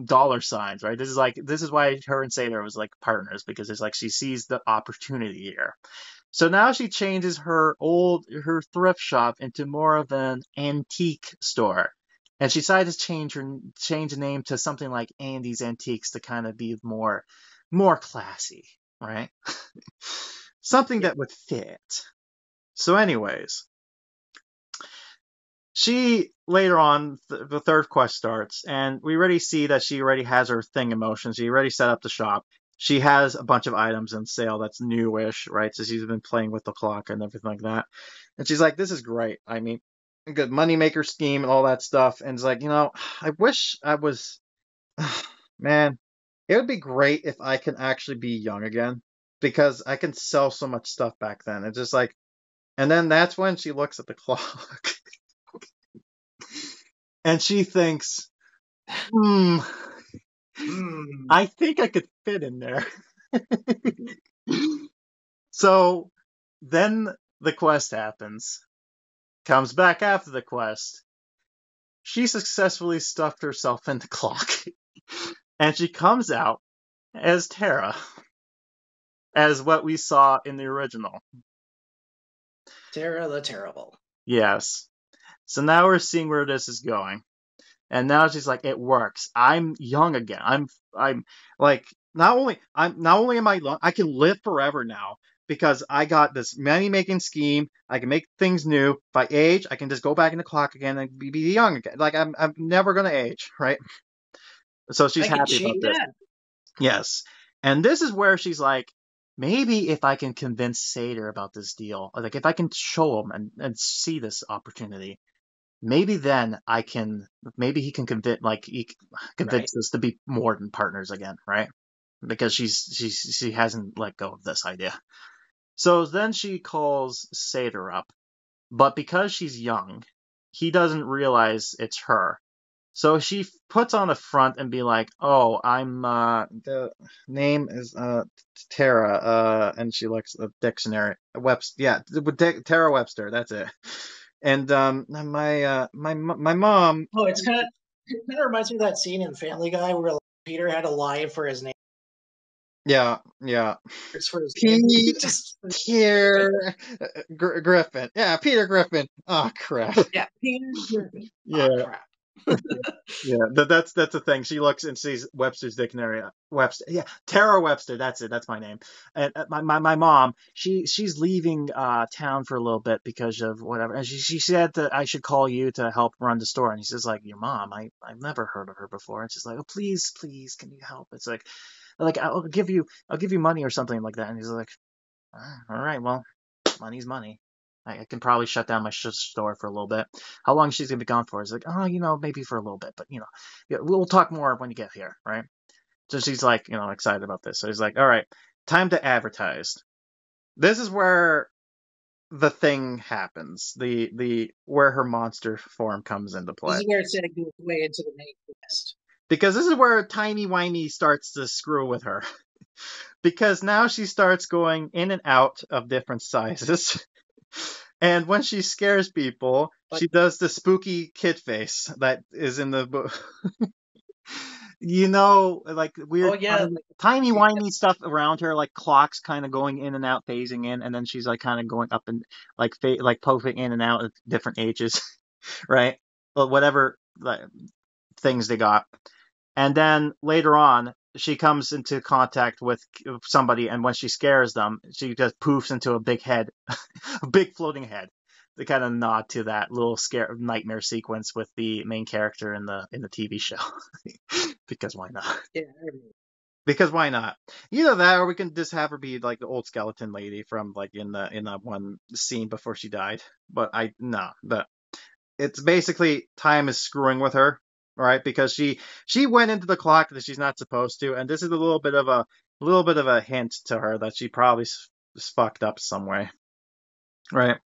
dollar signs, right? This is why her and Seder was like partners, because it's like she sees the opportunity here. So now she changes her thrift shop into more of an antique store. And she decided to change the name to something like Andy's Antiques to kind of be more classy, right? Something that would fit. So anyways, she later on, the third quest starts, and we already see that she already has her thing in motion. She already set up the shop. She has a bunch of items in sale that's newish, right? So she's been playing with the clock and everything like that. And she's like, this is great. I mean, a good moneymaker scheme and all that stuff. And it's like, I wish I was Man, it would be great if I can actually be young again because I can sell so much stuff back then. It's just like, and then that's when she looks at the clock and she thinks, hmm, Hmm. I think I could fit in there. So then the quest happens. Comes back after the quest. She successfully stuffed herself in the clock. And she comes out as Terra, as what we saw in the original. Terra the Terrible. Yes. So now we're seeing where this is going. And now she's like, it works. I'm young again. I'm like, not only am I I can live forever now because I got this money making scheme. I can make things new. If I age, I can just go back in the clock again and be young again. Like I'm never gonna age, right? So she's I can happy about cheat this. that. Yes. And this is where she's like, maybe if I can convince Seder about this deal, like if I can show him and see this opportunity, maybe then maybe he can convince, like, convince us to be more than partners again, right? Because she hasn't let go of this idea. So then she calls Seder up, but because she's young, he doesn't realize it's her. So she puts on the front and be like, "Oh, I'm the name is Tara," and she looks at the dictionary. Webster, yeah, Tara Webster. That's it. And my mom. Oh, it kind of reminds me of that scene in Family Guy where like, Peter had to lie for his name. Yeah. It's for his name. Peter Griffin. Yeah, Peter Griffin. Oh crap. Yeah, Peter Griffin. Yeah. Oh, crap. Yeah, that's the thing. She looks and sees Webster's dictionary. Webster, yeah, Tara Webster. That's it. That's my name. And my mom, she's leaving town for a little bit because of whatever. And she said that I should call you to help run the store. And he says like, your mom, I've never heard of her before. And she's like, oh please, can you help? It's like I'll give you money or something like that. And he's like, all right, well, money's money. I can probably shut down my store for a little bit. How long she's gonna be gone for? It's like, oh, maybe for a little bit, but yeah, we'll talk more when you get here, right? So she's like, excited about this. So he's like, all right, time to advertise. This is where the thing happens. The where her monster form comes into play. This is where it said it goes way into the main quest. Because this is where Timey Wimey starts to screw with her. Because now she starts going in and out of different sizes. And when she scares people, she does the spooky kid face that is in the book. Like weird, tiny, whiny stuff around her, like clocks kind of going in and out, phasing in, and then she's like kind of going up and like poking in and out at different ages, right? Well, whatever things they got. And then later on, she comes into contact with somebody, and when she scares them, she just poofs into a big head, a big floating head. To kind of nod to that little scare nightmare sequence with the main character in the TV show. Because why not? Yeah. Because why not? Either that, or we can just have her be like the old skeleton lady from like in that one scene before she died. But but it's basically time is screwing with her. Right, because she went into the clock that she's not supposed to, and this is a little bit of a hint to her that she probably fucked up some way. Right.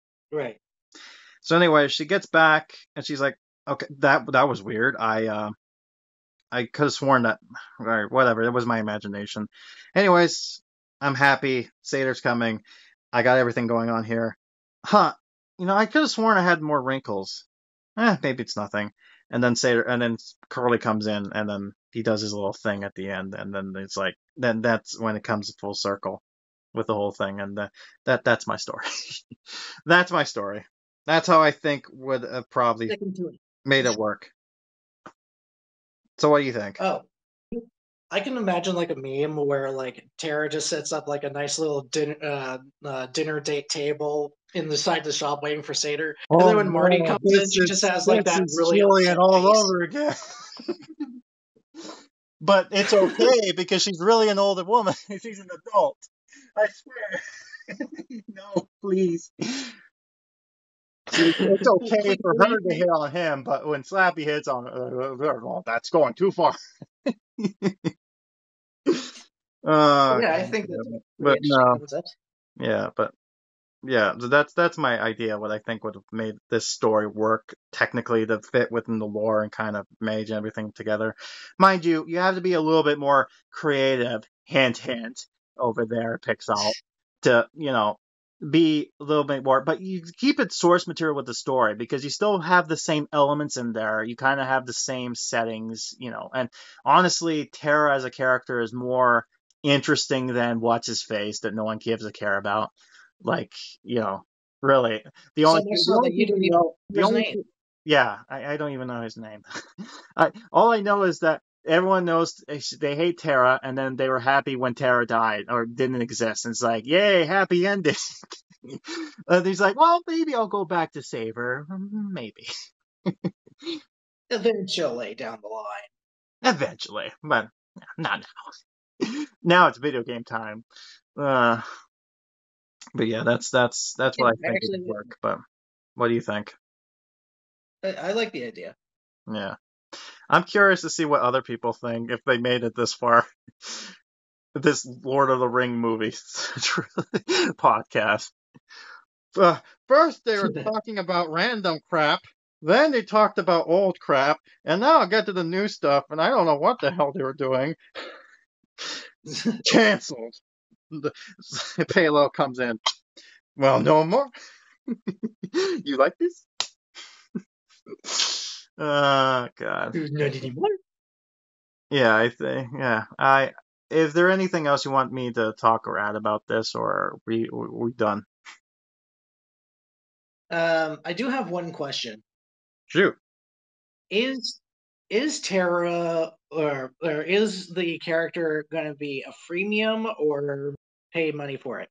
So anyway, she gets back and she's like, "Okay, that was weird. I could have sworn that, or whatever. It was my imagination." Anyways, I'm happy. Seder's coming. I got everything going on here. Huh? I could have sworn I had more wrinkles. Maybe it's nothing. And then Curly comes in, and then he does his little thing at the end, and then it's like, then that's when it comes full circle with the whole thing, and that's my story. That's my story. That's how I think would have probably made it work. So what do you think? Oh, I can imagine like a meme where like Tara just sets up like a nice little dinner date table in the side of the shop waiting for Seder, and then when Marty comes in, she just has like that really Julian all face. over again. But it's okay because she's really an older woman. She's an adult. I swear. No, please. It's okay for her to hit on him, but when Slappy hits on well, that's going too far. Yeah, I think that's a pretty but interesting no, concept. yeah, but yeah, so that's my idea. What I think would have made this story work technically to fit within the lore and kind of mage everything together. Mind you, you have to be a little bit more creative. Hint, hint, over there, Pixel, to be a little bit more. But you keep it source material with the story because you still have the same elements in there. You kind of have the same settings, And honestly, Terra as a character is more interesting than what's his face that no one gives a care about. Like, really, the So only much the so only that you people don't you even know, know the his only name. yeah, I don't even know his name. All I know is that everyone knows they hate Terra, and then they were happy when Terra died or didn't exist. And it's like, yay, happy ending. And he's like, well, maybe I'll go back to save her. Maybe. Eventually down the line. Eventually, but not now. Now it's video game time. But yeah, that's what I think would Actually, work. But what do you think? I like the idea. Yeah. I'm curious to see what other people think if they made it this far. This Lord of the Ring movie podcast. First, they were talking about random crap. Then they talked about old crap. And now I get to the new stuff, and I don't know what the hell they were doing. Cancelled. The Palo comes in. Well, no more. You like this? God. Not anymore. Yeah, I think. Yeah, Is there anything else you want me to talk or add about this, or are we done? I do have one question. Shoot. Is Terra or is the character going to be a freemium or pay money for it?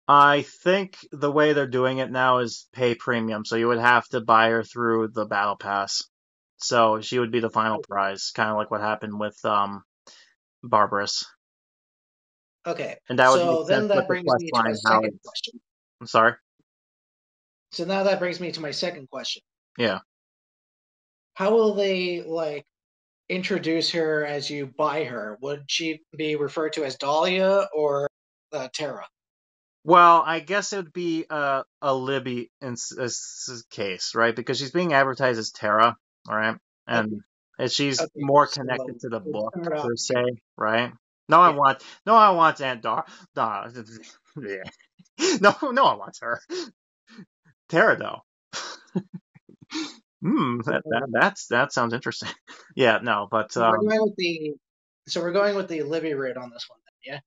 I think the way they're doing it now is pay premium, so you would have to buy her through the battle pass. So she would be the final prize, kind of like what happened with Barbarous. Okay, And that would make so sense then with that the brings quest me to my line. How second it's. question. I'm sorry. So now that brings me to my second question. Yeah. How will they introduce her as you buy her? Would she be referred to as Dahlia or Terra? Well, I guess it would be a Libby in this case, right? Because she's being advertised as Terra, right? Okay, And she's okay. more So connected to the we'll book start off per se, here. right? No one Yeah. wants, no one wants Aunt Dar. Yeah. No one wants her. Terra, though. That sounds interesting. Yeah, no, but So we're going with the we're going with the Libby route on this one, then, yeah.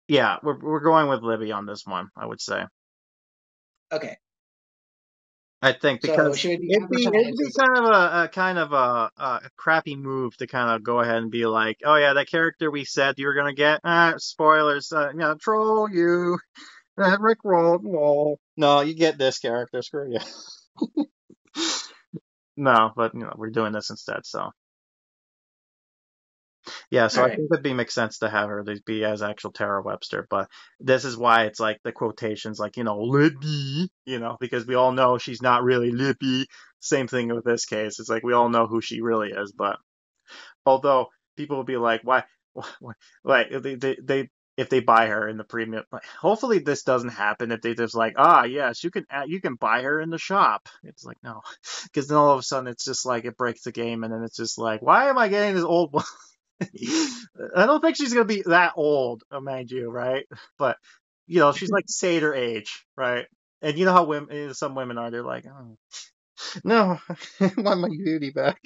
yeah, we're going with Libby on this one, I would say. Okay. I think So because she would be it'd be advertised as kind of a crappy move to kind of go ahead and be like, oh yeah, that character we said you were gonna get, spoilers, troll you, Rick rolled, lol. No, you get this character, screw you. No, but we're doing this instead, so yeah, so all I right. think it'd make sense to have her to be as actual Tara Webster, but this is why it's like the quotations, like Libby, because we all know she's not really Libby. Same thing with this case. It's like we all know who she really is, but although people will be like, why like if they buy her in the premium, hopefully this doesn't happen. If they just like, yes, you can buy her in the shop. It's like no, because then all of a sudden it's just like it breaks the game, and then it's just like, why am I getting this old one? I don't think she's gonna be that old, mind you, right? But she's like satyr age, right? And you know how some women are. They're like, oh, no, I want my beauty back.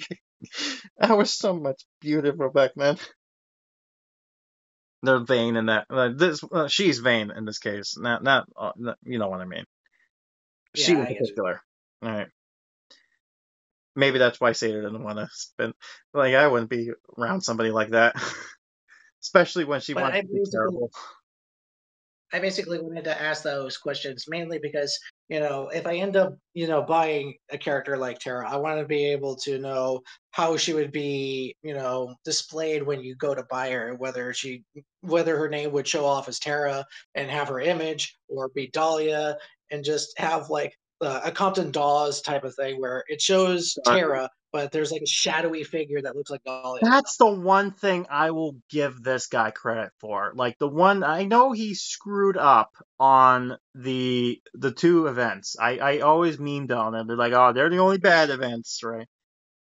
I was so much beautiful back then. They're vain in that. She's vain in this case. Not you know what I mean. She Yeah, in I get you. particular. All right. Maybe that's why Satyr didn't want to spend. Like I wouldn't be around somebody like that. Especially when she But wants to be terrible. I basically wanted to ask those questions mainly because, if I end up, buying a character like Terra, I want to be able to know how she would be, displayed when you go to buy her, whether her name would show off as Terra and have her image or be Dahlia and just have a Compton Dawes type of thing where it shows Tara, but there's like a shadowy figure that looks like Dahlia. That's the one thing I will give this guy credit for. Like the one I know he screwed up on the two events. I always memed on them. They're like, oh, they're the only bad events, right?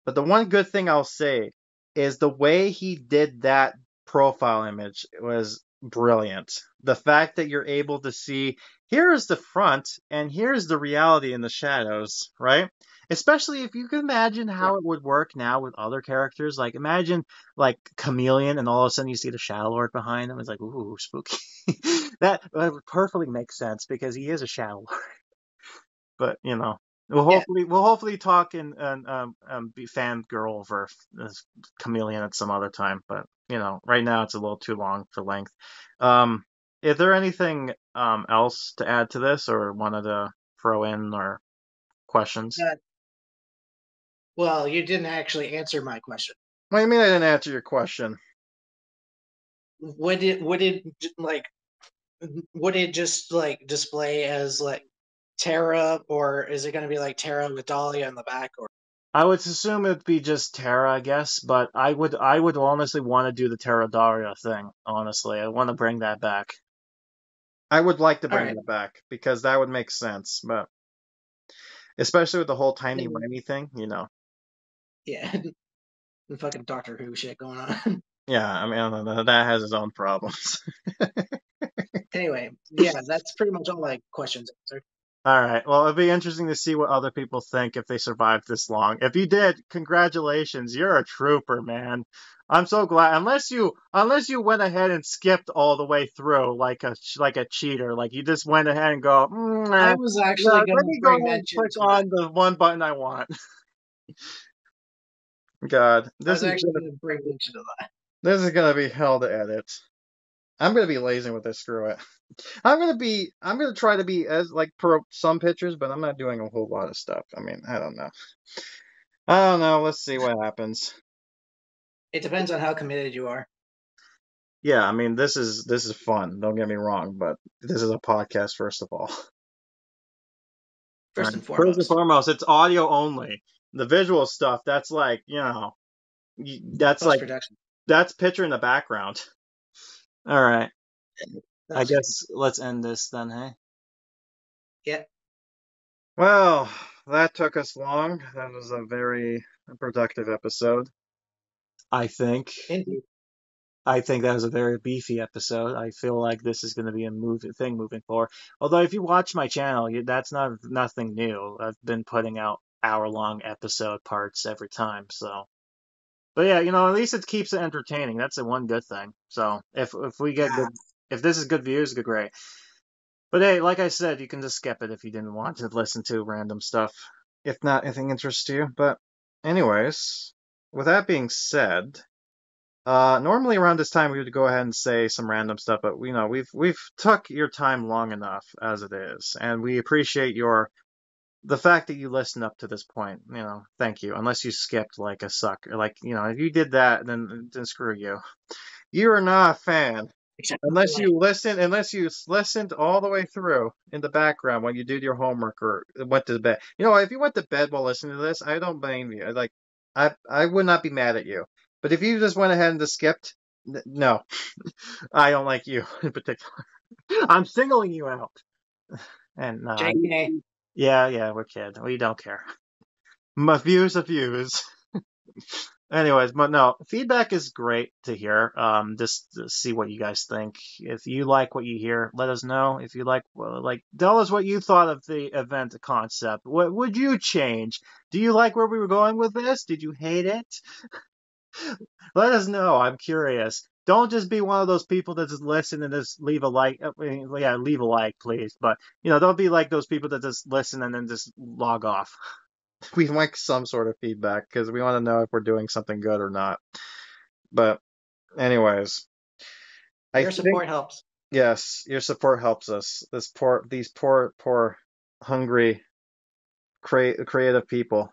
But the one good thing I'll say is the way he did that profile image was brilliant. The fact that you're able to see here's the front and here's the reality in the shadows, right? Especially if you can imagine how it would work now with other characters. Like imagine like Chameleon and all of a sudden you see the Shadow Lord behind him. It's like, ooh, spooky. that would perfectly make sense because he is a Shadow Lord. But you know, we'll hopefully talk and be fangirl over Chameleon at some other time. But you know, right now it's a little too long for length. Is there anything else to add to this, or wanted to throw in, or questions? Well, you didn't actually answer my question. What do you mean I didn't answer your question? Would it just like display as like Tara, or is it going to be like Tara with Dahlia in the back? Or I would assume it'd be just Tara, I guess, but I would honestly want to do the Tara Dahlia thing. Honestly, I want to bring that back. I would like to bring that back because that would make sense, but especially with the whole timey-wimey thing, you know. Yeah, the fucking Doctor Who shit going on. Yeah, I mean, that has its own problems. Anyway, yeah, that's pretty much all my questions answered. All right. Well, it'd be interesting to see what other people think if they survived this long. If you did, congratulations. You're a trooper, man. I'm so glad. Unless you went ahead and skipped all the way through like a cheater, like you just went ahead and go. I was actually going to bring mention click on the one button I want. God, I was actually going to bring mention of that. This is gonna be hell to edit. I'm gonna be lazy with this. Screw it. I'm gonna try to be as like pro some pictures, but I'm not doing a whole lot of stuff. I mean, I don't know. Let's see what happens. It depends on how committed you are. Yeah, I mean, this is fun. Don't get me wrong, but this is a podcast first of all. First and foremost, it's audio only. The visual stuff, that's like, you know, that's like that's picture in the background. All right. I guess let's end this then, hey? Yeah. Well, that took us long. That was a very productive episode, I think. Indeed. I think that was a very beefy episode. I feel like this is going to be a thing moving forward. Although, if you watch my channel, that's nothing new. I've been putting out hour-long episode parts every time, so. But yeah, you know, at least it keeps it entertaining. That's the one good thing. So if we get good, if this is good views, great. But hey, like I said, you can just skip it if you didn't want to listen to random stuff. If not, anything interests you. But anyways, with that being said, normally around this time we would go ahead and say some random stuff, but you know, we've took your time long enough as it is, and we appreciate the fact that you listened up to this point. You know, thank you. Unless you skipped like a sucker, like, you know, if you did that, then screw you. You are not a fan. Unless you listened all the way through in the background when you did your homework or went to bed. You know, if you went to bed while listening to this, I don't blame you. Like, I would not be mad at you. But if you just went ahead and just skipped, no, I don't like you in particular. I'm singling you out. And yeah, we're kidding. We don't care. My views are views. Anyways, but no, feedback is great to hear. Just to see what you guys think. If you like what you hear, let us know. If you like, tell us what you thought of the event concept. What would you change? Do you like where we were going with this? Did you hate it? Let us know. I'm curious. Don't just be one of those people that just listen and just leave a like. Yeah, leave a like, please. But, you know, don't be like those people that just listen and then just log off. We like some sort of feedback because we want to know if we're doing something good or not. But anyways, your support helps. Yes, your support helps us. These poor, hungry, creative people,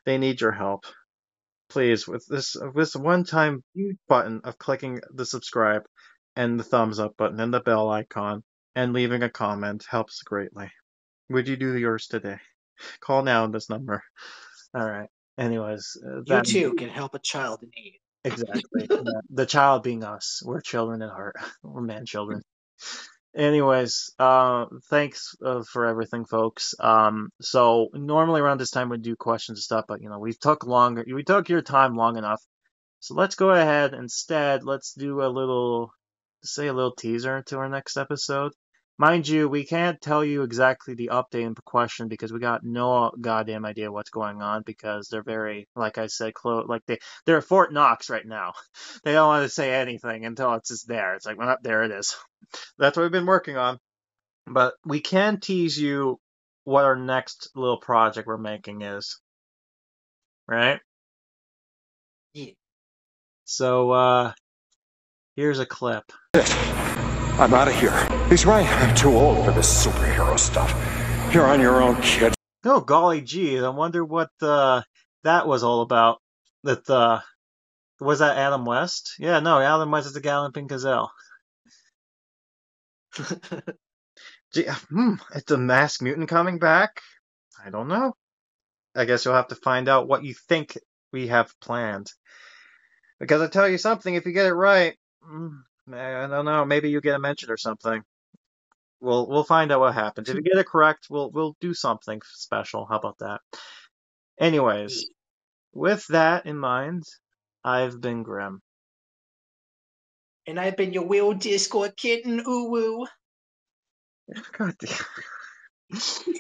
they need your help. Please, with this one-time button of clicking the subscribe and the thumbs up button and the bell icon and leaving a comment helps greatly. Would you do yours today? Call now on this number. All right. Anyways, You too can help a child in need. exactly. Yeah. The child being us. We're children at heart. We're man children. Anyways, thanks for everything, folks. So normally around this time we do questions and stuff, but we took your time long enough. So let's go ahead instead. Let's do a little teaser to our next episode. Mind you, we can't tell you exactly the update and question because we got no goddamn idea what's going on because they're very, like I said, close. Like they're at Fort Knox right now. They don't want to say anything until it's just there. It's like, well, there it is. That's what we've been working on. But we can tease you what our next little project we're making is. Right? Yeah. So, here's a clip. I'm out of here. He's right. I'm too old for this superhero stuff. You're on your own, kid. Oh, golly gee. I wonder what that was all about. Was that Adam West? Yeah, no, Adam West is the Galloping Gazelle. Gee, it's a masked mutant coming back? I don't know. I guess you'll have to find out what you think we have planned. Because I tell you something, if you get it right, I don't know, maybe you get a mention or something. We'll find out what happens. If you get it correct, we'll do something special. How about that? Anyways, with that in mind, I've been Grim. And I've been your Will Discord kitten, ooh-woo. God damn.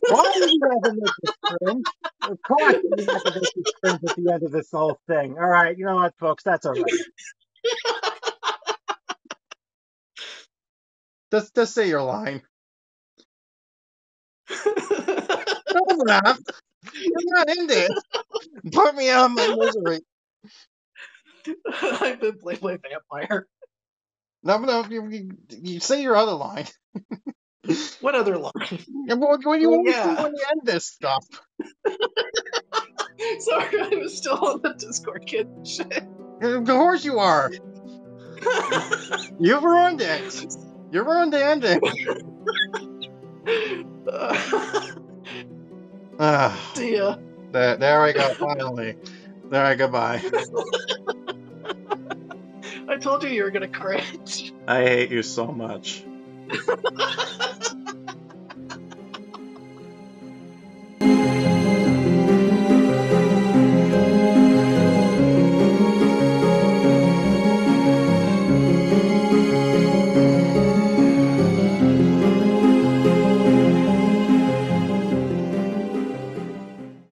Why did you have to make this cringe? Of course you have to make this cringe at the end of this whole thing. Alright, you know what, folks? That's alright. Just say your line. Don't laugh. You're not in this. Put me out of my misery. I've been Playboy Vampire. No, you say your other line. What other line? What do you always yeah. do when you end this stuff? Sorry, I was still on the Discord kid shit. Of course you are. You ruined it. You ruined the ending. See ya. There we go, finally. All right, goodbye. I told you were gonna cringe. I hate you so much.